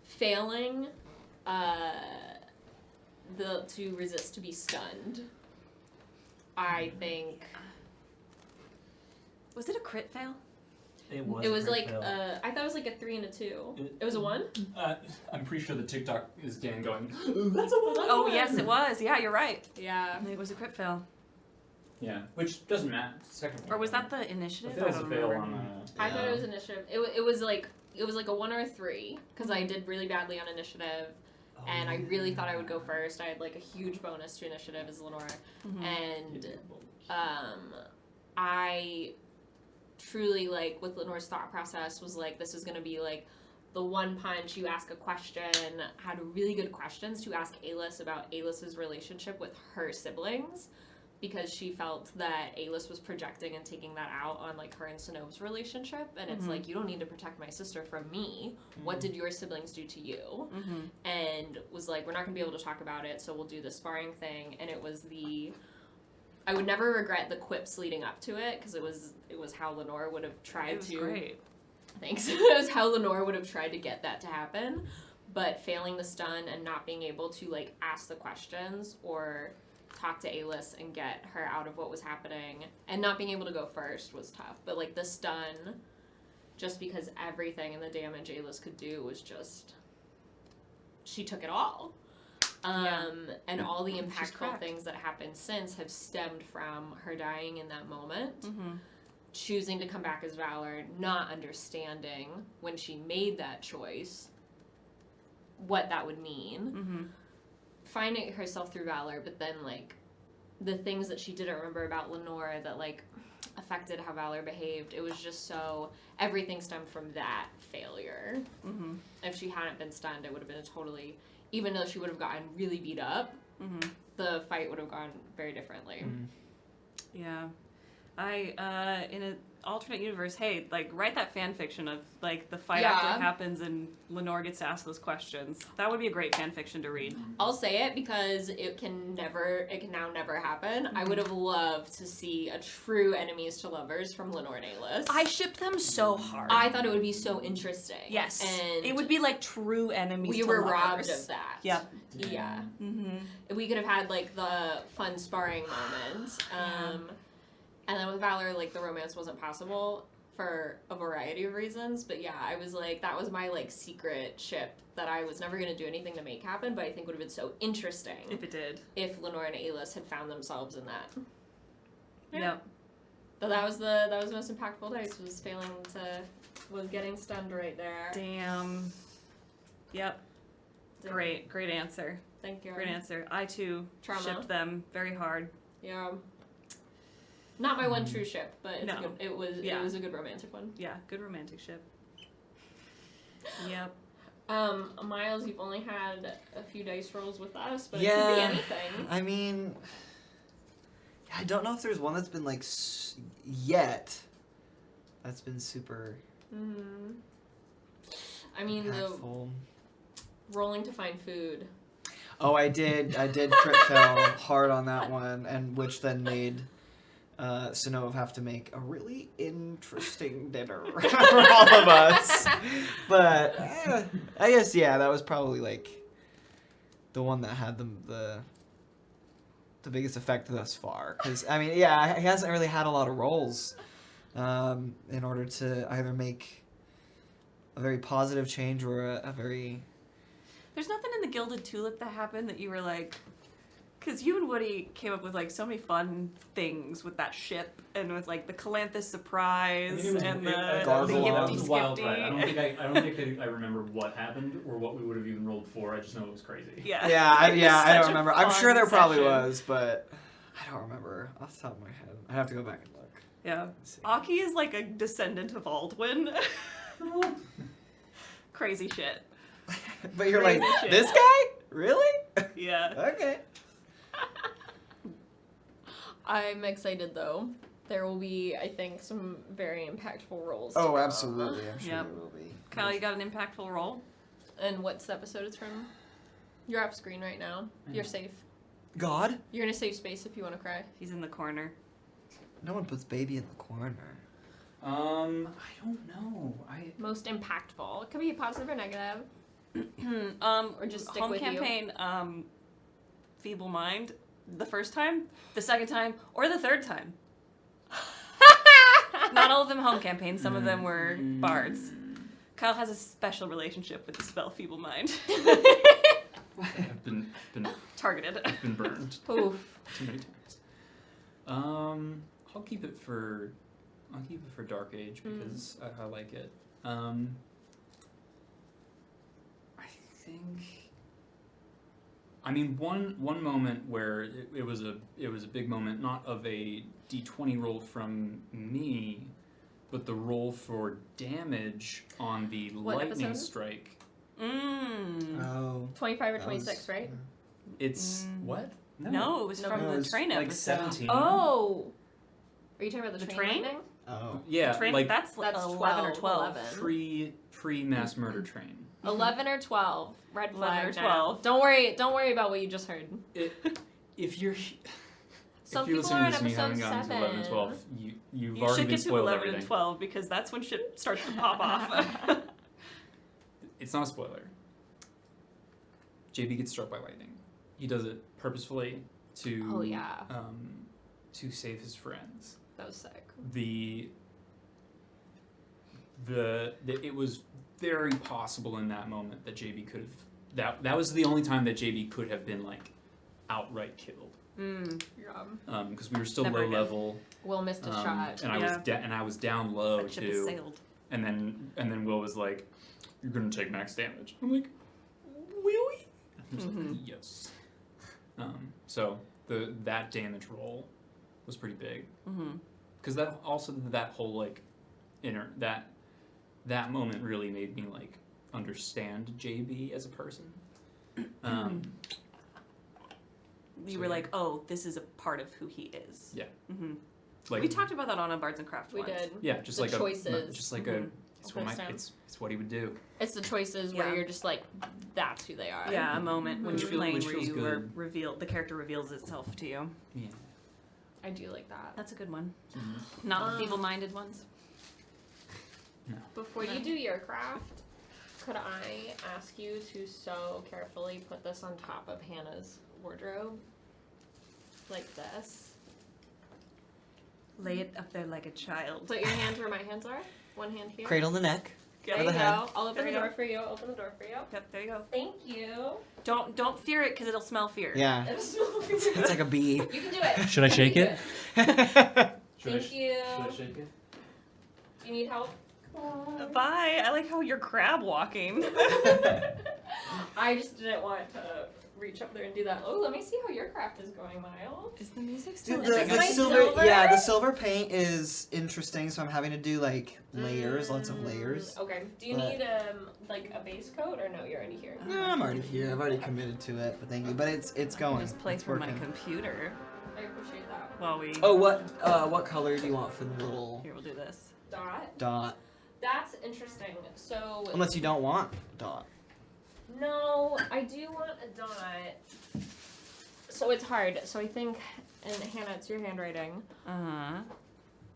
Failing to resist to be stunned. I think Was it a crit fail? It was. it was like I thought it was like a 3 and a 2. It was a 1? I'm pretty sure the TikTok is Dan going. That's a 1. Oh yes, it was. Yeah, you're right. Yeah. It was a crit fail. Yeah, which doesn't matter. Second one. Or was that the initiative? It was I a don't fail remember. on. I thought it was initiative. It was like a 1 or a 3 because I did really badly on initiative, and I really thought I would go first. I had like a huge bonus to initiative as Lenora, and I truly like with Lenore's thought process was like this is gonna be like the one punch. You ask a question, had really good questions to ask Alis about Alis's relationship with her siblings. Because she felt that Alis was projecting and taking that out on like her and Sanove's relationship, and it's like you don't need to protect my sister from me. What did your siblings do to you? And was like, we're not gonna be able to talk about it, so we'll do the sparring thing. And it was I would never regret the quips leading up to it because it was how Lenore would have tried It was to. great. Thanks. It was how Lenore would have tried to get that to happen, but failing the stun and not being able to like ask the questions or talk to Alis and get her out of what was happening and not being able to go first was tough. But like the stun, just because everything and the damage Alis could do was just, she took it all. And all the impactful things that happened since have stemmed from her dying in that moment, choosing to come back as Valor, not understanding when she made that choice what that would mean. Finding herself through Valor, but then like the things that she didn't remember about Lenore that like affected how Valor behaved, it was just so everything stemmed from that failure. If she hadn't been stunned, it would have been a totally, even though she would have gotten really beat up, the fight would have gone very differently. Yeah. I in an alternate universe, hey, like write that fan fiction of like the fight after happens and Lenore gets to ask those questions. That would be a great fan fiction to read. I'll say it because it can now never happen. I would have loved to see a true enemies to lovers from Lenore and Alis. I shipped them so hard. I thought it would be so interesting. Yes. And it would be like true enemies we to were lovers. robbed of that. Yep. Yeah. We could have had like the fun sparring moment. And then with Valor, like the romance wasn't possible for a variety of reasons, but yeah, I was like, that was my like secret ship that I was never going to do anything to make happen, but I think would have been so interesting If it did. if Lenore and Alis had found themselves in that. Yep. But that was the most impactful dice, was getting stunned right there. Damn. Yep. Damn. Great answer. Thank you. Great answer. I too Trauma. shipped them very hard. Yeah. Not my one true ship, but it's No. good. It was a good romantic one. Yeah, good romantic ship. Yep. Miles, you've only had a few dice rolls with us, but it could be anything. I mean, I don't know if there's one that's been like yet. That's been super Mm-hmm. I mean, impactful. the rolling to find food. Oh, I did crit fail hard on that one, and which then made Sonova have to make a really interesting dinner for all of us. But I guess that was probably like the one that had the biggest effect thus far. Because I mean, he hasn't really had a lot of rolls in order to either make a very positive change or a very. There's nothing in the Gilded Tulip that happened that you were like, because you and Woody came up with like so many fun things with that ship and with like the Calanthus surprise and the Yipty wild Skipty. ride. I don't think I remember what happened or what we would have even rolled for. I just know it was crazy. Yeah. I Such don't a remember. I'm fun sure there probably session. was, but I don't remember off the top of my head. I have to go back and look. Yeah. Let's see. Aki is like a descendant of Aldwin. Crazy shit. But you're like, Crazy shit. this guy? Really? Yeah. Okay. I'm excited though. There will be, I think, some very impactful rolls. Oh, absolutely. I'm sure Yep. there will be. Kyle, you got an impactful role? And what's the episode it's from? You're off screen right now. You're safe. God? You're in a safe space if you want to cry. He's in the corner. No one puts baby in the corner. I don't know. Most impactful. It could be positive or negative. Or just stick home with you. campaign, Feeble Mind, the first time, the second time, or the third time. Not all of them home campaigns, some of them were bards. Kyle has a special relationship with the spell Feeble Mind. I've been Targeted. I've been burned Oof. too many times. I'll keep it for Dark Age because I like it. I mean, one moment where it was a big moment, not of a D20 roll from me, but the roll for damage on the What lightning episode? strike. Oh. 25 or that 26, was- right? It's what? No, it was No, from it the was train Like episode. 17. Oh! Are you talking about the The train? train? lightning? Oh. Yeah, The train, like that's 11 or 12. 11. pre mass murder train. 11 or 12. Red 11 flag or now. 12. Don't worry about what you just heard. If you're Some if you're people listening are to on this and you haven't episode gotten to 11 and 7. 12, you've You already should been get to spoiled 11 everything. and 12 because that's when shit starts to pop off. It's not a spoiler. JB gets struck by lightning. He does it purposefully to Oh, yeah. to save his friends. That was sick. It was very possible in that moment that JB could have that was the only time that JB could have been like outright killed Yeah. because we were still Never low again. level Will missed a shot. and I was down low That ship has too, sailed. and then Will was like, "You're gonna take max damage." I'm like, "Really?" I was like, "Yes." So that damage roll was pretty big because that whole like that moment really made me like understand JB as a person. You were like, oh, this is a part of who he is. Yeah. Mm-hmm. Like We talked about that on a Bards and Crafts We once. did. yeah, just The like choices. just like a it's what Understand. it's what he would do. It's the choices where Yeah. you're just like, that's who they are. Yeah, a moment when Which you're feel- playing which where feels you are good. revealed, the character reveals itself to you. Yeah. I do like that. That's a good one. Not the feeble-minded ones. Before you do your craft, could I ask you to so carefully put this on top of Hannah's wardrobe? Like this. Lay it up there like a child. Put your hands where my hands are. One hand here. Cradle the neck. There Or you the head. go. I'll open There the you door go. for you. Open the door for you. Yep, there you go. Thank you. Don't fear it, because it'll smell fear. Yeah. It's It's like a bee. You can do it. Should I shake it? Thank you. Should I shake it? Do you need help? Bye. I like how you're crab walking. I just didn't want to reach up there and do that. Oh, let me see how your craft is going, Miles. Is the music still? Dude, the my silver, yeah, the silver paint is interesting, so I'm having to do like layers, lots of layers. Okay. Do you But- need like a base coat or no? You're already here. No, I'm already here. I've already committed to it, but thank you. But it's going. Just play it's through my working. computer I appreciate that. while we. Oh, what color do you want for the little Here, we'll do this. Dot. dot? That's interesting. So Unless you don't want dot. no, I do want a dot. So it's hard. So I think, and Hannah, it's your handwriting. Uh-huh.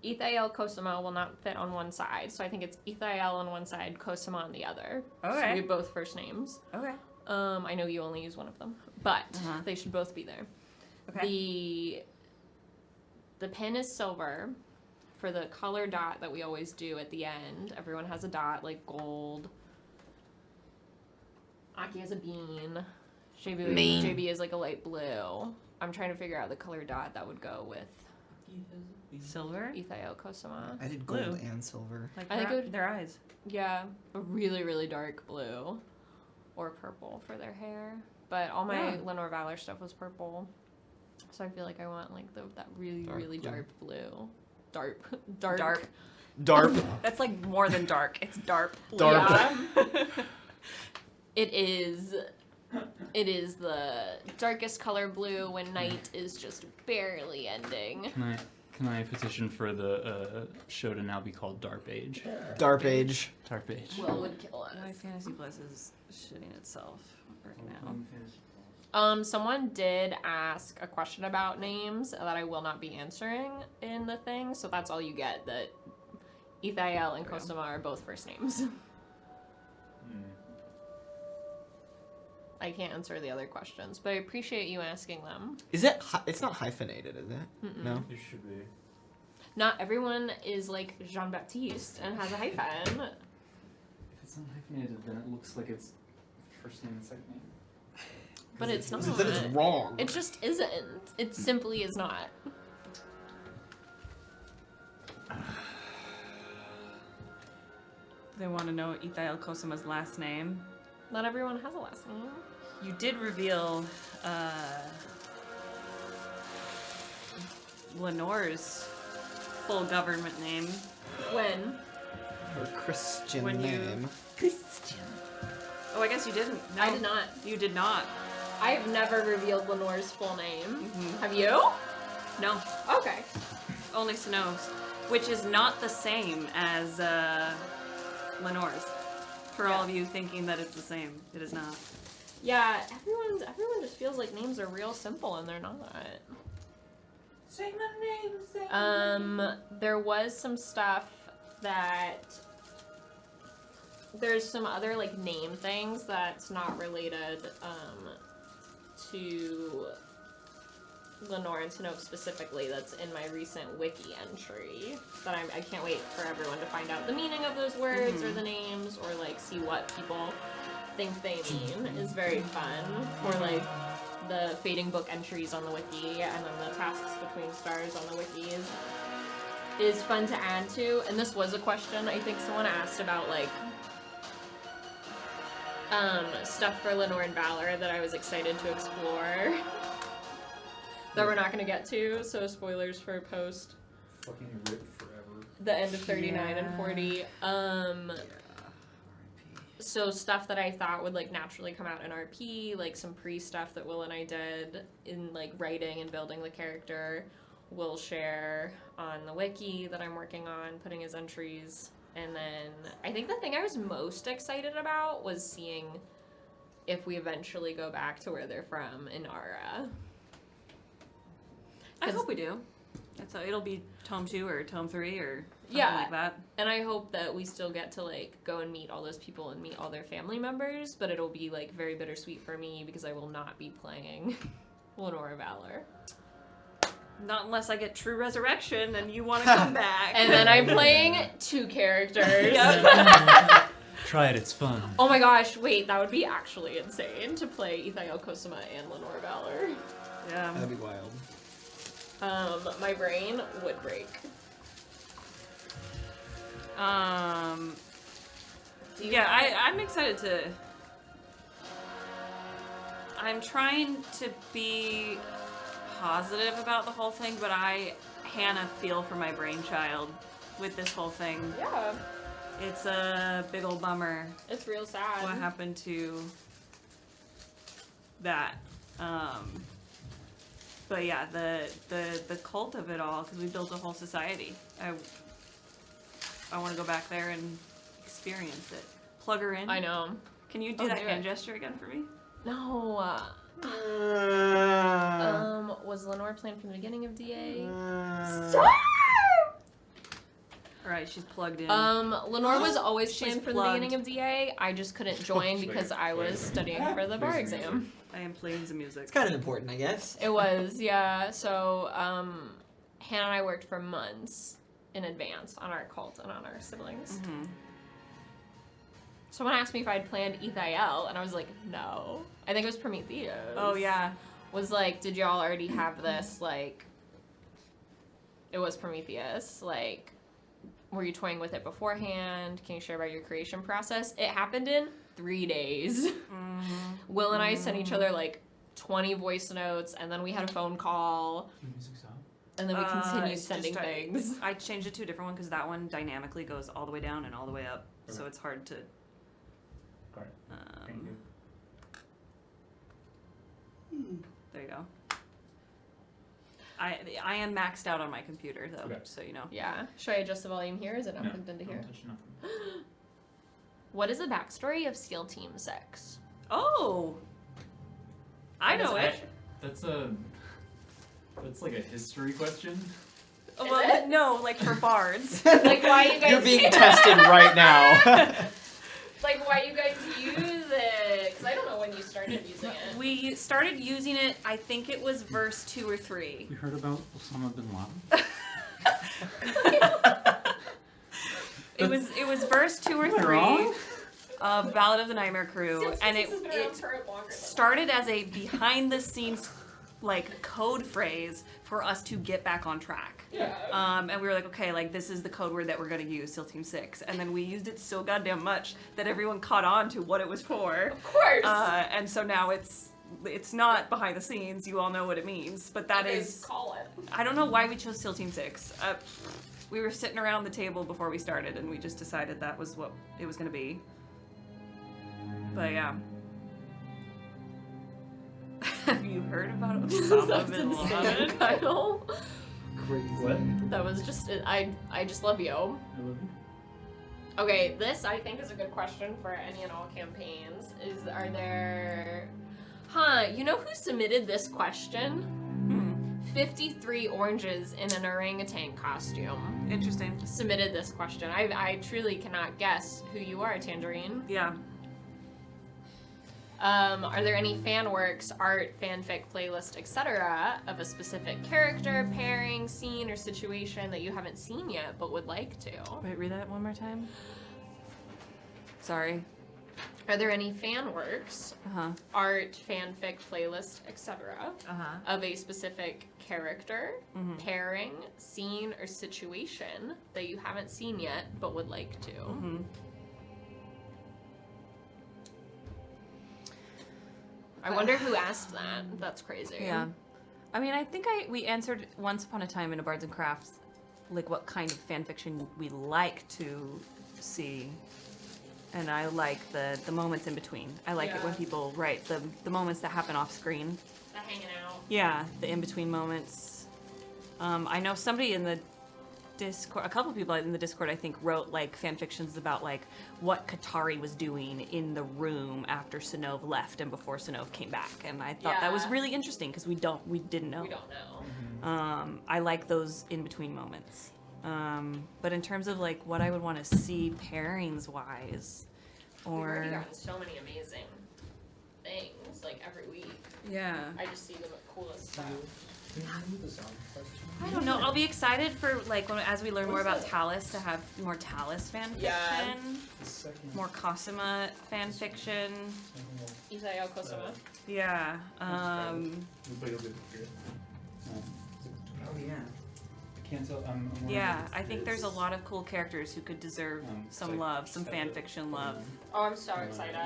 Ethael Cosima will not fit on one side, so I think it's Ethael on one side, Cosima on the other. So Okay. we have both first names. Okay. I know you only use one of them, but Uh-huh. they should both be there. Okay. The pin is silver for the color dot that we always do at the end. Everyone has a dot, like gold. Aki has a bean. JB is like a light blue. I'm trying to figure out the color dot that would go with Silver? Ethael Cosima. I did Blue. gold and silver. Like I think it would- their eyes. Yeah, a really, really dark blue or purple for their hair. But all my Yeah. Lenore Valor stuff was purple. So I feel like I want like that really, Dark really blue. dark blue. Dark. Dark. Darp. That's like more than dark. It's dark. Dark. Yeah. It is the darkest color blue when night is just barely ending. Can I petition for the show to now be called Darp Age? Darp age. Darp Age. Will would kill us. My fantasy plus is shitting itself right now. Someone did ask a question about names that I will not be answering in the thing, so that's all you get. That Ethael and Cosima are both first names. I can't answer the other questions, but I appreciate you asking them. Is it? It's not hyphenated, is it? No. It should be. Not everyone is like Jean Baptiste and has a hyphen. If it's not hyphenated, then it looks like it's first name and second name. But it's not. Then it's wrong. It just isn't. It simply is not. They want to know Ethael Cosima's last name. Not everyone has a last name. You did reveal Lenore's full government name. When? Her Christian When you- name. Oh, I guess you didn't. No, I did not. You did not. I've never revealed Lenore's full name. Mhm. Have you? No, Okay. only Snows, which is not the same as Lenore's. For all of you thinking that it's the same, it is not. Yeah, everyone just feels like names are real simple and they're not. Say my name, say my name. There was some stuff that there's some other like name things that's not related to Lenore and Snow specifically that's in my recent wiki entry that I can't wait for everyone to find out the meaning of those words or the names or like see what people think they mean is very fun. Or like the fading book entries on the wiki and then the tasks between stars on the wiki is fun to add to. And this was a question I think someone asked about like stuff for Lenore and Valor that I was excited to explore that we're not going to get to, so spoilers for post Fucking rip forever. the end of 39 and 40. So stuff that I thought would like naturally come out in RP, like some pre-stuff that Will and I did in like writing and building the character, we'll share on the wiki that I'm working on, putting as entries. And then I think the thing I was most excited about was seeing if we eventually go back to where they're from in Ara. I hope we do. It'll be tome 2 or tome 3 or something like that. And I hope that we still get to like go and meet all those people and meet all their family members, but it'll be like very bittersweet for me because I will not be playing Lenore Valor. Not unless I get true resurrection and you want to come back. And then I'm playing 2 characters. Try it, it's fun. Oh my gosh, wait, that would be actually insane to play Ithael Cosima and Lenore Valor. Yeah. That'd be wild. My brain would break. I'm excited to... I'm trying to be positive about the whole thing, but Hannah, feel for my brainchild with this whole thing. Yeah. It's a big old bummer. It's real sad. What happened to that? But yeah, the cult of it all, because we built a whole society. I want to go back there and experience it. Plug her in. I know. Can you do that hand gesture again for me? No. Was Lenore planned from the beginning of DA? Stop! Alright, she's plugged in. Lenore was always She's planned from the plugged. beginning of DA. I just couldn't join because I was studying for the bar exam. I am playing the music. It's kind of important, I guess. It was, yeah. So, Hannah and I worked for months in advance on our cult and on our siblings. Mm-hmm. Someone asked me if I'd planned Ithael, and I was like, no. I think it was Prometheus. Oh, yeah. Was like, did y'all already have this, like... It was Prometheus, like... Were you toying with it beforehand? Can you share about your creation process? It happened in 3 days. Mm-hmm. Will and I sent each other, like, 20 voice notes, and then we had a phone call. And then we continued it's sending just things. I changed it to a different one because that one dynamically goes all the way down and all the way up. So it's hard to... Thank you. There you go. I am maxed out on my computer, though, so you know. Yeah. Should I adjust the volume here? Is it not plugged into here? What is the backstory of SEAL Team 6? Oh! I know it. That's like a history question. Well, no, like for bards. Like why you guys You're being tested right now. Like why you guys use it? Because I don't know when you started using it. We started using it, I think it was verse 2 or 3. We heard about Osama bin Laden. It was verse 2 or 3 of Ballad of the Nightmare Crew, and it started as a behind the scenes like code phrase for us to get back on track. Yeah. And we were like, okay, like this is the code word that we're gonna use, SEAL Team 6. And then we used it so goddamn much that everyone caught on to what it was for. Of course. And so now it's not behind the scenes. You all know what it means, but that is. Call it. I don't know why we chose SEAL Team 6. We were sitting around the table before we started, and we just decided that was what it was gonna be. But yeah. Have you heard about Osama bin Laden? Kyle. Crazy. What? That was just I just love you. I love you. Okay, this I think is a good question for any and all campaigns. Are there you know who submitted this question? 53 oranges in an orangutan costume. Interesting. Submitted this question. I truly cannot guess who you are, Tangerine. Yeah. Are there any fan works, art, fanfic, playlist, etc. of a specific character, pairing, scene, or situation that you haven't seen yet but would like to? Wait, read that one more time. Sorry. Are there any fan works, art, fanfic, playlist, etc. of a specific character, pairing, scene, or situation that you haven't seen yet but would like to? I wonder who asked that. That's crazy. Yeah. I mean, I think we answered once upon a time in a Bards and Crafts, like what kind of fan fiction we like to see. And I like the moments in between. I like it when people write the moments that happen off screen. The hanging out. Yeah, the in-between moments. I know somebody in the Discord, a couple of people in the Discord, I think, wrote like fan fictions about like what Katari was doing in the room after Sinov left and before Sinov came back, and I thought that was really interesting because we didn't know. We don't know. I like those in between moments. But in terms of like what I would want to see pairings wise, We've already or gotten so many amazing things like every week. yeah, I just see the coolest stuff. I don't know. I'll be excited for like as we learn more about Talus to have more Talus fan fiction, more Cosima fan fiction. Isaiah Kosama. Yeah. Oh yeah. I can't tell. Yeah, I think there's a lot of cool characters who could deserve some love, some fan fiction love. Oh, I'm so excited.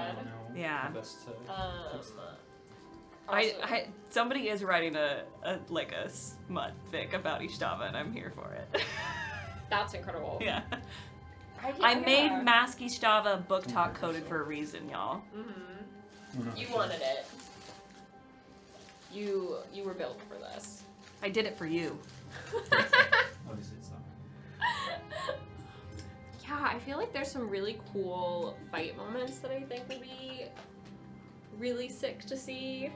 Yeah. Also, Somebody is writing a smut fic about Ystava, and I'm here for it. that's incredible. Yeah. I made Masc Ystava booktok coded for a reason, y'all. Mm-hmm. You wanted it. You were built for this. I did it for you. Obviously, it's not. Yeah, I feel like there's some really cool fight moments that I think would be really sick to see.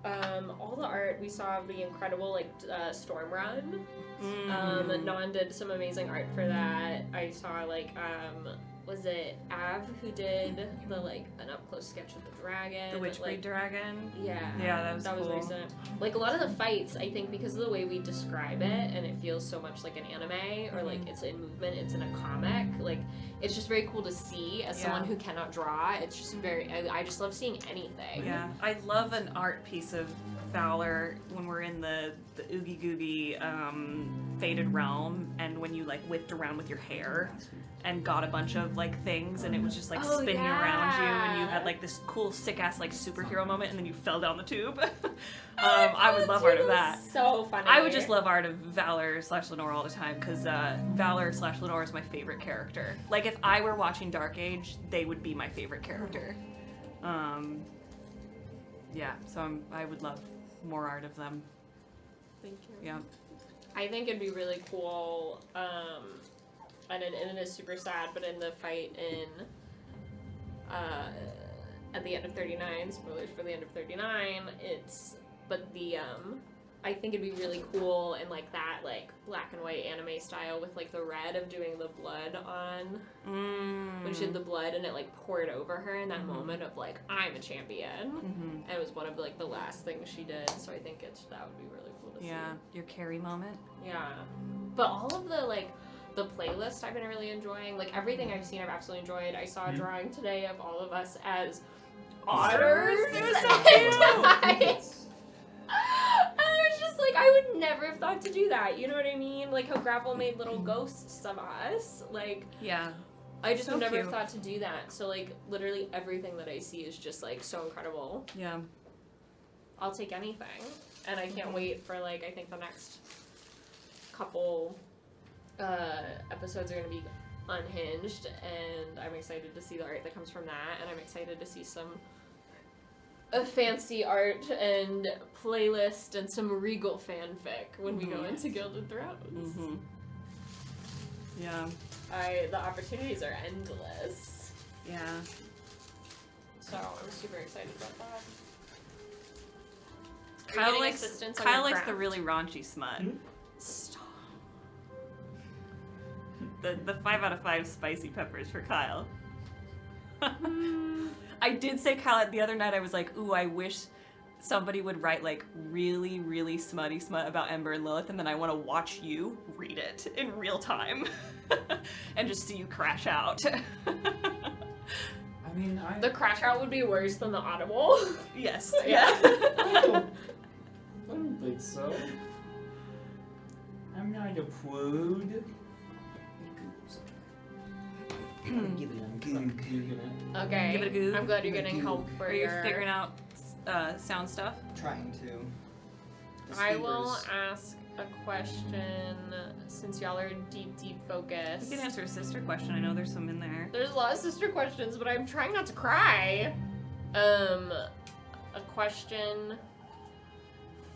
All the art we saw of the incredible Storm Run. Non did some amazing art for that. I saw was it Av who did the an up close sketch of the dragon? The Witchbreed dragon? Yeah. Yeah, that was cool. recent. A lot of the fights, I think because of the way we describe it and it feels so much like an anime or it's in movement, it's in a comic, it's just very cool to see as someone who cannot draw. It's just I just love seeing anything. Yeah. I love an art piece of Valor when we're in the Oogie Googie Faded Realm and when you whipped around with your hair and got a bunch of things and it was just spinning around you and you had this cool sick ass superhero moment and then you fell down the tube. I would love art of that. So funny. I would just love art of Valor/Lenore all the time because Valor/Lenore is my favorite character. If I were watching Dark Age, they would be my favorite character. Yeah, so I would love more art of them. Thank you. Yeah. I think it'd be really cool, and it is super sad, but in the fight at the end of 39, spoilers for the end of 39, I think it'd be really cool in that black and white anime style with the red of doing the blood on when she did the blood and it poured over her in that moment of I'm a champion. And it was one of the last things she did, so I think that would be really cool to see. Yeah, your Carrie moment. Yeah, but all of the playlist I've been really enjoying. Everything I've seen I've absolutely enjoyed. I saw a drawing today of all of us as otters. It was so cute. And I was just I would never have thought to do that. You know what I mean? How Grapple made little ghosts of us. Yeah. I just So would never cute. have thought to do that. So literally everything that I see is just so incredible. Yeah. I'll take anything. And I can't wait for I think the next couple episodes are going to be unhinged, and I'm excited to see the art that comes from that, and I'm excited to see some fancy art and playlist and some regal fanfic when we go into Gilded Thrones. Yeah. The opportunities are endless. Yeah. So I'm super excited about that. Are you Kyle getting likes assistance on Kyle your likes the craft? really raunchy smut. Stop. The 5 out of 5 spicy peppers for Kyle. I did say Kyle the other night. I was like, ooh, I wish somebody would write really, really smutty smut about Ember and Lilith, and then I want to watch you read it in real time and just see you crash out. I mean, The crash out would be worse than the Audible. Yes. Yeah. I don't think so. I'm not a prude. Give it a goog. Okay. Give it a goog. I'm glad you're getting help for Are you your... figuring out sound stuff? Trying to. The I will sleepers. ask a question since y'all are deep focused. You can answer a sister question. I know there's some in there. There's a lot of sister questions, but I'm trying not to cry. A question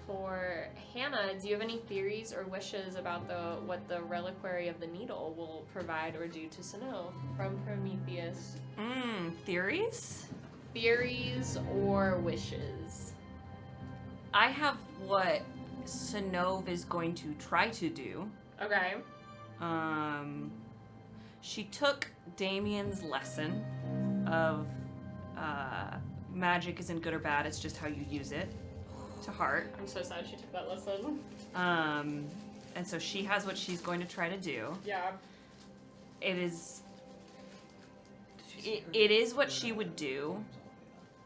for Hannah. Do you have any theories or wishes about what the Reliquary of the Needle will provide or do to Sano from Prometheus? Theories? Theories or wishes? I have what Sanove is going to try to do. Okay. She took Damien's lesson of magic isn't good or bad, it's just how you use it. to heart. I'm so sad she took that lesson. And so she has what she's going to try to do. Yeah. It is what she would do.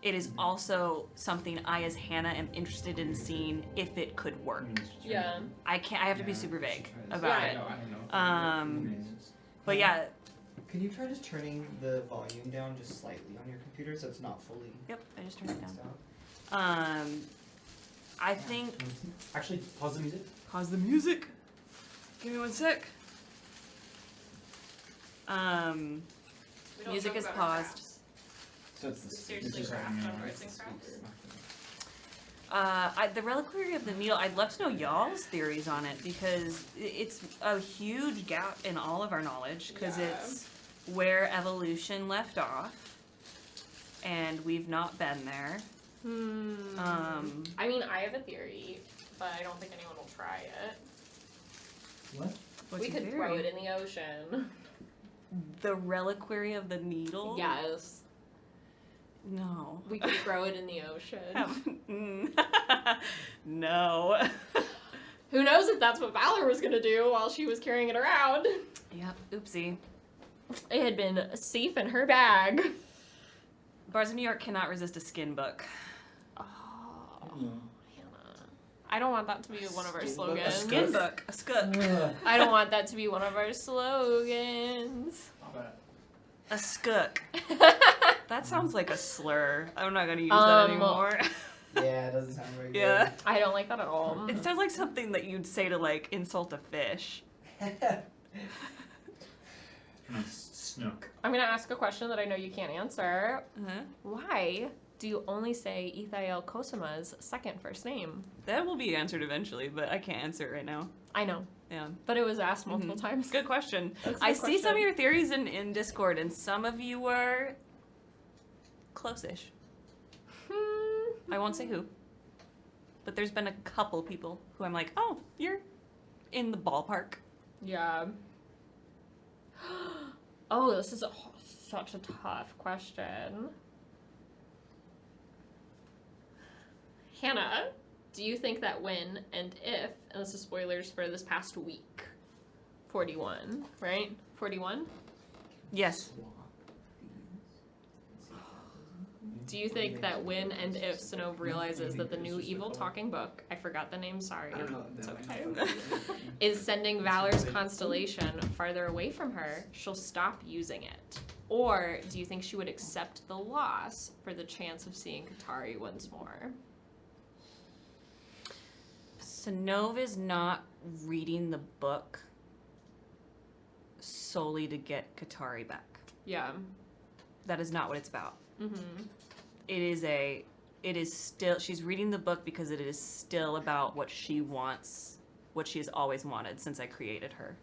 It is also something I, as Hannah, am interested in seeing if it could work. Yeah. I have to be super vague about it. But yeah. Can you try just turning the volume down just slightly on your computer so it's not fully? Yep, I just turned it down. I think. Actually, pause the music. Pause the music. Give me one sec. Music is paused. So it's the Seriously, craft on Bards and Crafts. The Reliquary of the Needle, I'd love to know y'all's theories on it because it's a huge gap in all of our knowledge because it's where evolution left off and we've not been there. I mean, I have a theory, but I don't think anyone will try it. What? What's we your could theory? throw it in the ocean. The Reliquary of the Needle? Yes. No. We could throw it in the ocean. No. Who knows if that's what Valor was gonna do while she was carrying it around. Yep, oopsie. It had been safe in her bag. Bards of New York cannot resist a skin book. Oh, Hannah. I don't want that to be one of our slogans. A skin book. A skook. I don't want that to be one of our slogans. A skook. That sounds like a slur. I'm not gonna use that anymore. Yeah, it doesn't sound very Yeah. I don't like that at all. It sounds like something that you'd say to like insult a fish. Pronounced snook. I'm gonna ask a question that I know you can't answer. Uh-huh. Why do you only say Ithael Cosima's second first name? That will be answered eventually, but I can't answer it right now. I know, Yeah. but it was asked multiple times. Good question. That's a I good see some of question. your theories in Discord, and some of you were close-ish. I won't say who, but there's been a couple people who I'm like, oh, you're in the ballpark. Yeah. Oh, this is such a tough question. Hannah, do you think that when and if, and this is spoilers for this past week, 41, right? 41? Yes. Do you think that when and if Sinov realizes that the new evil talking book, I forgot the name, sorry, it's okay, is sending Valor's constellation farther away from her, she'll stop using it? Or do you think she would accept the loss for the chance of seeing Katari once more? Sinov is not reading the book solely to get Katari back. Yeah. That is not what it's about. Mm-hmm. It is still, she's reading the book because it is still about what she wants, what she has always wanted since I created her.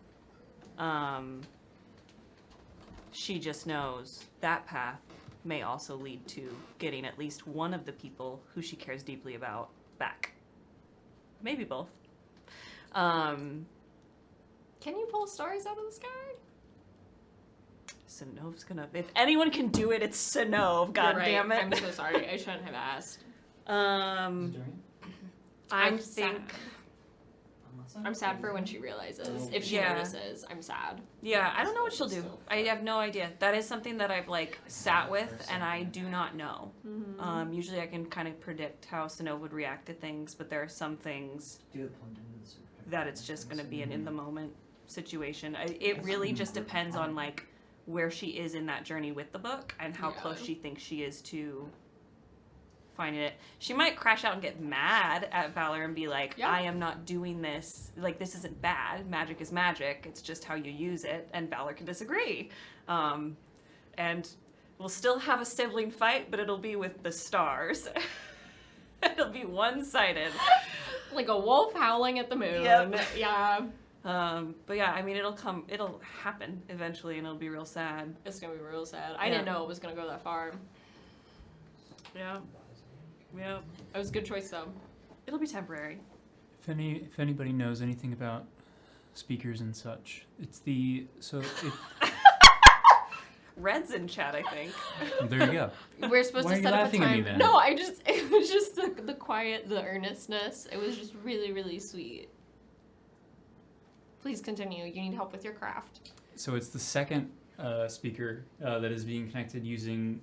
She just knows that path may also lead to getting at least one of the people who she cares deeply about back. Maybe both. Can you pull stars out of the sky? Sinov's gonna, if anyone can do it, it's Sinov, god You're right. damn it. I'm so sorry, I shouldn't have asked. I I'm think... I'm sad for when she realizes. If she Yeah. notices, I'm sad. Yeah, I don't know what she'll do. I have no idea. That is something that I've like sat with, and I do not know. Usually, I can kind of predict how Sinov would react to things, but there are some things that it's just going to be an in the moment situation. It really just depends on like where she is in that journey with the book and how close she thinks she is to finding it. She might crash out and get mad at Valor and be like, I am not doing this. Like, this isn't bad. Magic is magic. It's just how you use it. And Valor can disagree. And we'll still have a sibling fight, but it'll be with the stars. It'll be one-sided. Like a wolf howling at the moon. Yep. Yeah. But yeah, I mean, it'll happen eventually, and it'll be real sad. It's gonna be real sad. I didn't know it was gonna go that far. Yeah. Yeah. It was a good choice though. It'll be temporary. If anybody knows anything about speakers and such, it's the Red's in chat, I think. There you go. We're supposed Why to are you set up a laughing at me time. then? No, it was just the quiet, the earnestness. It was just really, really sweet. Please continue. You need help with your craft. So it's the second speaker that is being connected using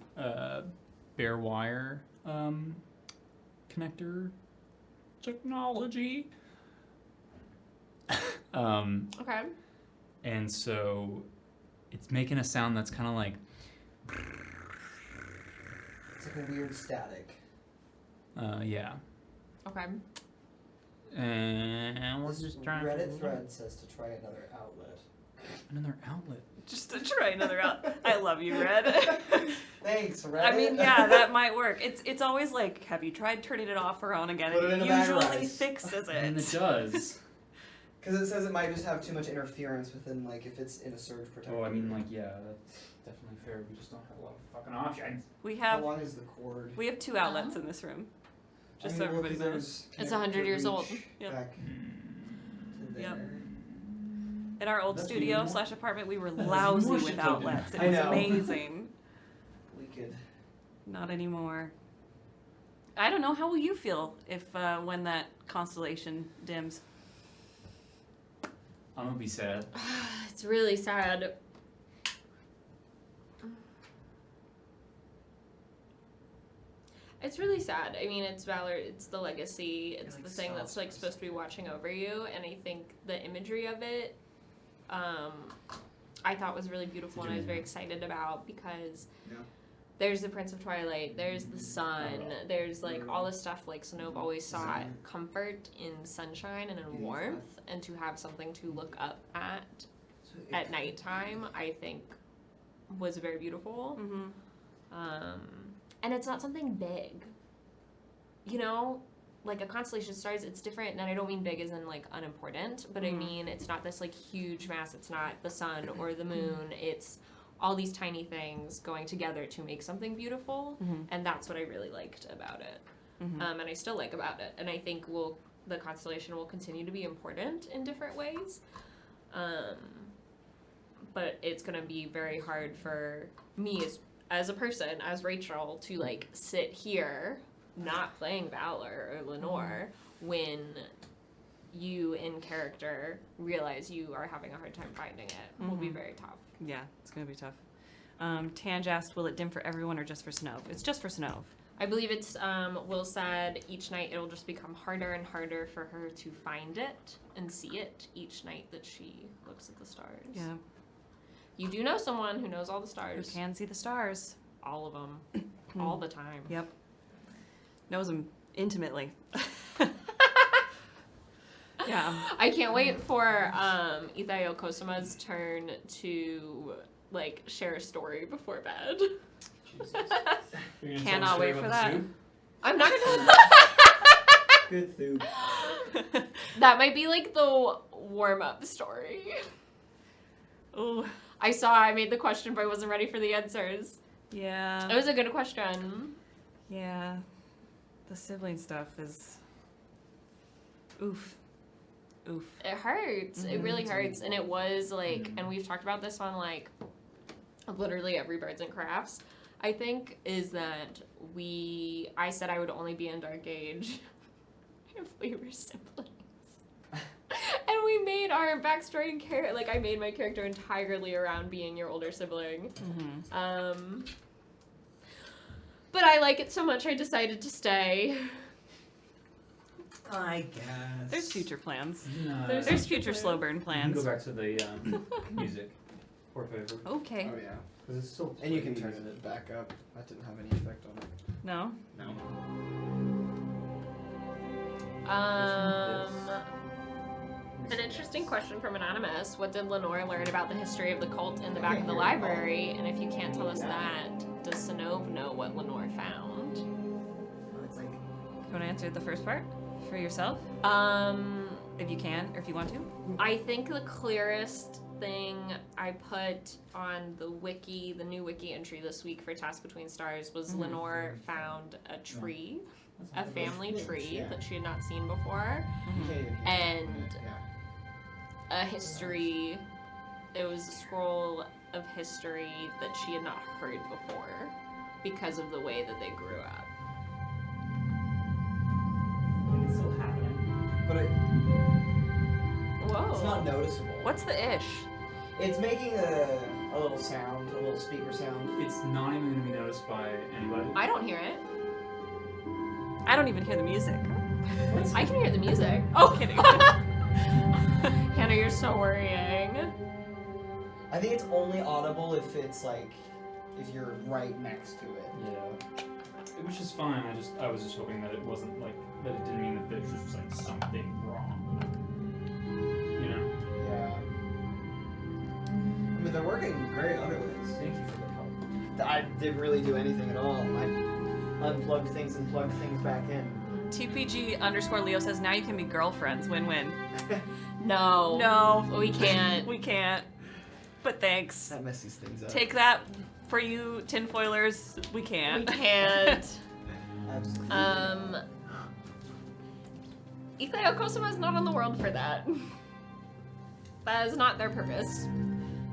bare wire connector technology. Okay. And so it's making a sound that's kind of like. It's like a weird static. Yeah. Okay. And we're This just trying. Reddit thread says to try another outlet. Another outlet. Just to try another out. I love you, Red. Thanks, Reddit. I mean, yeah, that might work. It's always like, have you tried turning it off or on again? Put it in It a bag of usually rice. fixes it. And it does. Because it says it might just have too much interference within, like, if it's in a surge protector. Oh, I mean, like, yeah, that's definitely fair. We just don't have a lot of fucking options. We How have long is the cord? 2 outlets in this room. Just so everybody knows. It's 100 years old. Yep. Back to Yep. there. In our old That's studio really- / apartment, we were That's lousy more with shit to do. outlets. It I was know. amazing. We could. Not anymore. I don't know. How will you feel if when that constellation dims? I'm gonna be sad. It's really sad. It's really sad. I mean, it's Valor, it's the legacy, it's like the thing that's sobs like for a supposed to be watching over you, and I think the imagery of it, I thought was really beautiful, and I was very excited about because Yeah. there's the Prince of Twilight, there's the sun, there's like all this stuff. Like Sonove always sought comfort in sunshine and in warmth, and to have something to look up at So it- at nighttime, I think was very beautiful. Mm-hmm. And it's not something big. You know, like a constellation of stars, it's different, and I don't mean big as in like unimportant, but I mean it's not this like huge mass. It's not the sun or the moon. It's all these tiny things going together to make something beautiful, and that's what I really liked about it. And I still like about it, and I think the constellation will continue to be important in different ways. But it's gonna be very hard for me as a person, as Rachel, to like sit here not playing Valor or Lenore when you in character realize you are having a hard time finding it. Will be very tough. Yeah, it's gonna be tough. Tanj asked, will it dim for everyone or just for Sonove? It's just for Sonove. I believe it's Will said each night it'll just become harder and harder for her to find it and see it each night that she looks at the stars. Yeah. You do know someone who knows all the Who stars. can see the stars? All of them. All the time. Yep. Knows them intimately. Yeah. I can't wait for Ithayo Kosuma's turn to like share a story before bed. Cannot wait for that. I'm not gonna. Good food. That might be like the warm up story. Ooh. I made the question, but I wasn't ready for the answers. Yeah. It was a good question. Yeah. The sibling stuff is. Oof. Oof. It hurts. It really hurts. And it was like, and we've talked about this on like literally every Bards and Crafts, I think, is that I said I would only be in Dark Age if we were siblings. And we made our backstory and like I made my character entirely around being your older sibling. But I like it so much I decided to stay. I guess. There's future plans. No, There's future slow burn Go plans. back to the music. Por favor. Okay. Oh yeah, because it's still. And you can turn it back up. That didn't have any effect on it. No? No. An interesting question from Anonymous. What did Lenore learn about the history of the cult in the back of the library? And if you can't tell us that, does Sonove know what Lenore found? You want to answer the first part for yourself? If you can, or if you want to. I think the clearest thing I put on the wiki, the new wiki entry this week for Task Between Stars, was Lenore found a tree, a family tree that she had not seen before, and a history. It was a scroll of history that she had not heard before because of the way that they grew up. Like it's still happening. But Whoa. it's not noticeable. What's the ish? It's making a little sound, a little speaker sound. It's not even going to be noticed by anybody. I don't hear it. I don't even hear the music. I can hear the music. Oh, kidding. Hannah, you're so worrying. I think it's only audible if it's like, if you're right next to it. Yeah. Which is fine. I was just hoping that it wasn't like that. It didn't mean that there was just like something wrong. You know. Yeah. I mean, they're working great other ways. Thank you for the help. I didn't really do anything at all. I unplugged things and plugged things back in. TPG_Leo says now you can be girlfriends. Win-win. No. No, We can't. we can't. But thanks. That messes things up. Take that for you tinfoilers. We can't. We can't. Absolutely. Ithao Kosuma is not on the world for that. That is not their purpose.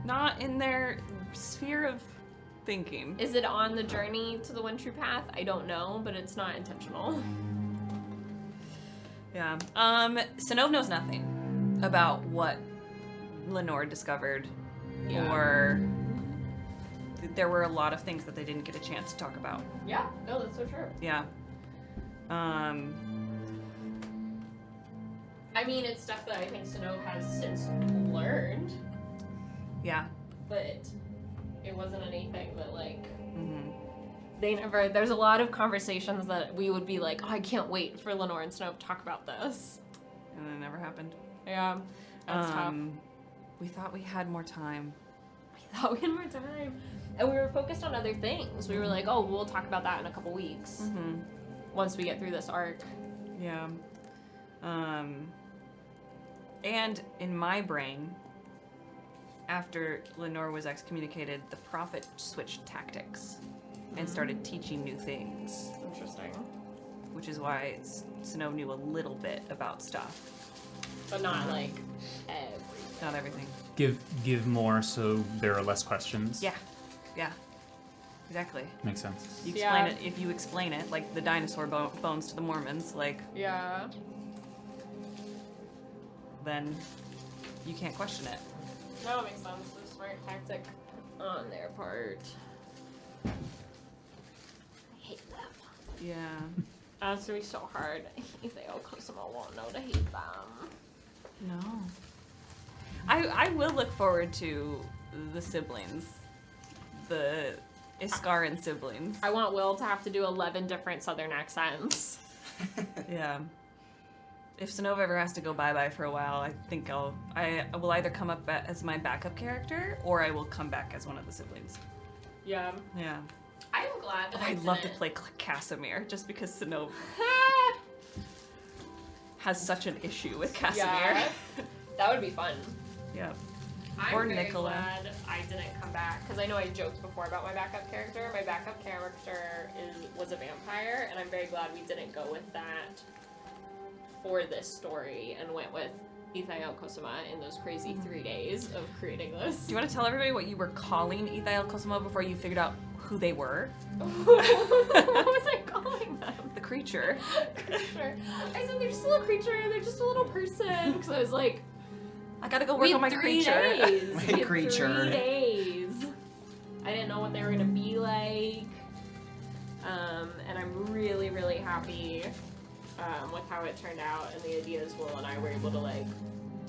Not in their sphere of thinking. Is it on the journey to the one true path? I don't know, but it's not intentional. Yeah. Sinov knows nothing about what Lenore discovered, or there were a lot of things that they didn't get a chance to talk about. Yeah, no, that's so true. Yeah. I mean, it's stuff that I think Sinov has since learned, Yeah. but it wasn't anything that, like, Mm-hmm. they never, there's a lot of conversations that we would be like, oh, I can't wait for Lenore and Sinov to talk about this. And then it never happened. Yeah, that's tough. We thought we had more time. We thought we had more time. And we were focused on other things. We were like, oh, we'll talk about that in a couple weeks. Mm-hmm. Once we get through this arc. Yeah. And in my brain, after Lenore was excommunicated, the prophet switched tactics and started teaching new things. Interesting. Which is why Sinov knew a little bit about stuff. But not like everything. Not everything. Give more so there are less questions. Yeah. Yeah. Exactly. Makes sense. You explain it if you explain it, like the dinosaur bones to the Mormons, like Yeah. then you can't question it. No, it makes sense. It's a smart tactic on their part. I hate them. Yeah. That's gonna be so hard. Ithao Kosuma won't know to hate them. No. I will look forward to the siblings. The Iskaran siblings. I want Will to have to do 11 different southern accents. Yeah. If Sinov ever has to go bye-bye for a while, I think I will either come up as my backup character, or I will come back as one of the siblings. Yeah. Yeah. I'm glad that I'd love to play Casimir, just because Sinov has such an issue with Casimir. Yeah. That would be fun. Yeah. I'm Or very Nicola. glad I didn't come back, because I know I joked before about my backup character. My backup character was a vampire, and I'm very glad we didn't go with that for this story and went with Ithao Kosuma in those crazy 3 days of creating this. Do you want to tell everybody what you were calling Ithao Kosuma before you figured out who they were? What was I calling them? The creature. Creature. I said they're just a little creature, they're just a little person. Because I was like, I gotta go we work on had my 3 creature. days. My We had creature. 3 days. I didn't know what they were gonna be like. And I'm really, really happy with how it turned out, and the ideas Will and I were able to like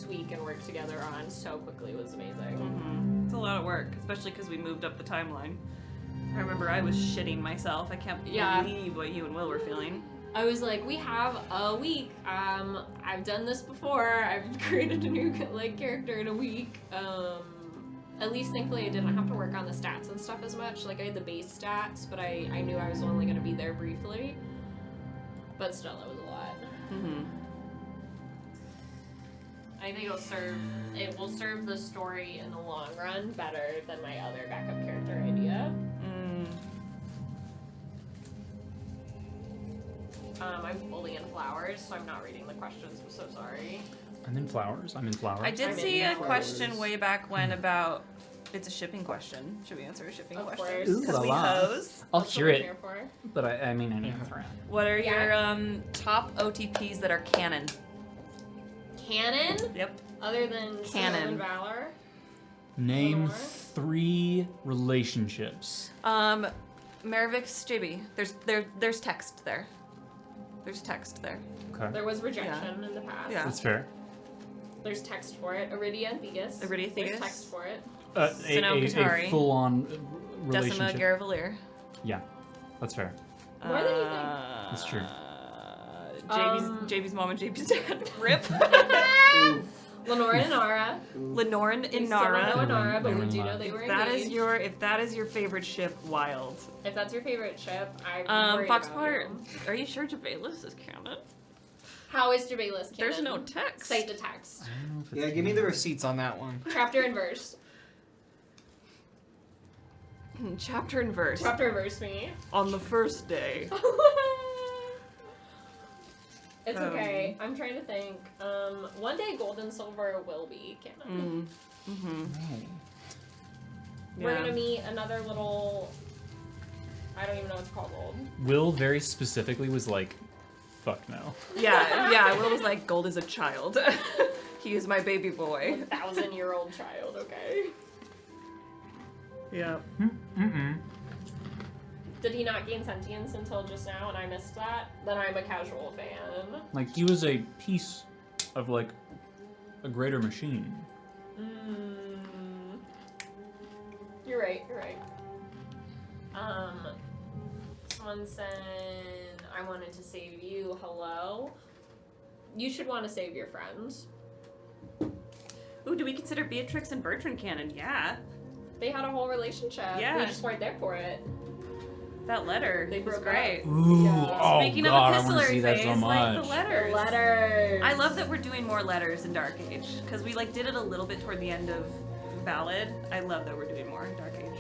tweak and work together on so quickly was amazing. Mm-hmm. It's a lot of work, especially because we moved up the timeline. I remember I was shitting myself. I can't believe what you and Will were feeling. I was like, we have a week. I've done this before. I've created a new like character in a week. At least thankfully I didn't have to work on the stats and stuff as much. Like I had the base stats, but I knew I was only going to be there briefly. But still, it was a lot. Mm-hmm. I think it will serve the story in the long run better than my other backup character idea. I'm fully in flowers, so I'm not reading the questions. I'm so sorry. I'm in flowers. I did I'm see in a question way back when about It's a shipping question. Should we answer a shipping Of question? course. Ooh, Because we la la. hoes. I'll That's hear what we're it, here for. but I mean, I need to throw. What are Yeah. your top OTPs that are canon? Canon? Yep. Other than Canon. Canon Valor? Name Lenore? 3 relationships. Mervix JB. There's text there. There's text there. Okay. There was rejection in the past. Yeah. That's fair. There's text for it. Iridia Thegus. Iridia There's Thegus. text for it. Sinnoh A Katari. full-on Decima relationship. Garavalier. Yeah, that's fair. More than you think. That's true. JB's mom and JB's dad. Rip. Lenore and Inara. Lenore and We still don't know Inara. Inara, but They were we in do know love. they were If that is your favorite ship, wild. If that's your favorite ship, I'm worried about Foxpart, you. are you sure Jabelis is canon? How is Jabelis canon? There's no text. Cite the text. Yeah, give me the receipts on that one. Chapter and verse. Chapter and verse. Chapter and verse me. On the first day. It's okay. I'm trying to think. One day gold and silver will be canon. We're gonna meet another little. I don't even know what's called. Will very specifically was like, fuck no. Yeah. Will was like, gold is a child. He is my baby boy. 1,000-year-old child. Okay. Yeah. Did he not gain sentience until just now, and I missed that? Then I'm a casual fan. Like he was a piece of like a greater machine. You're right. Someone said I wanted to save you. Hello. You should want to save your friends. Ooh, do we consider Beatrix and Bertrand canon? Yeah. They had a whole relationship. Yeah. We just weren't there for it. That letter. They was broke great. Ooh, oh Speaking god, of I want to see epistolary that phase, so much. like the letters. Letters. I love that we're doing more letters in Dark Age because we like did it a little bit toward the end of Ballad. I love that we're doing more in Dark Age.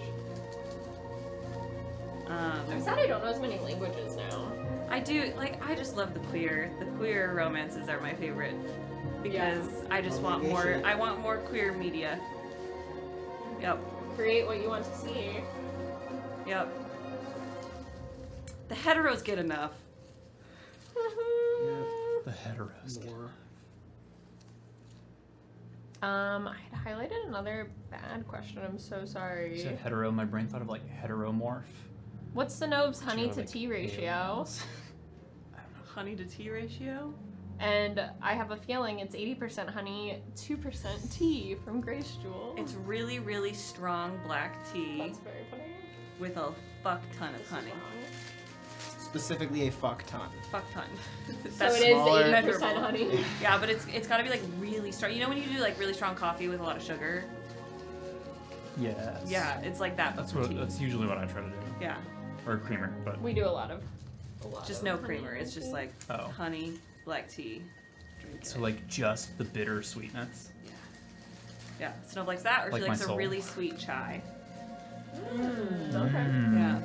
I'm sad I don't know as many languages now. I do like. I just love the queer. The queer romances are my favorite because I just want more. I want more queer media. Yep. Create what you want to see. Yep. The heteros get enough. The heteros. I had highlighted another bad question. I'm so sorry. You said hetero. My brain thought of like heteromorph. What's the Nove's You honey know, to like, tea ratio? Honey to tea ratio? And I have a feeling it's 80% honey, 2% tea from Grace Jewel. It's really, really strong black tea That's very funny. with a fuck ton of honey. Specifically a fuck ton. Fuck ton. So it is smaller. 80% measurable. honey. Yeah, but it's got to be like really strong. You know when you do like really strong coffee with a lot of sugar? Yes. Yeah, it's like that. That's but for what. tea. That's usually what I try to do. Yeah, Or creamer, but We do a lot of just no creamer. It's just like Oh. honey, black tea. Drink so it. like just the bitter sweetness. Yeah, Snow likes that, or Like she my likes a soul. really sweet chai. Okay. Yeah.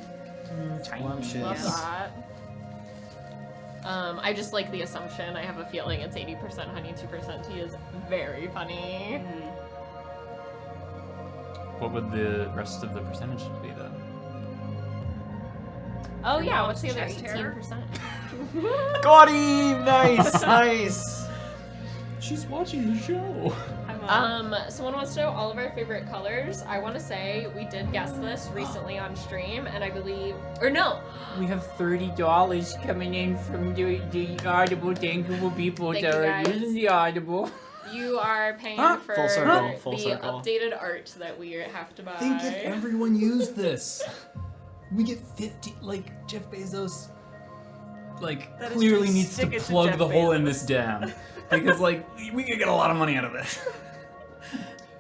Scrumptious. Love Yes. that. I just like the assumption. I have a feeling it's 80% honey, 2% tea is very funny. What would the rest of the percentages be though? Oh yeah, what's the other Chest hair? 18%? Gaudy! Nice, nice. She's watching the show. Someone wants to know all of our favorite colors. I want to say we did guess this recently on stream, and I believe, or no, We have $30 coming in from the Audible. Thank you for people Thank that you, are guys. using the Audible. you are paying Huh? for Full circle, full the circle. updated art that we have to buy. Think if everyone used this, we get 50. Like Jeff Bezos, like That is clearly true. needs to Stick it to plug Jeff the hole in Bezos. this dam because like we could get a lot of money out of this.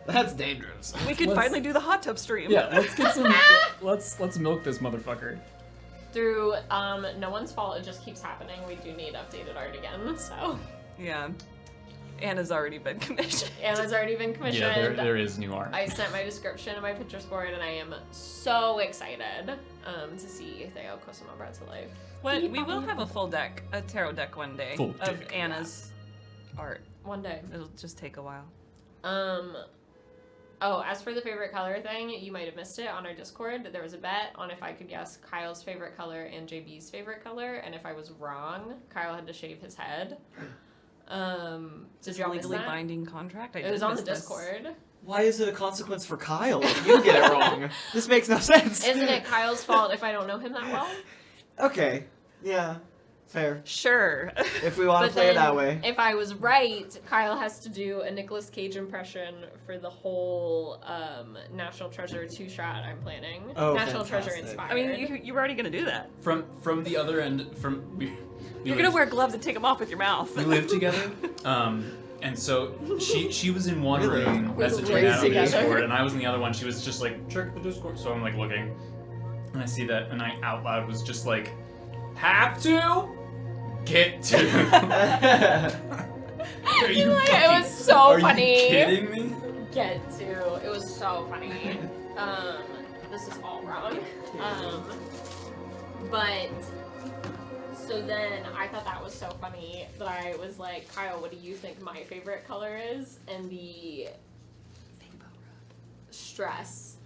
That's dangerous. We could Let's- finally do the hot tub stream. Yeah, let's get some. let's milk this motherfucker. Through no one's fault, it just keeps happening. We do need updated art again, so Yeah. Anna's already been commissioned. Anna's already been commissioned. Yeah, there is new art. I sent my description and my pictures for it, and I am so excited to see Theo Cosimo brought to life. We will have a full deck, a tarot deck one day Full of deck. Anna's art. One day. It'll just take a while. Oh, as for the favorite color thing, you might have missed it on our Discord. There was a bet on if I could guess Kyle's favorite color and JB's favorite color, and if I was wrong, Kyle had to shave his head. Did y'all miss legally that? binding contract. It was on the Discord. Why is it a consequence for Kyle if you get it wrong? This makes no sense. Isn't it Kyle's fault if I don't know him that well? Okay. Yeah. Fair. Sure. If we want to But play it then, that way. if I was right, Kyle has to do a Nicolas Cage impression for the whole National Treasure 2-shot I'm planning. Oh, National Treasure fantastic. inspired. I mean, you were already gonna do that. From the other end, You're gonna wear gloves and take them off with your mouth. We lived together, and so she was in one Really? room We messaging lived that on the together. Discord, and I was in the other one. She was just like, check the Discord. So I'm like looking, and I see that, and I out loud was just like, have to get to. Are you It fucking- was so are funny. you kidding me? Get to. It was so funny. This is all wrong. But so then I thought that was so funny that I was like, Kyle, what do you think my favorite color is? And the stress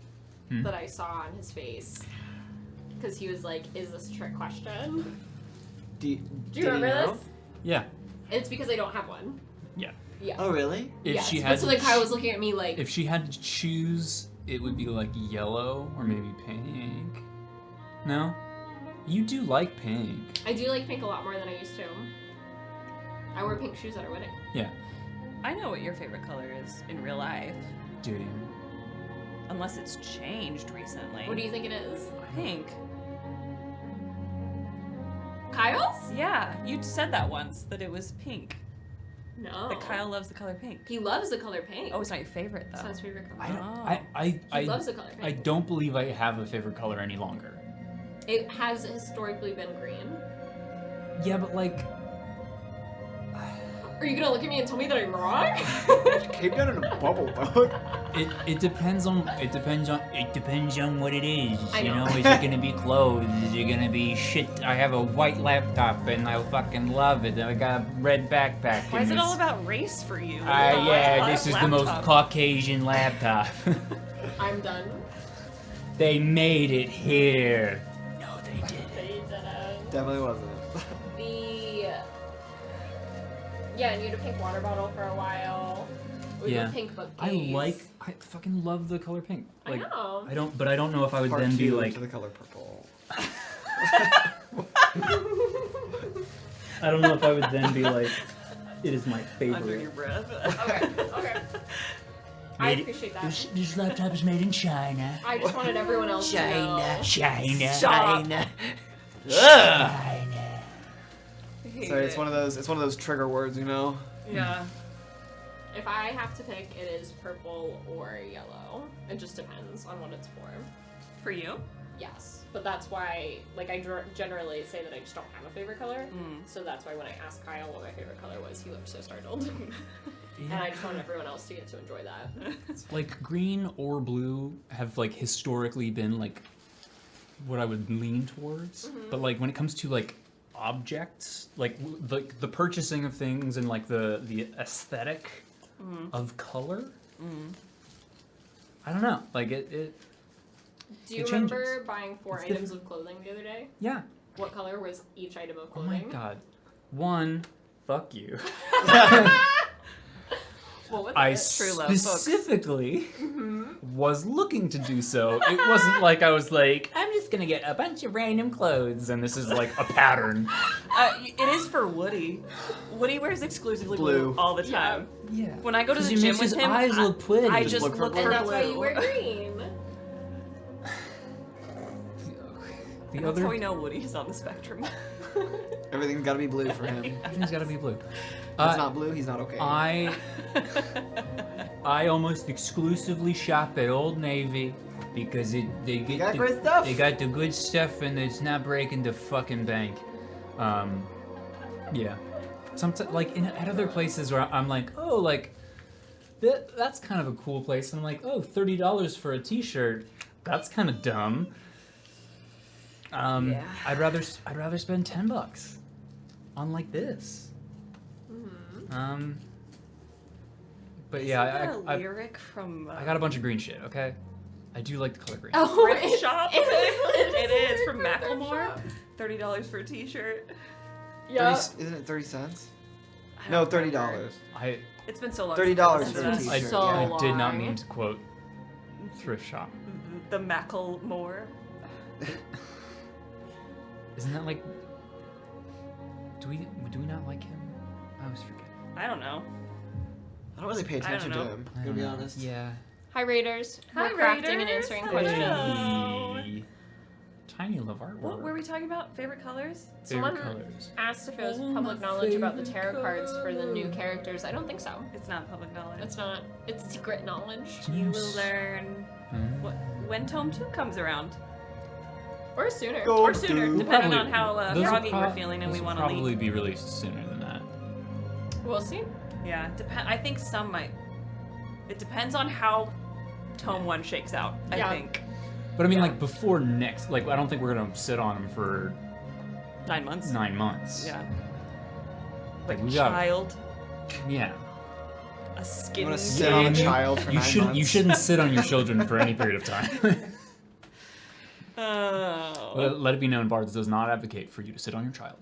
that I saw on his face, because he was like, is this a trick question? Do you remember know? this? Yeah. It's because I don't have one. Yeah. Yeah. Oh, really? If yes. she But had so to then Kyle was looking at me like, If she had to choose, it would be like yellow or maybe pink. No? You do like pink. I do like pink a lot more than I used to. I wore pink shoes at our wedding. Yeah. I know what your favorite color is in real life, Do you? unless it's changed recently. What do you think it is? Pink. Kyle's? Yeah, you said that once, that it was pink. No. That Kyle loves the color pink. He loves the color pink. Oh, it's not your favorite It's though. not his favorite color. I don't. Oh. I He loves the color pink. I don't believe I have a favorite color any longer. It has historically been green. Yeah, but like, Are you gonna look at me and tell me that I'm wrong? Keep that in a bubble, dog. it depends on what it is. I You know. know, is it gonna be clothes? Is it gonna be shit? I have a white laptop and I fucking love it. I got a red backpack. Why and is it all it's- about race for you? Yeah, this is the most Caucasian laptop. I'm done. They made it here. No, they didn't. They didn't. Definitely wasn't. Yeah, and you had a pink water bottle for a while. We Yeah. were pink bookcase. I fucking love the color pink. I Like, know. I don't know if I would Part then be two like, to the color purple. I don't know if I would then be like, it is my favorite. Under your breath. Okay, okay. I Made it- appreciate that. This laptop is made in China. I just wanted everyone else to know. China. Stop. China. Sorry, it's one of those trigger words, you know. Yeah. If I have to pick, it is purple or yellow. It just depends on what it's for. For you? Yes, but that's why, like, I generally say that I just don't have a favorite color. Mm. So that's why when I asked Kyle what my favorite color was, he looked so startled. And I just want everyone else to get to enjoy that. Like green or blue have like historically been like what I would lean towards. Mm-hmm. But like when it comes to like objects, like the purchasing of things and like the aesthetic of color, I don't know. Like it Do you It remember changes. buying 4 It's items different. of clothing the other day? yeah. What color was each item of Oh my clothing? god. One, fuck you. What was I it? True love books. specifically was looking to do so. It wasn't like I was like, I'm just gonna get a bunch of random clothes and this is like a pattern. It is for Woody. Woody wears exclusively blue, Blue. all the time. Yeah. When I go to the He gym makes with his him, eyes look pretty. I Just just look look for for And that's why you blue. wear green. The And that's other how we know Woody is on the spectrum. Everything's got to be blue for him. everything's gotta be blue. If it's not blue, he's not okay. I almost exclusively shop at Old Navy because they get got great stuff. They got the good stuff and it's not breaking the fucking bank. Yeah. Sometimes like at other places where I'm like, oh, like that's kind of a cool place, and I'm like, oh, $30 for a T-shirt. That's kind of dumb. Yeah. I'd rather spend $10 on like this. But Isn't yeah, that a I lyric from. I got a bunch of green shit. Okay, I do like the color green. Oh, Thrift it's- shop. it It is from Thrift Macklemore. shop. $30 for a T-shirt. Yeah. Isn't it 30 cents? I No, don't $30. remember. It's been so long. $30 since for I've a done t-shirt. that. So I did not long. mean to quote thrift shop. The Macklemore. Isn't that like? Do we not like him? I always forget. I don't know. I don't really pay attention to know. him, to be honest. Yeah. Hi, Raiders. Hi, We're crafting and Raiders. answering Hello. questions. Hey. Tiny love artwork. What were we talking about? Favorite colors? Favorite Someone colors. asked if it was Oh, public my knowledge about the favorite tarot cards for the new characters. I don't think so. It's not public knowledge. It's not. It's secret knowledge. You will learn when Tome 2 comes around. Or sooner. Go. Or sooner, Those depending Probably- on how those will froggy we're prob- feeling and those we will want to probably leave. be released sooner than that. We'll see. Yeah, I think some might. It depends on how Tome 1 shakes out, I Yeah. think. But I mean, like before next, like I don't think we're gonna sit on him for 9 months. 9 months. Yeah. Like Like we a got. child, Yeah. a I'm skinny gonna sit on a kid. child for You 9 shouldn't. months. You shouldn't sit on your children for any period of time. Oh. Let it be known, Bards does not advocate for you to sit on your child.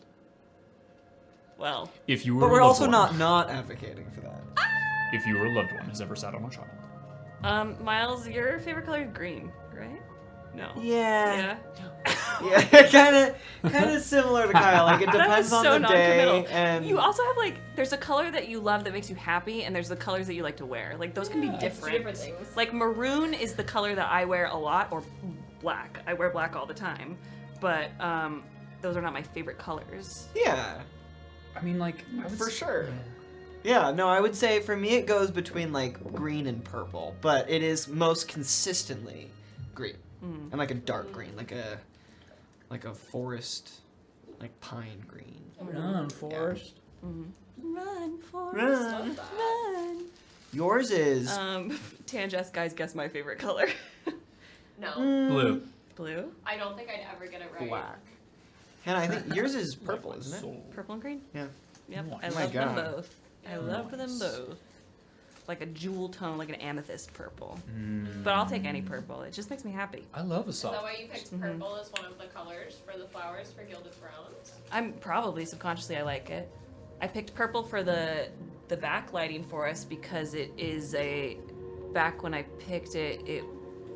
Well, If you were, But a we're loved also one- not advocating for that. If you were a loved one has ever sat on a child. Miles, your favorite color is green, right? No. Yeah. Yeah. Yeah, kind of similar to Kyle. Like it That depends was on so the day, non-committal. and You also have like, there's a color that you love that makes you happy, and there's the colors that you like to wear. Like those can be It's different. different things. Like maroon is the color that I wear a lot, or black. I wear black all the time, but those are not my favorite colors. yeah, I mean, like I would for s- sure. Yeah, no, I would say for me it goes between like green and purple, but it is most consistently green, and like a dark green, like a forest, like pine green. Run, Forrest. Run, Forrest, Run. run. Yours is Tangess, guys, guess my favorite color. No. Blue. Blue, I don't think I'd ever get it right. black. Hannah, I think yours is purple, isn't it? purple and green. Yeah. Yep, Oh I my love them God. both. I love them both. Like a jewel tone, like an amethyst purple. But I'll take any purple. It just makes me happy. I love a Is that soft. why you picked purple as one of the colors for the flowers for Gilded Thrones? I'm probably subconsciously I like it. I picked purple for the backlighting for us because it is a. Back when I picked it, it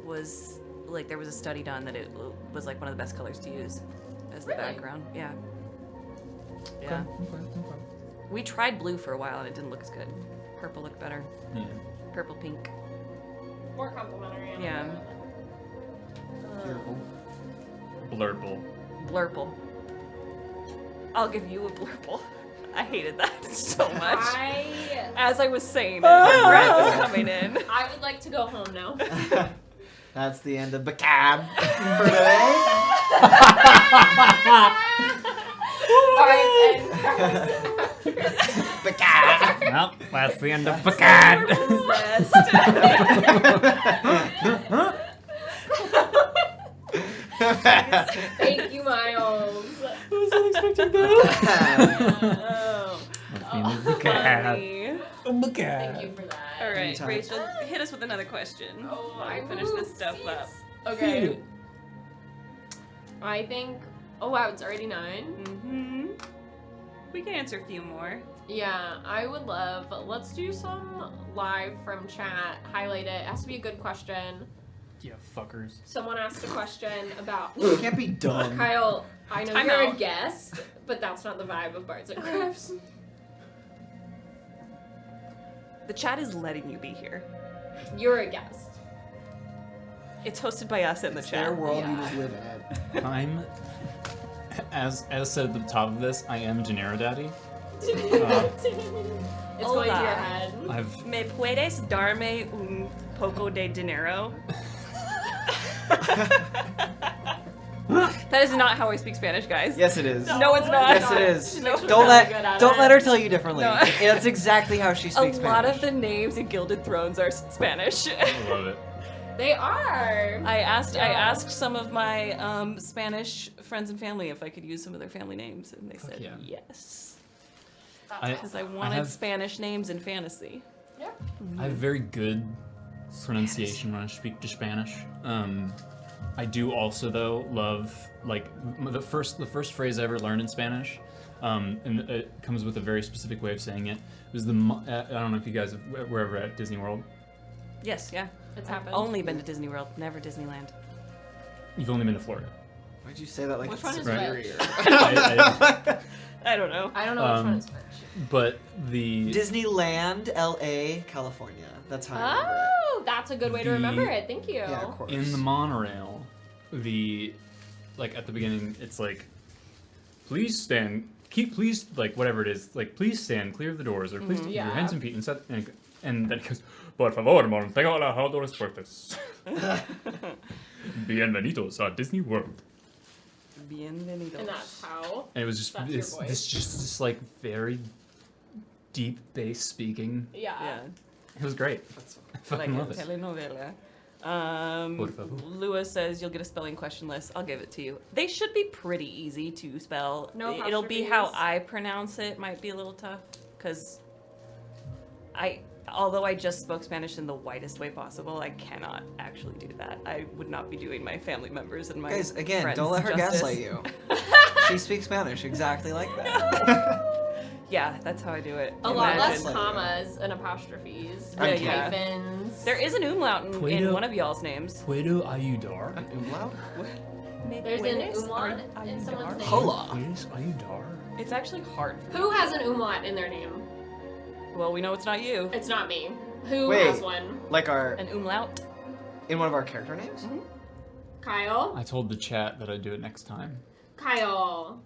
was like there was a study done that it was like one of the best colors to use as the Really? background. Yeah. Yeah. We tried blue for a while and it didn't look as good. Purple looked better. Yeah. Purple, pink. More complimentary. on Yeah. Purple. Blurple. Blurple. I'll give you a blurple. I hated that so much. As I was saying it, Brett was coming in. I would like to go home now. That's the end of BACAD for today. BACAD. Well, that's the end of BACAD. Thank you, Miles. I was unexpecting that. That's the end of BACAD. Funny. Thank you for that. All right, Anytime. Rachel, hit us with another question. Oh, while I we finish this stuff up. Okay. I think. Oh wow, it's already 9. Mm-hmm. We can answer a few more. Yeah, I would love. Let's do some live from chat. Highlight it. It has to be a good question. Yeah, fuckers. Someone asked a question about. It can't be done. Kyle, I know Time you're out. a guest, but that's not the vibe of Bards and Crafts. The chat is letting you be here. You're a guest. It's hosted by us in the It's their chat. world you Yeah. just live in. I'm, as said at the top of this, I am Gennaro Daddy. It's going to your Hola. head. I've ¿Me puedes darme un poco de dinero? That is not how I speak Spanish, guys. Yes, it is. No, it's not. Yes, it is. No. Don't really good at don't it. let her tell you differently. No. That's exactly how she A speaks lot Spanish. of the names in Gilded Thrones are Spanish. I love it. They are. I asked Yeah. some of my Spanish friends and family if I could use some of their family names, and they said yeah. yes. I Because I wanted have Spanish names in fantasy. Yeah. I have very good pronunciation when I speak to Spanish. I do also though love like the first phrase I ever learned in Spanish, and it comes with a very specific way of saying it. It was I don't know if you guys were ever at Disney World. Yes, yeah. It's happened. Only been to Disney World, never Disneyland. You've only been to Florida. Why'd you say that like Which it's one is superior? I don't know. I don't know which one is which. But the Disneyland, L.A., California. That's how I remember it. Oh, that's a good way to remember it. Thank you. Yeah, of course. in the monorail, like at the beginning, it's like, please like whatever it is, like please stand clear of the doors, or please keep your hands and feet inside, and then it goes, por favor, mantenga las puertas. Bienvenidos a Disney World. Bienvenidos. And that's how. And it was just That's your voice. this like very deep bass speaking. Yeah. It was great. I fucking love a it. telenovela. Por favor. Lewis says you'll get a spelling question list. I'll give it to you. They should be pretty easy to spell. No It'll be how apostrophes. I pronounce it. Might be a little tough because although I just spoke Spanish in the whitest way possible, I cannot actually do that. I would not be doing my family members and my Guys, again, friends don't let her justice. gaslight you. She speaks Spanish exactly like that. Yeah, that's how I do it. A lot less Imagine. commas and apostrophes. Yeah, And yeah. hyphens. There is an umlaut in Puedo- one of y'all's names. Puedo ayudar? An umlaut? There's an umlaut in someone's name. Hola. Puedes ayudar? It's actually hard. Who has an umlaut in their name? Well, we know it's not you. It's not me. Who Wait. has one? Like An umlaut. in one of our character names? Kyle? I told the chat that I'd do it next time. Kyle.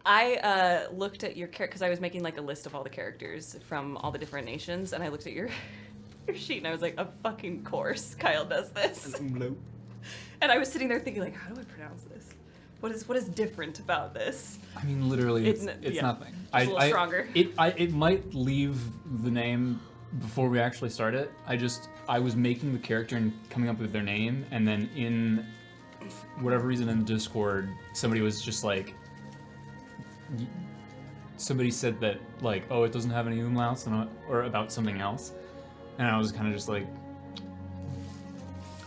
I looked at your character because I was making like a list of all the characters from all the different nations, and I looked at your sheet and I was like, of fucking course, Kyle does this. An umlaut. And I was sitting there thinking, like, how do I pronounce this? What is different about this? I mean, literally, it's yeah. nothing. Just a little stronger. It might leave the name before we actually start it. I was making the character and coming up with their name, and then in whatever reason in the Discord, somebody was just like, somebody said that like, oh, it doesn't have any umlauts, or about something else, and I was kind of just like,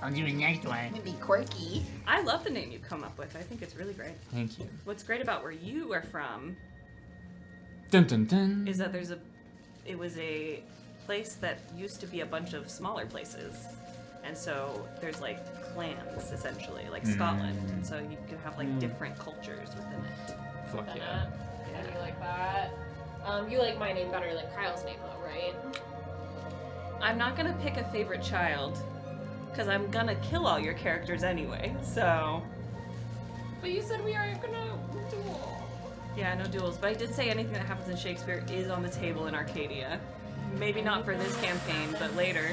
I'll give you the next one. Be quirky. I love the name you've come up with. I think it's really great. Thank you. What's great about where you are from Dun dun dun. is that it was a place that used to be a bunch of smaller places, and so there's like clans essentially, like Scotland, and so you could have like different cultures within it. Fuck yeah. Yeah, you like that. You like my name better than Kyle's name though, right? I'm not gonna pick a favorite child, because I'm gonna kill all your characters anyway, so... But you said we aren't gonna duel. Yeah, no duels, but I did say anything that happens in Shakespeare is on the table in Arcadia. Maybe not for this campaign, but later.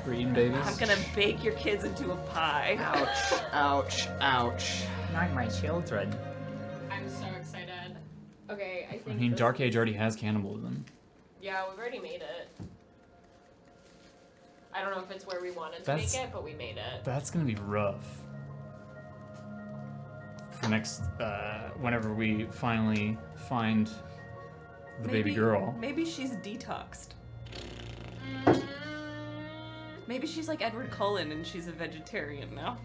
We're eating babies. I'm gonna bake your kids into a pie. Ouch, ouch, ouch. Not my children. I'm so excited. Okay, I I think. mean, this Dark is- Age already has cannibalism. Yeah, we've already made it. I don't know if it's where we wanted to That's- make it, but we made it. That's gonna be rough. For next, whenever we finally find the baby girl. Maybe she's detoxed. Maybe she's like Edward Cullen and she's a vegetarian now.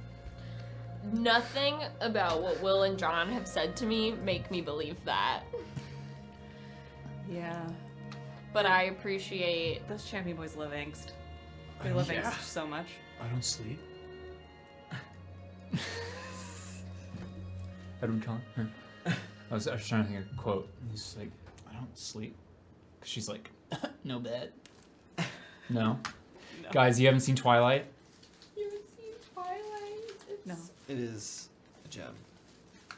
Nothing about what Will and John have said to me make me believe that. Yeah. But I appreciate. Those champion boys love angst. They love Yeah. angst so much. I don't sleep. Edward Cullen. I was trying to think of a quote. He's like, I don't sleep. 'Cause she's like, no bed. No? Guys, you haven't seen Twilight? You haven't seen Twilight? It's... No. It is a gem.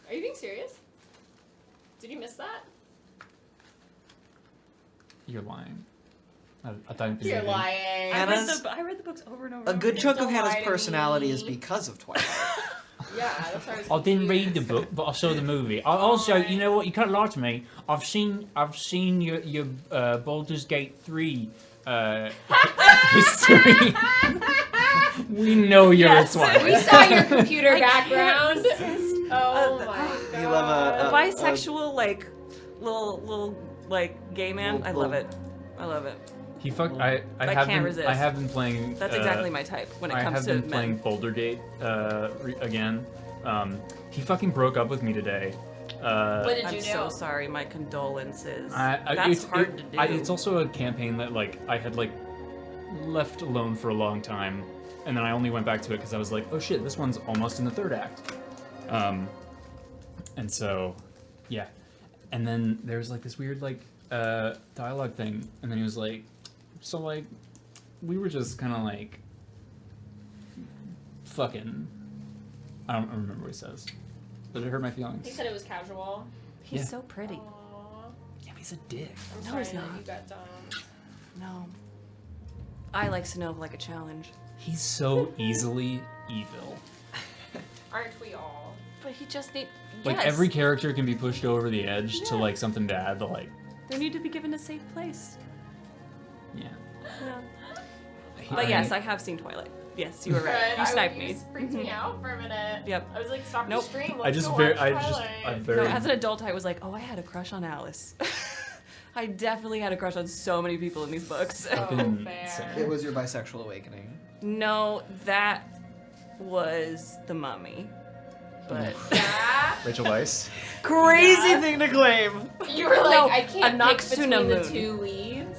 Are you being serious? Did you miss that? You're lying. I thought it was You're a- lying. Hannah's- I read the books over and over. A good chunk of Don't Hannah's lie to personality me. is because of Twilight. Yeah, that's why I was I didn't read the confused. book, but I saw the movie. I also, you know what? You can't lie to me. I've seen your Baldur's Gate 3 history. We know you're Yes. a Twilight. We saw your computer I background. can't Oh my god. You love A a bisexual, like, little, like, gay man. I love it. I love it. I have can't been, resist. I have been playing. That's exactly my type when it comes to I have been playing men. Boulder Gate again. He fucking broke up with me today. What did you I'm do? so sorry. My condolences. That's That's hard to do. It's also a campaign that like I had like left alone for a long time, and then I only went back to it because I was like, oh shit, this one's almost in the third act. And so, yeah. And then there's like this weird like dialogue thing, and then he was like, so like we were just kind of like fucking. I don't remember what he says, but it hurt my feelings. He said it was casual. He's Yeah. so pretty. Aww. Yeah, but he's a dick. I'm No, sorry he's that not. you got dumped. No. I like Sonova like a challenge. He's so easily evil. Aren't we all? But he just need. Like yes. every character can be pushed over the edge to Yeah. like something bad, but like They need to be given a safe place. yeah. Yeah. I- But yes, I have seen Twilight. Yes, you were right. You sniped me. You freaked me out for a minute. Yep. I was like, stop Nope. the stream. I Let's just go very, watch I just, Twilight. I'm No, very. as an adult, I was like, oh, I had a crush on Alice. I definitely had a crush on so many people in these books. Oh, been fair. saying. It was your bisexual awakening. No, that was the Mummy. But Yeah. Rachel Weisz. Crazy Yeah. thing to claim. You were like, No, I can't a pick between Noxuna the moon. two leads.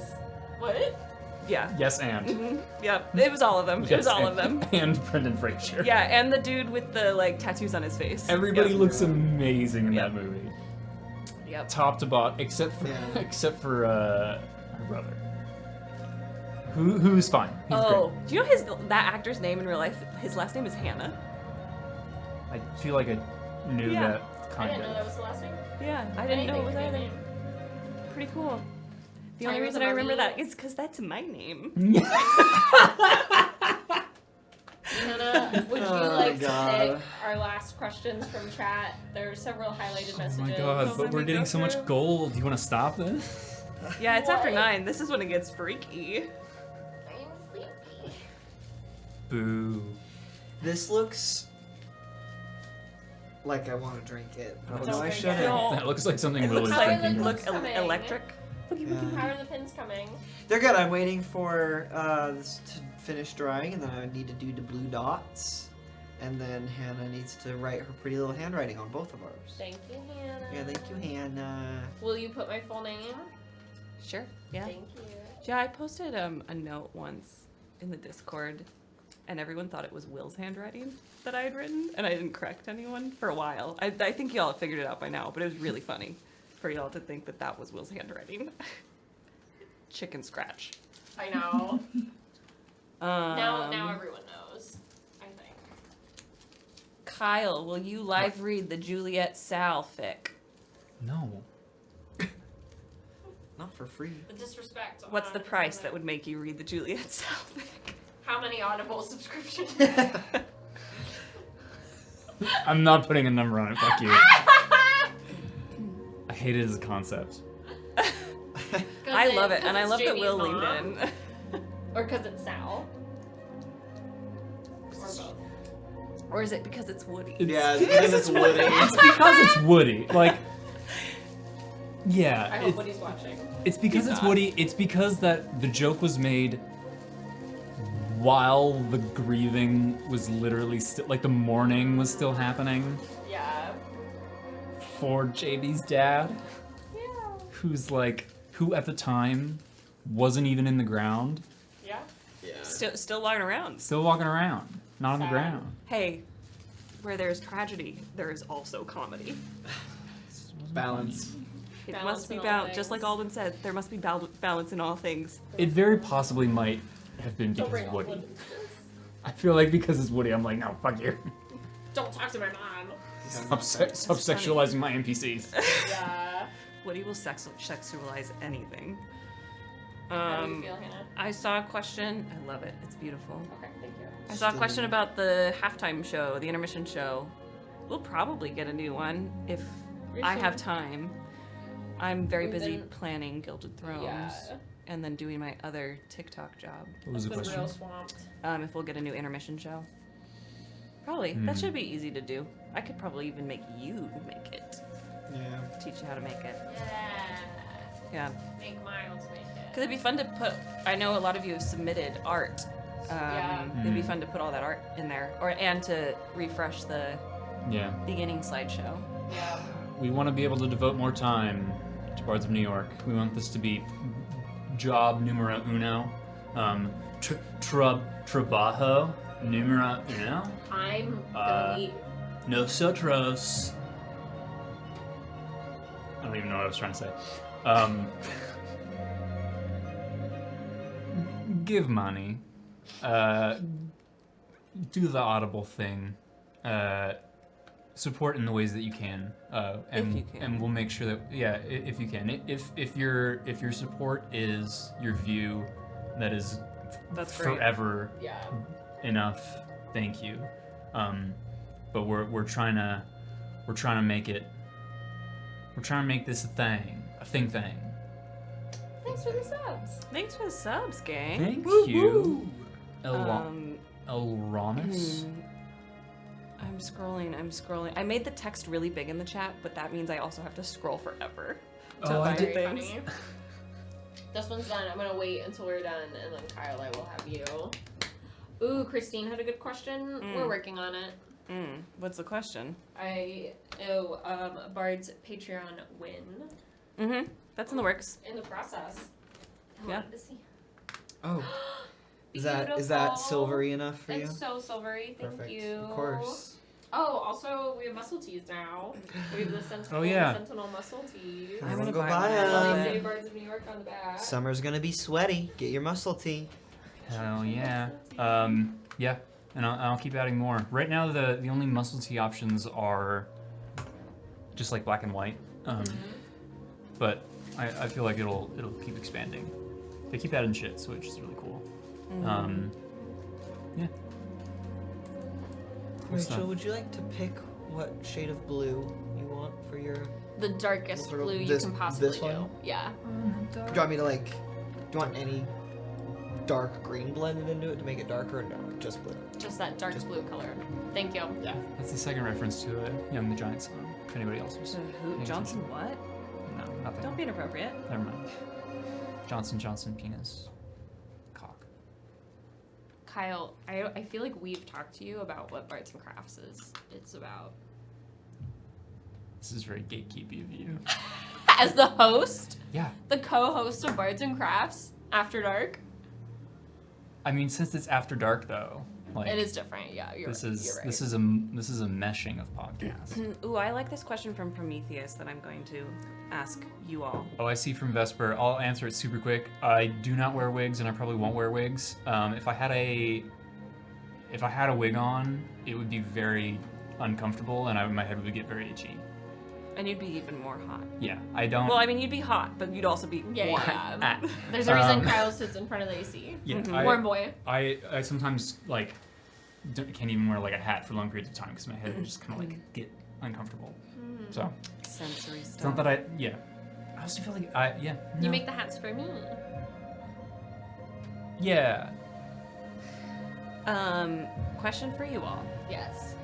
What? yeah. Yes, and. hmm Yep. It was all of them. It was Yes, all and, of them. And Brendan Fraser. Yeah, and the dude with the like tattoos on his face. Everybody Yep. looks amazing in Yep. that movie, Yep. top to bottom, except for Yeah. except for her brother, who's fine. He's Oh, great. do you know that actor's name in real life? His last name is Hannah. I feel like I knew Yeah. that I kind didn't know of. that was the last name. Yeah, I didn't know it was think either. of your name. Pretty cool. The Tell only me reason the I remember Mummy. that is because that's my name. Hannah, would you Oh, like God. to pick our last questions from chat? There are several highlighted Oh messages. my god, Let but we're me getting go so much through. gold. Do you want to stop this? Yeah, it's after What? 9. This is when it gets freaky. I'm sleepy. Boo. This looks like I want to drink it. I don't Don't know. I drink shouldn't. it. No. That looks like something It Will looks is like- thinking Look- of. Coming. Electric. How are the pins coming? They're good. I'm waiting for this to finish drying, and then I need to do the blue dots. And then Hannah needs to write her pretty little handwriting on both of ours. Thank you, Hannah. Yeah, thank you, Hannah. Will you put my full name? Sure. Yeah. Thank you. Yeah, I posted a note once in the Discord, and everyone thought it was Will's handwriting that I had written, and I didn't correct anyone for a while. I think y'all have figured it out by now, but it was really funny for y'all to think that that was Will's handwriting. Chicken scratch. I know. Now Now everyone knows. I think. Kyle, will you live read the Juliet Sal fic? No. Not for free. The disrespect. What's the on price it. that would make you read the Juliet Sal fic? How many Audible subscriptions? I'm not putting a number on it. Fuck you. I hate it as a concept. I love it, and I it's love that Jamie's Will mom? leaned in. Or because it's Sal? Or both. Or is it because it's Woody? Yeah, because it's Woody. It's because it's Woody. Like, yeah, I hope Woody's watching. it's because He's it's not. Woody. It's because that the joke was made while the grieving was literally still, like the mourning was still happening Yeah. for JB's dad, Yeah. who at the time wasn't even in the ground, Yeah. Still walking around. still walking around, not on the Sad. ground. Hey, where there's tragedy, there is also comedy. Balance. It Balance must be in all balanced, just things. like Alden said. There must be balance in all things. It very possibly might have been Don't because bring of up Woody. Woody. I feel like because it's Woody, I'm like, no, fuck you. Don't talk to my mom. Stop sexualizing my NPCs. Yeah. Woody will sexualize anything. How do you feel, Hannah? I saw a question. I love it. It's beautiful. Okay, thank you. I saw a question about the halftime show, the intermission show. We'll probably get a new one if I have time. I'm very We've busy been- planning Gilded Thrones Yeah. and then doing my other TikTok job. What was the Been question? real swamped. If we'll get a new intermission show. Probably. That should be easy to do. I could probably even make you make it. Yeah. Teach you how to make it. Yeah. Yeah. Make Miles make it. Because it'd be fun to put. I know a lot of you have submitted art. It'd be fun to put all that art in there, and to refresh the beginning slideshow. Yeah. We want to be able to devote more time to Bards of New York. We want this to be job numero uno. Trabajo numero uno. I'm gonna leave. Nosotros. I don't even know what I was trying to say. Give money. Do the Audible thing. Support in the ways that you can. And, if you can. And we'll make sure that if you can. If your support is your view, that is That's great. forever Yeah. enough. Thank you. But we're trying to make it. We're trying to make this a thing. Thanks for the subs. Thanks for the subs, gang. Thank you. Elronis. I'm scrolling. I made the text really big in the chat, but that means I also have to scroll forever to find Very things. funny. This one's done. I'm gonna wait until we're done, and then Kyle, I will have you. Ooh, Christine had a good question. We're working on it. What's the question? Bard's Patreon win. That's in the works. In the process. I Yeah. wanted to see. Oh. Is that Beautiful. silvery enough for you? It's so silvery. Thank Perfect. you. Of course. Oh, also we have muscle tees now. We have the Sentinel, Sentinel muscle tees. I'm gonna go buy buy one. They them. say Bards of New York on the back. Summer's gonna be sweaty. Get your muscle tee. Hell yeah. Yeah. And I'll keep adding more. Right now, the only muscle tee options are just like black and white. But I feel like it'll keep expanding. They keep adding shit, which is really cool. Yeah. Cool Rachel, stuff. would you like to pick what shade of blue you want for your? The darkest Sort of blue you this- can possibly this one? do. Yeah. Do you want me to do you want any dark green blended into it to make it darker? Or no, just blue. Just that dark blue color. Thank you. Yeah. That's the second reference to a Young the Giant song. If anybody else was. Who? paying Johnson attention. what? No, nothing. Don't be inappropriate. Never mind. Johnson penis. Cock. Kyle, I feel like we've talked to you about what Bards and Crafts is. It's about. This is very gatekeepy of you. As the host, Yeah. the co-host of Bards and Crafts After Dark, I mean, since it's after dark, though, like it is different. Yeah, you're right. You're right. this is a meshing of podcasts. Ooh, I like this question from Prometheus that I'm going to ask you all. Oh, I see from Vesper. I'll answer it super quick. I do not wear wigs, and I probably won't wear wigs. If I had a wig on, it would be very uncomfortable, and my head would get very itchy. And you'd be even more hot. Yeah, I don't. Well, I mean, you'd be hot, but you'd also be Yeah, warm. yeah. There's a reason Kyle sits in front of the AC. Yeah, Warm boy. I sometimes can't even wear like a hat for long periods of time because my head would just kind of get uncomfortable. So Sensory stuff. it's not that I also feel like You no. make the hats for me. Yeah. Question for you all. Yes.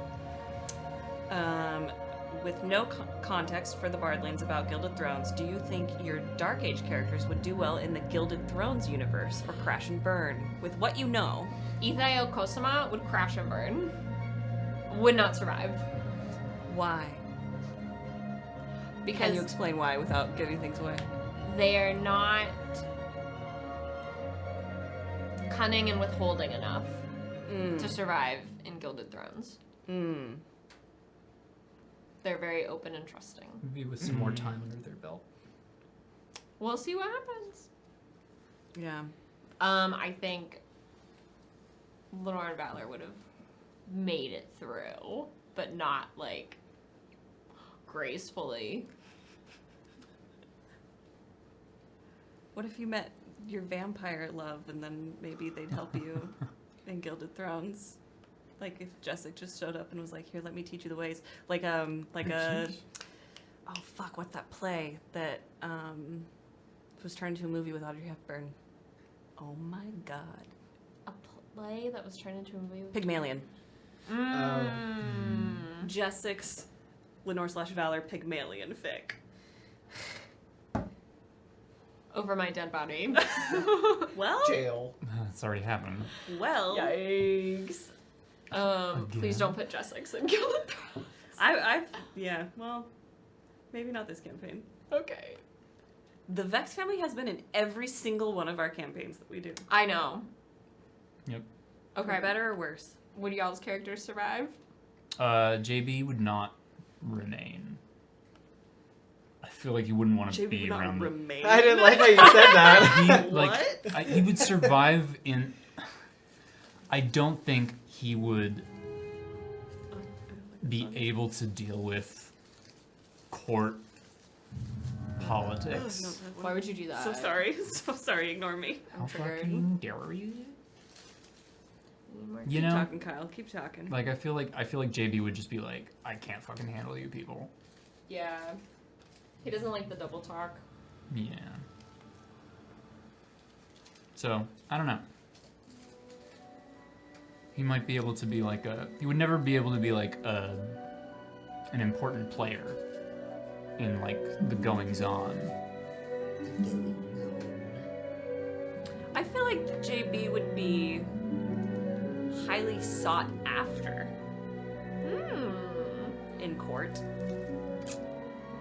With no context for the Bardlings about Gilded Thrones, do you think your Dark Age characters would do well in the Gilded Thrones universe or crash and burn? With what you know. Ithayo Kosama would crash and burn. Would not survive. Why? Because Can you explain why without giving things away? they are not cunning and withholding enough to survive in Gilded Thrones. They're very open and trusting. Maybe with some more time under their belt. We'll see what happens. Yeah. I think Lenore and Valor would have made it through, but not gracefully. What if you met your vampire love and then maybe they'd help you in Gilded Thrones? Like if Jessica just showed up and was like, "Here, let me teach you the ways." What's that play that was turned into a movie with Audrey Hepburn? Oh my God. A play that was turned into a movie. Pygmalion. Jessic's Lenore /Valor Pygmalion fic. over my dead body. Well, Jail. It's already happened. well. Yikes. Please don't put Jessix in Gilded Thrones. Yeah, well, maybe not this campaign. Okay. The Vex family has been in every single one of our campaigns that we do. I know. Yep. Okay. For better or worse? Would y'all's characters survive? JB would not remain. I feel like he wouldn't want to be around. Remain. I didn't like how you said that. He, like, he would survive in. I don't think he would be able to deal with court politics. Why would you do that? So sorry. So sorry. Ignore me. How triggered. fucking dare you? You Keep know, talking, Kyle. Keep talking. like I feel like JB would just be like, I can't fucking handle you people. Yeah. He doesn't like the double talk. Yeah. So I don't know. He might be able to be like a. He would never be able to be like an important player in like the goings on. I feel like JB would be highly sought after in court.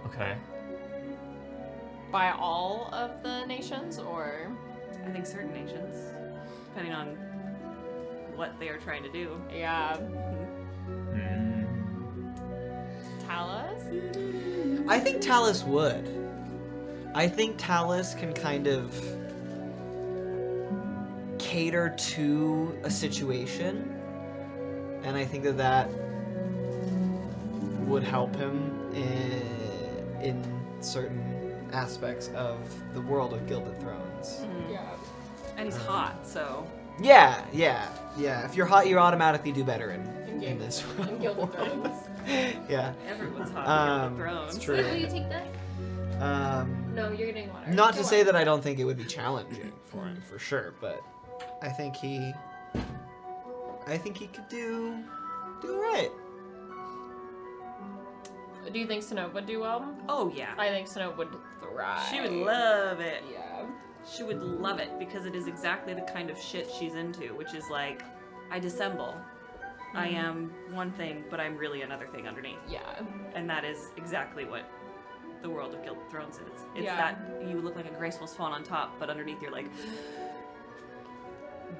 Okay. By all of the nations, or? I think certain nations, depending on what they are trying to do. Yeah. Mm. Talus? I think Talus would. I think Talus can kind of cater to a situation, and I think that would help him in certain aspects of the world of Gilded Thrones. Yeah. And he's hot, so. Yeah. If you're hot, you automatically do better in this world. In Gilded Thrones. Yeah. Everyone's hot in Gilded Thrones. It's Will true. you take that? No, you're getting water. Not to Go say on. that I don't think it would be challenging for him, for sure, but I think he could do right. Do you think Snow would do well? Oh, yeah. I think Snow would thrive. She would love it. Yeah. She would love it because it is exactly the kind of shit she's into, which is like, I dissemble. I am one thing, but I'm really another thing underneath. Yeah. And that is exactly what the world of Gilded Thrones is. It's Yeah. that you look like a graceful swan on top, but underneath you're like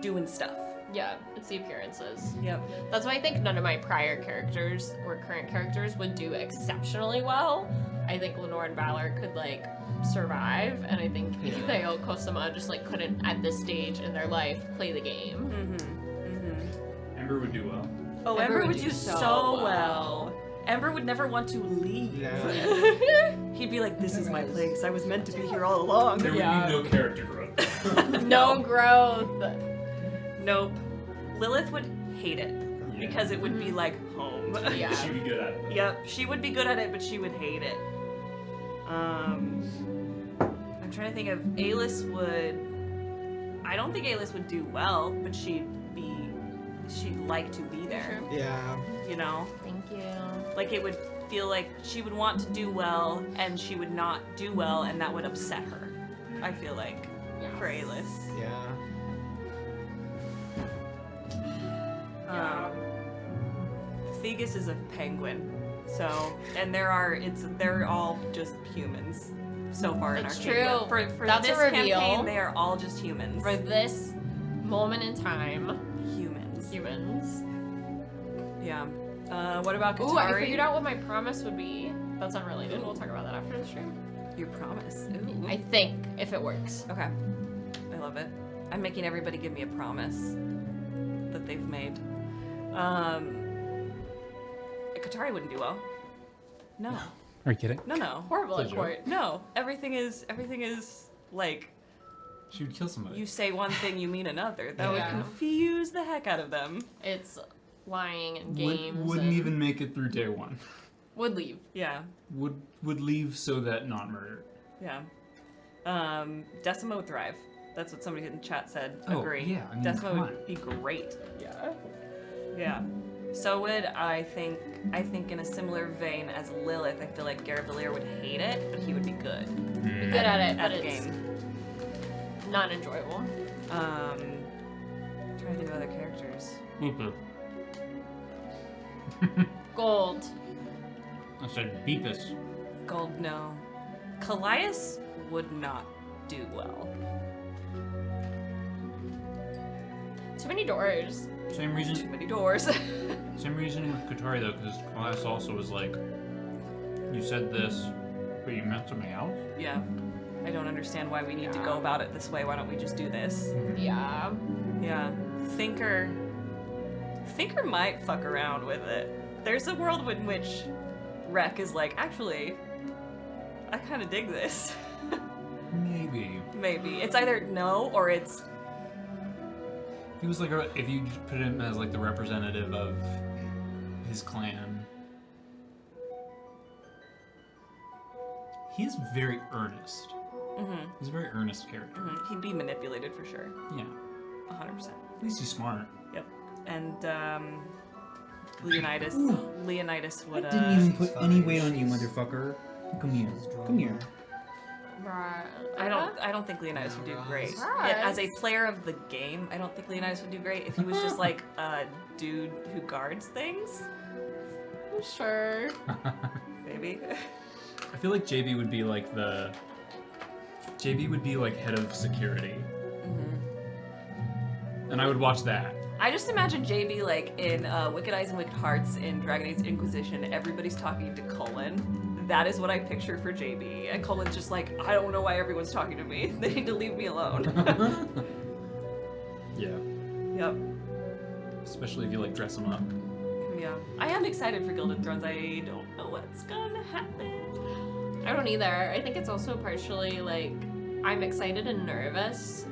doing stuff. Yeah, it's the appearances. Yep. That's why I think none of my prior characters or current characters would do exceptionally well. I think Lenore and Valor could like survive, and I think Theo Cosima just like couldn't at this stage in their life play the game. Ember would do well. Oh, Ember would do so well. Ember would never want to leave. Yeah. He'd be like, this is my place. I was meant to be here all along. There would Yeah. be no character growth. No growth. Nope. Lilith would hate it because it would be like home. Yeah. She'd be good at it. Yep, she would be good at it, but she would hate it. I'm trying to think of Alis would. I don't think Alis would do well, but she'd like to be there. Yeah. You know, Thank you. like it would feel like she would want to do well, and she would not do well, and that would upset her. I feel like for Alis. Yeah. Thegus is a penguin, so they're all just humans so far in It's Arcadia. true. For That's this a reveal. campaign, they are all just humans. For this moment in time, Humans. humans. Yeah. What about Katari? Ooh, I figured out what my promise would be. That's unrelated. We'll talk about that after the stream. Your promise. Ooh. I think, if it works. Okay. I love it. I'm making everybody give me a promise that they've made. Katari wouldn't do well. No. Are you kidding? No. Horrible at It's a court. No. Everything is like She would kill somebody. you say one thing, you mean another. That Yeah. would confuse the heck out of them. It's lying and games. Wouldn't and even make it through day one. would leave. Yeah. Would leave so that not murder. Yeah. Decima would thrive. That's what somebody in the chat said. Oh, Agree. yeah, I mean, Decima come would on. be great. Yeah. Yeah. So would I think in a similar vein as Lilith, I feel like Garavalier would hate it, but he would be good Be good at it, at but the it's game. Not enjoyable. Trying to think of other characters. Gold. I said Beepus. Gold, no. Callias would not do well. Too many doors. Same Too reason. many doors. Same reasoning with Katari though, because class also was like, you said this, but you meant something else. Yeah. I don't understand why we need to go about it this way. Why don't we just do this? Yeah. Yeah. Thinker might fuck around with it. There's a world in which Rek is like, actually, I kind of dig this. Maybe. Maybe. It's either no or it's... He was like, if you put him as like the representative of his clan. He's very earnest. Mm-hmm. He's a very earnest character. Mm-hmm. He'd be manipulated for sure. Yeah. 100%. At least he's smart. Yep. And, Leonidas would, I didn't even put any weight on you, motherfucker. Come here. Come here. Right. I don't think Leonidas would do great. Right. As a player of the game, I don't think Leonidas would do great if he was just like a dude who guards things. Sure. Maybe. I feel like JB would be like head of security. Mm-hmm. And I would watch that. I just imagine JB like in Wicked Eyes and Wicked Hearts in Dragon Age Inquisition, everybody's talking to Cullen. That is what I picture for JB. And Cullen's just like, I don't know why everyone's talking to me. They need to leave me alone. Yeah. Yep. Especially if you like dress him up. Yeah. I am excited for Gilded Thrones. I don't know what's gonna happen. I don't either. I think it's also partially like I'm excited and nervous.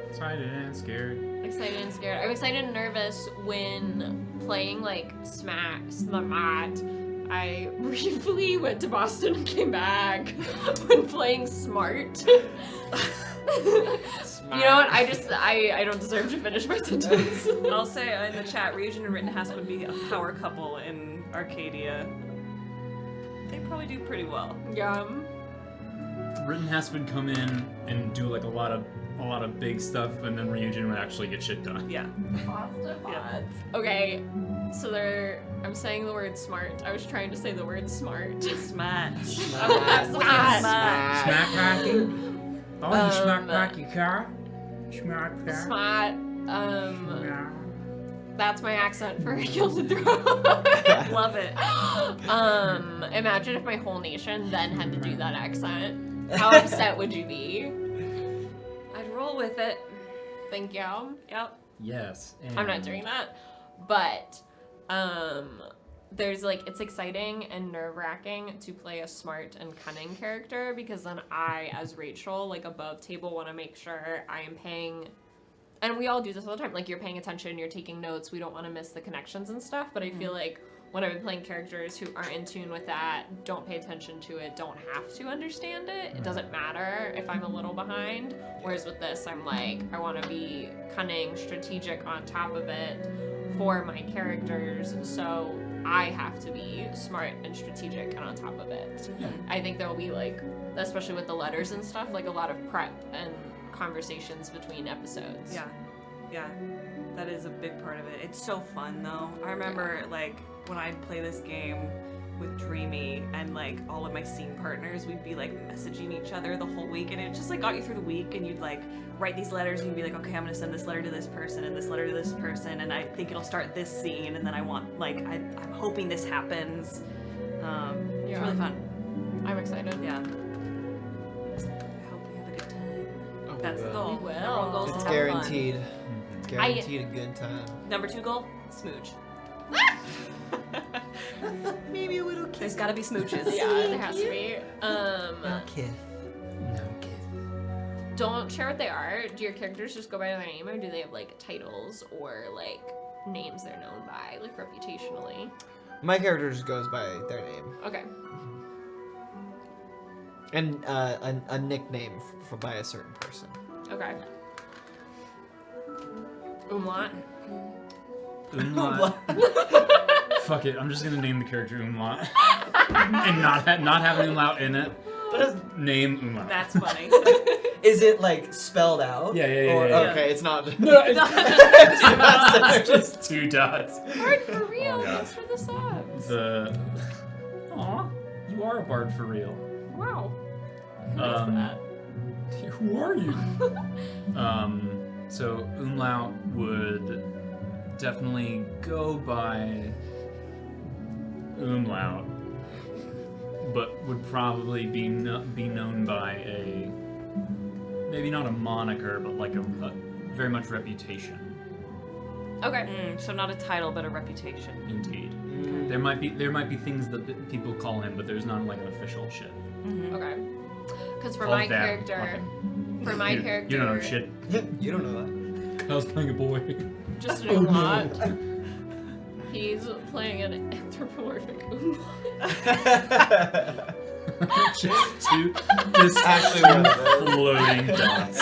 Excited and scared. Excited and scared. I'm excited and nervous when playing like Smack. I briefly went to Boston and came back when playing Smart. You know what? I don't deserve to finish my sentence. I'll say in the chat, Ryujin and Rittenhouse would be a power couple in Arcadia. They probably do pretty well. Yeah. Rittenhouse would come in and do like a lot of big stuff, and then Ryujin would actually get shit done. Yeah. Yeah. Okay, so I'm saying the word smart. I was trying to say the word smart. Smart. Smart. Smack cracking? Oh, you smack crack your car? Smack crack? Smart. Yeah. That's my accent for Gilded Thrones. Love it. Imagine if my whole nation then had to do that accent. How upset would you be? I'd roll with it. Thank you. Yep. Yes. I'm not doing that. But there's like, it's exciting and nerve-wracking to play a smart and cunning character, because then I, as Rachel, like above table, want to make sure I am paying, and we all do this all the time, like you're paying attention, you're taking notes, we don't want to miss the connections and stuff, but I feel like when I've been playing characters who aren't in tune with that, don't pay attention to it, don't have to understand it, it doesn't matter if I'm a little behind, whereas with this, I'm like, I want to be cunning, strategic on top of it for my characters, so I have to be smart and strategic and on top of it. I think there'll be like, especially with the letters and stuff, like a lot of prep and conversations between episodes. Yeah, that is a big part of it. It's so fun though. I remember like when I'd play this game with Dreamy and like all of my scene partners, we'd be like messaging each other the whole week, and it just like got you through the week, and you'd like write these letters and you'd be like, okay, I'm gonna send this letter to this person and this letter to this person, and I think it'll start this scene, and then I want like I'm hoping this happens. It's really fun. I'm excited. Yeah. I hope we have a good time. Oh, That's the goal. We will. Everyone goes It's to have guaranteed. Mm-hmm. Guaranteed a good time. fun. Number 2 goal, smooch. Maybe a little kiss. There's gotta be smooches. Yeah, there has to be. Kiss. Don't share what they are. Do your characters just go by their name, or do they have like titles or like names they're known by, like reputationally? My character just goes by their name. Okay. And a nickname by a certain person. Okay. Umlaut. Umlaut. Fuck it, I'm just gonna name the character Umlaut. And not have an umlaut in it. Name Umlaut. That's funny. Is it like spelled out? Yeah. Or, Yeah. Okay, it's not. No, it's just 2 dots. Bard for real. Oh, God. Thanks for the subs. Aw, you are a bard for real. Wow. Who does that? Who are you? So umlaut would definitely go by umlaut, but would probably be known by a, maybe not a moniker, but like a very much reputation. Okay. So not a title, but a reputation. Indeed. There might be things that people call him, but there's not like an official shit. Okay. Because for Called my Dad. character, character, You don't know shit. You don't know I was playing a boy. just a lot. He's playing an anthropomorphic that. Just Actually, two what floating dots.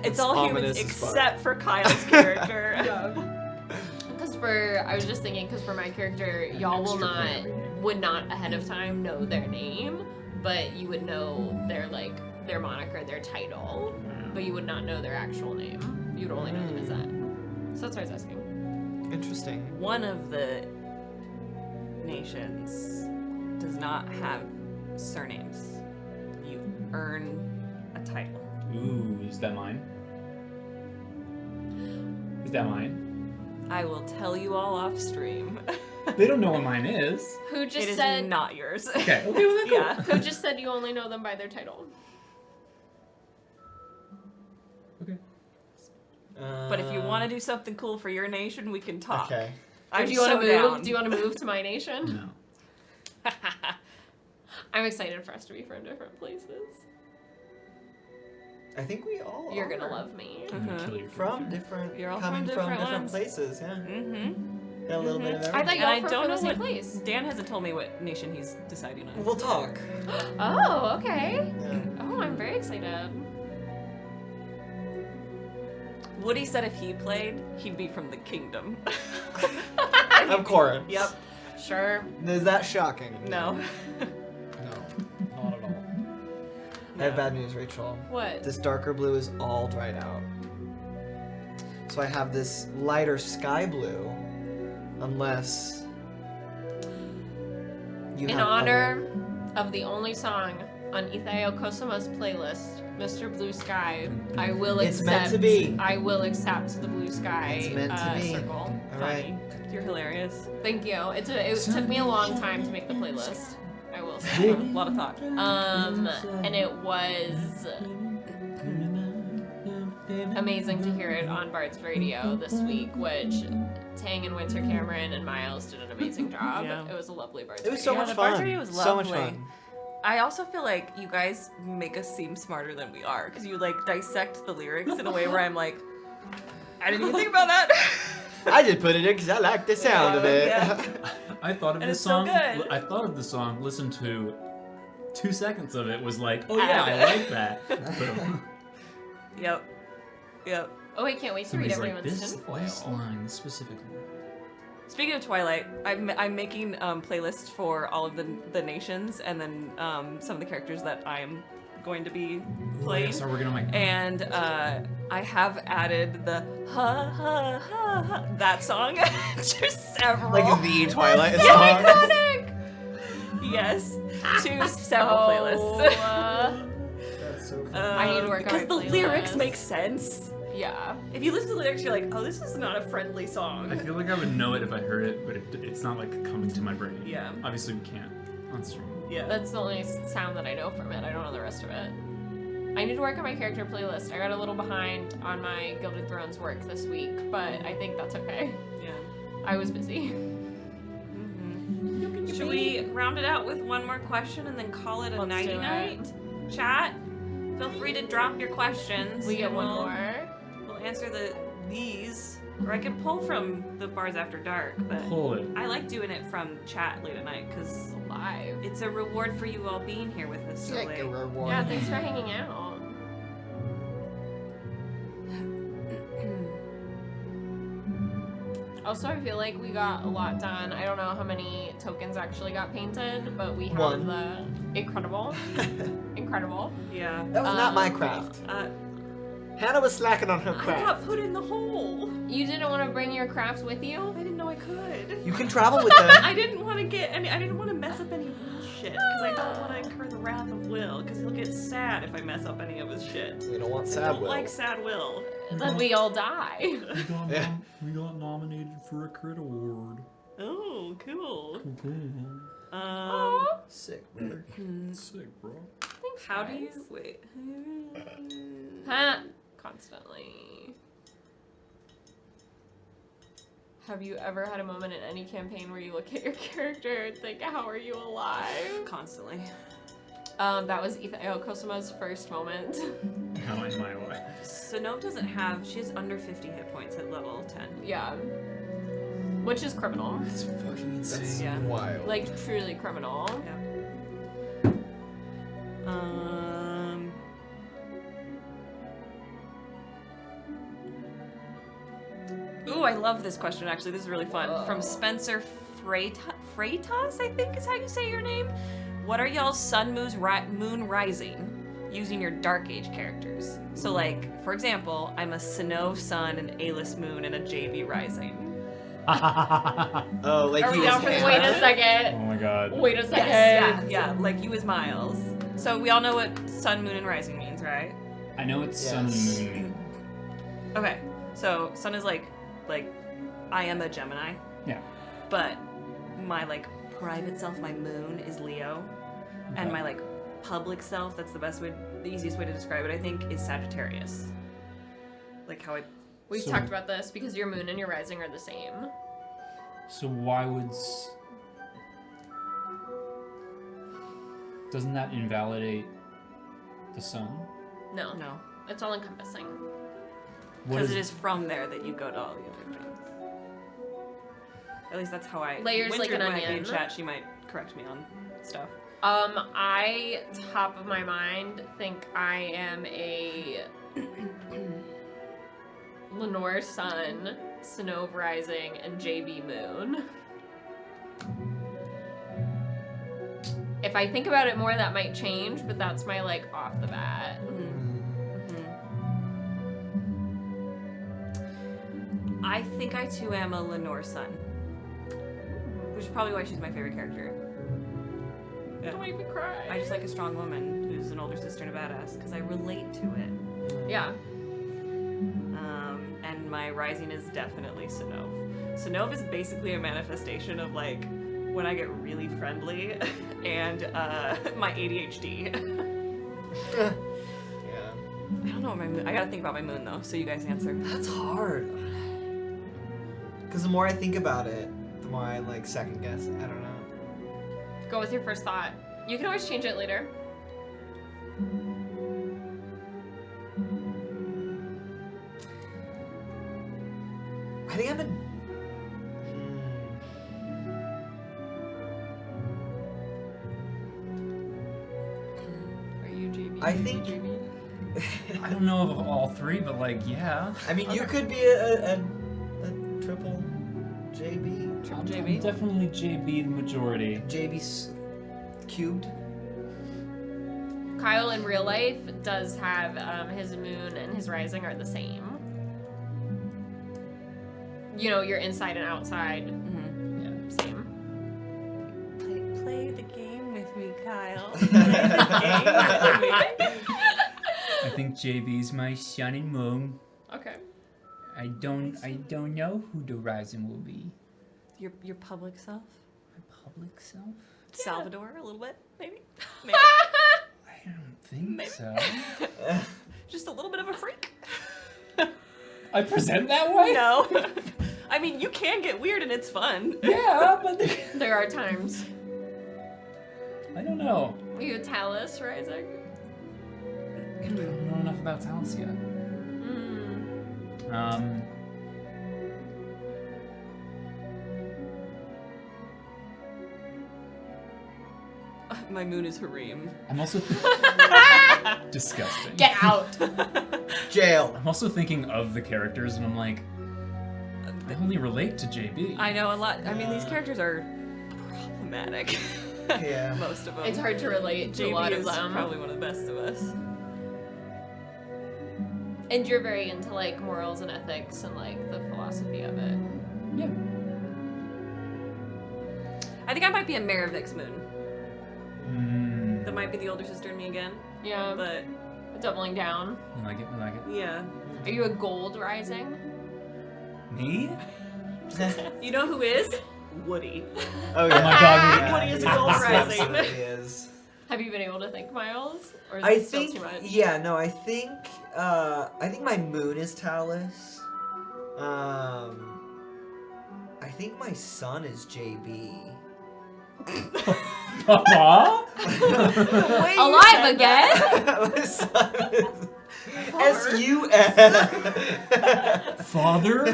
It's all humans ominous as fuck. except for Kyle's character. Because I was just thinking, because for my character, y'all would not ahead of time know their name, but you would know their moniker, their title, but you would not know their actual name. You'd only know them as that. So that's what I was asking. Interesting. One of the nations does not have surnames. You earn a title. Ooh, is that mine? Is that mine? I will tell you all off stream. They don't know what mine is. Who just It is said not yours. Okay, well then cool. Yeah. Who just said you only know them by their title? Okay. But if you want to do something cool for your nation, we can talk. Okay. Or I'm do you want so to move? down. Do you want to move to my nation? No. I'm excited for us to be from different places. I think we all You're are. gonna love me. I'm gonna kill your From character. different, You're all coming from from different different ones. places, yeah. Mm-hmm. Got a little bit of I everything. thought And y'all I were don't from know the same what place. Dan hasn't told me what nation he's deciding on. We'll talk. Oh, okay. Yeah. Oh, I'm very excited. Woody said if he played, he'd be from the kingdom. Of Corin. Yep. Sure. Is that shocking? No. No, not at all. I have bad news, Rachel. What? This darker blue is all dried out. So I have this lighter sky blue, unless you In have honor of the only song on Ithao Kosuma's playlist, Mr. Blue Sky, I will It's accept. meant to be. I will accept the Blue Sky It's meant to be. circle. All right. You're hilarious. Thank you. It took me a long time to make the playlist. I will say. A lot of thought. And it was amazing to hear it on Bards Radio this week, which Tang and Winter Cameron and Miles did an amazing job. Yeah. It was a lovely Bards It was so Radio. much the Bards fun. Radio was So much lovely. fun. I also feel like you guys make us seem smarter than we are because you like dissect the lyrics in a way where I'm like, I didn't even think about that. I just put it in because I like the sound of it. Yeah. I thought of And this it's so song. good. I thought of the song. Listened to 2 seconds of it. Was like, oh yeah, I like that. Boom. Yep. Yep. Oh, I can't wait to read Somebody's like, everyone's this tinfoil. line, this specific line. Speaking of Twilight, I'm making playlists for all of the nations and then some of the characters that I am going to be playing. So we're gonna make. And I have added the ha ha ha ha that song to several. Like the Twilight That's song. iconic. Yes, to several playlists. That's so fun. I need to work on because my the lyrics playlist. make sense. Yeah. If you listen to the lyrics, you're like, oh, this is not a friendly song. I feel like I would know it if I heard it, but it's not like coming to my brain. Yeah. Obviously, we can't on stream. Yeah. That's the only sound that I know from it. I don't know the rest of it. I need to work on my character playlist. I got a little behind on my Gilded Thrones work this week, but I think that's okay. Yeah. I was busy. Should we round it out with one more question and then call it a Let's do nighty-night? Chat, feel free to drop your questions. We get and one we'll- more. We'll answer these, or I can pull from the Bards After Dark, but Pull it. I like doing it from chat late at night because Live. it's a reward for you all being here with us so Like late. a reward. Yeah, thanks for hanging out. Also, I feel like we got a lot done. I don't know how many tokens actually got painted, but we have One. the incredible. Incredible. Yeah. That was not my craft. Hannah was slacking on her I craft. got put in the hole. You didn't want to bring your crafts with you? I didn't know I could. You can travel with them. I didn't want to get any. I didn't want to mess up any Will shit because I don't want to incur the wrath of Will because he'll get sad if I mess up any of his shit. We don't want I sad don't Will. like sad Will. Then we all die. Yeah. We got nominated for a crit award. Oh, cool. Sick, brother. Sick, bro. How do you wait? Huh? Constantly. Have you ever had a moment in any campaign where you look at your character and think, how are you alive? Constantly. That was Ithao Kosuma's first moment. How am I alive? Sonove doesn't have. She has under 50 hit points at level 10. Yeah. Which is criminal. It's fucking insane. That's Yeah. wild. Like, truly criminal. Yeah. Ooh, I love this question actually. This is really fun. From Spencer Freitas, I think is how you say your name. What are y'all's sun, moon rising using your Dark Age characters? So like, for example, I'm a Sinnoh sun, an A-list moon, and a JB rising. Oh, like Are he we was down for Hannah? wait a Oh second? my god. Wait a second. Yes, yeah, like you as Miles. So we all know what sun, moon, and rising means, right? I know it's sun Yes. and moon. Okay, so sun is like I am a Gemini, Yeah. but my like private self, my moon is Leo, and Okay. my like public self, that's the easiest way to describe it, I think, is Sagittarius. Like how I We've So- talked about this because your moon and your rising are the same. So why would... Doesn't that invalidate the sun? No. no, It's all encompassing. What because it is from there that you go to all the other things. At least that's how I. Layers like Winter an might be in onion. chat, she might correct me on stuff. I, top of my mind, think I am a Lenore Sun, Sinnoh Rising, and JB Moon. If I think about it more, that might change, but that's my, like, off the bat. I think I too am a Lenore sun, which is probably why she's my favorite character. Yeah. Don't make me cry. I just like a strong woman who's an older sister and a badass because I relate to it. Yeah. And my rising is definitely Sinnoh. Sinnoh is basically a manifestation of like when I get really friendly and my ADHD. Yeah. I don't know what my moon. I gotta think about my moon though. So you guys answer. That's hard. Because the more I think about it, the more I like second guess it. I don't know. Go with your first thought. You can always change it later. I think I'm a. Are you JB? I think. I don't know of all three, but like, yeah. I mean, you could be a triple JB. I'm JB? definitely JB the majority. JB cubed. Kyle in real life does have his moon and his rising are the same. You know, your inside and outside, Mm-hmm. same. Play the game with me, Kyle. Play the game with me. I think JB's my sun and moon. Okay. I don't know who the rising will be. Your public self? My public self? Salvador, a little bit, maybe. I don't think so. Just a little bit of a freak. I present that way? No. I mean, you can get weird and it's fun. Yeah, but There are times. I don't know. Are you a Talus rising? I don't know enough about Talus yet. My moon is Hareem. I'm also disgusting. Get out! Jail. I'm also thinking of the characters, and I'm like, I only relate to JB. I know a lot. I mean, these characters are problematic. Yeah. Most of them. It's hard to relate to JB a lot is of them. probably one of the best of us. And you're very into like morals and ethics and like the philosophy of it. Yeah. I think I might be a Maravix moon. That might be the older sister in me again. Yeah, But doubling down. I like it. I like it. yeah. Are you a gold rising? Me? You know who is? Woody. Oh yeah. my God, Yeah. Woody is a gold rising. Absolutely is. Have you been able to think, Miles? Or is I it still think, too much? yeah, no, I think my moon is Talus. I think my sun is JB. Papa? Alive again? My sun is S-U-N. Father?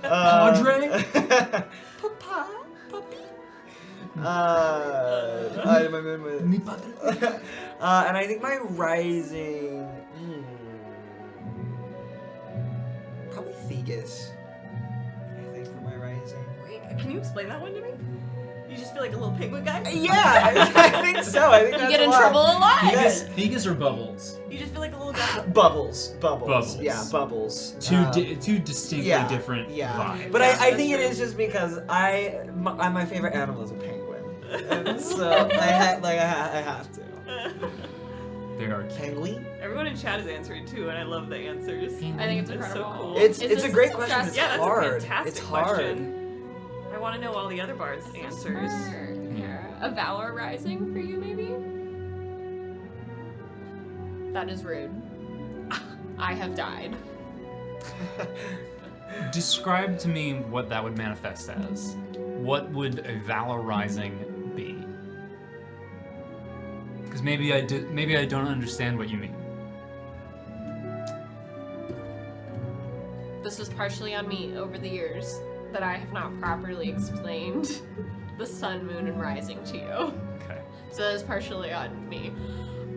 Padre? Papa? Puppy? My moon Mi padre? and I think my rising... probably Thegus. I think for my rising. Wait, can you explain that one to me? You just feel like a little penguin guy? Yeah, I think so. I think You that's get in a lot. trouble a lot? Thegus or Bubbles? You just feel like a little guy. Bubbles. Bubbles. Yeah, Bubbles. Two distinctly yeah, different yeah. vibes. But Yeah, I that's think it true. is just because my favorite animal is a penguin, and so I have to. They are cute. Penguin? Everyone in chat is answering too, and I love the answers. I think it's That's incredible. so cool. It's Is a this great a question. It's stress- Yeah, that's hard. a fantastic It's hard. question. I want to know all the other bards' answers. Yeah. A Valor rising for you, maybe? That is rude. I have died. Describe to me what that would manifest as. What would a Valor Rising be? Because maybe I don't understand what you mean. This is partially on me over the years that I have not properly explained the sun, moon, and rising to you. Okay. So that is partially on me.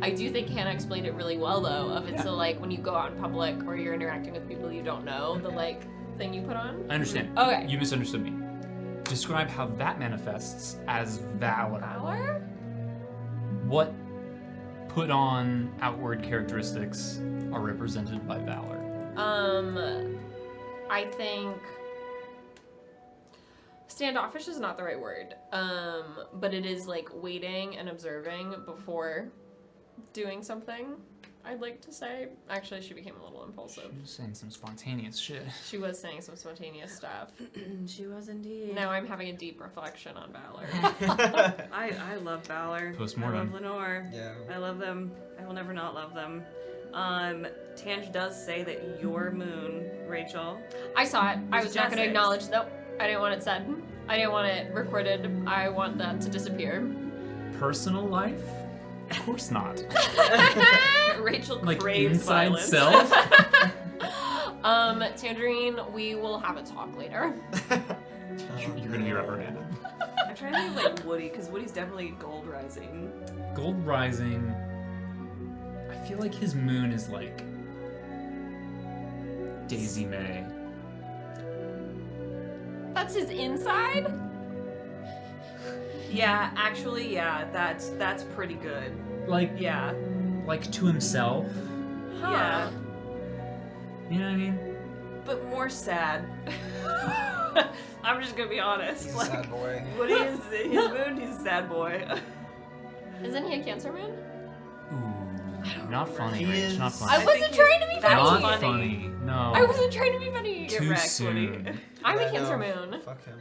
I do think Hannah explained it really well, though, of it's the, like, when you go out in public or you're interacting with people you don't know, the, like, thing you put on. I understand. Okay. You misunderstood me. Describe how that manifests as Valor. Valor? What put on outward characteristics are represented by Valor? I think standoffish is not the right word. But it is like waiting and observing before doing something, I'd like to say. Actually, she became a little impulsive. You're saying some spontaneous shit. She was saying some spontaneous stuff. She was indeed. Now I'm having a deep reflection on Valor. I love Valor. Postmortem. I love Lenore. Yeah. I love them. I will never not love them. Tange does say that your moon, Rachel. I saw it. I was not going to Jessic's. acknowledge. Nope. I didn't want it said. I didn't want it recorded. I want that to disappear. Personal life? Of course not. Rachel Like craves inside violence. self? Tangerine, we will have a talk later. You're gonna be reprimanded. I'm trying to think of like Woody, because Woody's definitely gold rising. Gold Rising. I feel like his moon is like Daisy May. That's his inside? Yeah, actually, yeah, that's pretty good. Like Yeah. like to himself. Yeah. You know what I mean? But more sad. I'm just gonna be honest. He's a like, sad boy. Woody is his moon, he's a sad boy. Isn't he a Cancer moon? Ooh, not funny, He Rach. is- Not I funny. wasn't think trying to be that's funny. Not funny. funny. No. I wasn't trying to be funny. Get Too wrecked, Woody. soon. I'm a I Cancer know. moon. Fuck him.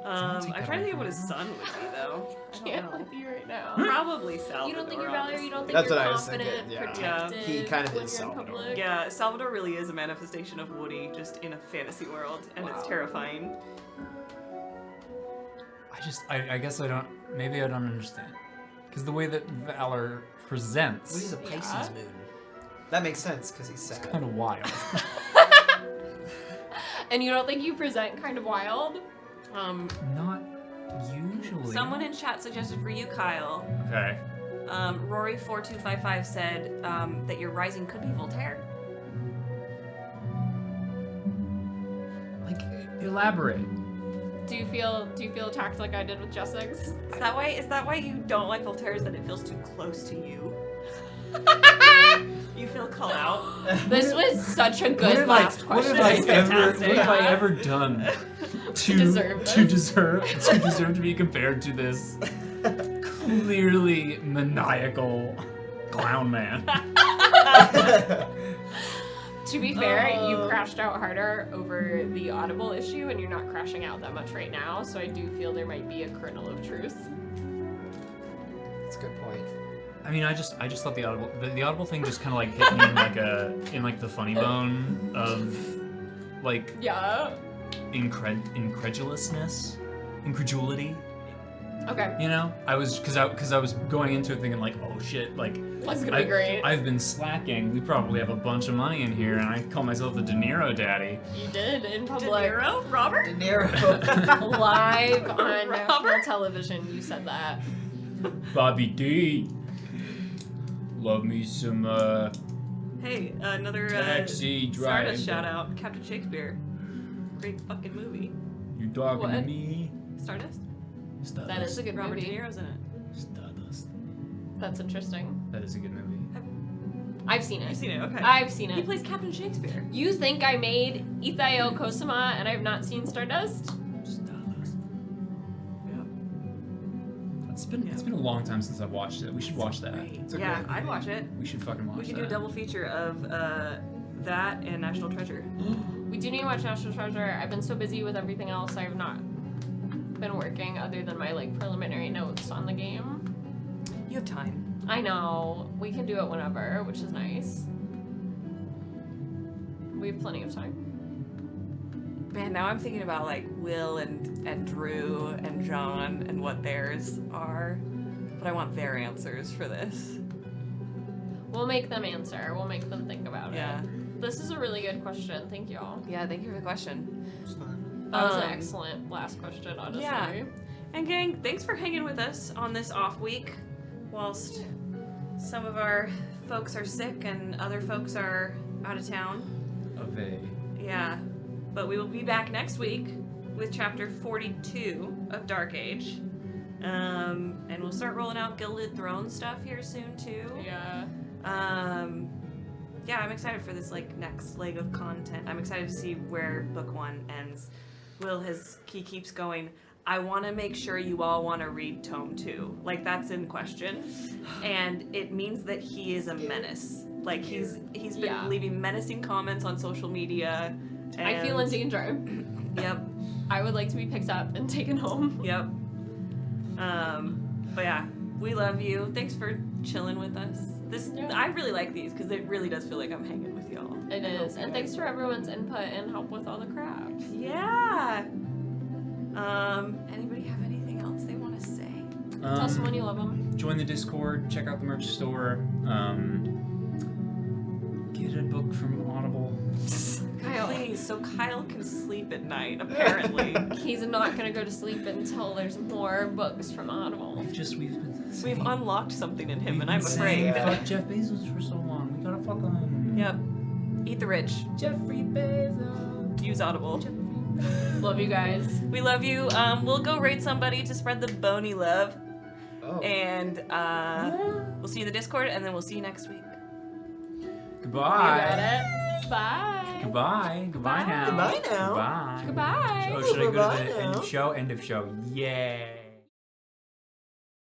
take I'm that trying to think away of what his from son would be though. I Can't don't know. with you right now. Probably Salvador. You don't think you're Valor? You don't think That's you're what I was confident, thinking, yeah. protected? He kind of when is you're in Salvador. public? Yeah, Salvador really is a manifestation of Woody, just in a fantasy world, and it's terrifying. I guess I don't. Maybe I don't understand. Because the way that Valor presents Woody's a Pisces moon. That makes sense because he's sad. kind of wild. And you don't think you present kind of wild? Not usually. Someone in chat suggested for you, Kyle. Okay. Rory4255 said that your rising could be Voltaire. Elaborate. Do you feel attacked like I did with Jessix? Is that why you don't like Voltaire? Is that it feels too close to you? You feel called out. This was such a good last question. What have I ever done to deserve to be compared to this clearly maniacal clown man? To be fair, you crashed out harder over the Audible issue, and you're not crashing out that much right now. So I do feel there might be a kernel of truth. That's a good point. I mean, I just thought the Audible thing just kind of like hit me in the funny bone of like incredulity. Okay. You know, I was because I was going into it thinking like, oh shit, like that's gonna be great. I've been slacking. We probably have a bunch of money in here, and I call myself the De Niro daddy. You did in public. De Niro, Robert. De Niro. Live on national television, you said that. Bobby D. Love me some Hey, another taxi driver. Stardust shout out, Captain Shakespeare. Great fucking movie. You talking to What? me? Stardust? Stardust. That is a good Robert movie. De Niro's in it. Stardust. That's interesting. That is a good movie. I've seen it. You've seen it, okay. I've seen it. He plays Captain Shakespeare. You think I made Ithayo Kosama and I've not seen Stardust? Stardust. Yeah. It's been a long time since I've watched it. We should watch that. Yeah, I'd watch it. We should fucking watch We could that. do a double feature of that and National Treasure. We do need to watch National Treasure. I've been so busy with everything else, I have not been working other than my like preliminary notes on the game. You have time. I know. We can do it whenever, which is nice. We have plenty of time. Man, now I'm thinking about like Will and Drew and John and what theirs are. But I want their answers for this. We'll make them answer. We'll make them think about Yeah. it. This is a really good question. Thank you all. Yeah, thank you for the question. It's fun. That was an excellent last question, honestly. Yeah. And gang, thanks for hanging with us on this off week whilst some of our folks are sick and other folks are out of town. Yeah. But we will be back next week with chapter 42 of Dark Age. And we'll start rolling out Gilded Thrones stuff here soon too. Yeah. Yeah, I'm excited for this like next leg of content. I'm excited to see where book 1 ends. He keeps going, I want to make sure you all want to read tome 2. Like that's in question. And it means that he is a menace. Like he's been leaving menacing comments on social media. I feel in danger. Yep. I would like to be picked up and taken home. Yep. But yeah, we love you. Thanks for chilling with us. I really like these because it really does feel like I'm hanging with y'all. It is. And thanks for everyone's input and help with all the crafts. Yeah. Anybody have anything else they want to say? Tell someone you love them. Join the Discord. Check out the merch store. Get a book from Audible. Kyle. Please, so Kyle can sleep at night, apparently. He's not gonna go to sleep until there's more books from Audible. We've unlocked something in him, and I'm afraid. Fuck Jeff Bezos for so long. We gotta fuck him. Yep. Eat the rich. Jeffrey Bezos. Use Audible. Love you guys. We love you. We'll go rate somebody to spread the BONY love. Oh. And we'll see you in the Discord, and then we'll see you next week. Goodbye. You got it. Bye. Goodbye. Goodbye now. Goodbye now. Goodbye. Goodbye. Oh, should I go to Goodbye the end now. of show? End of show. Yeah.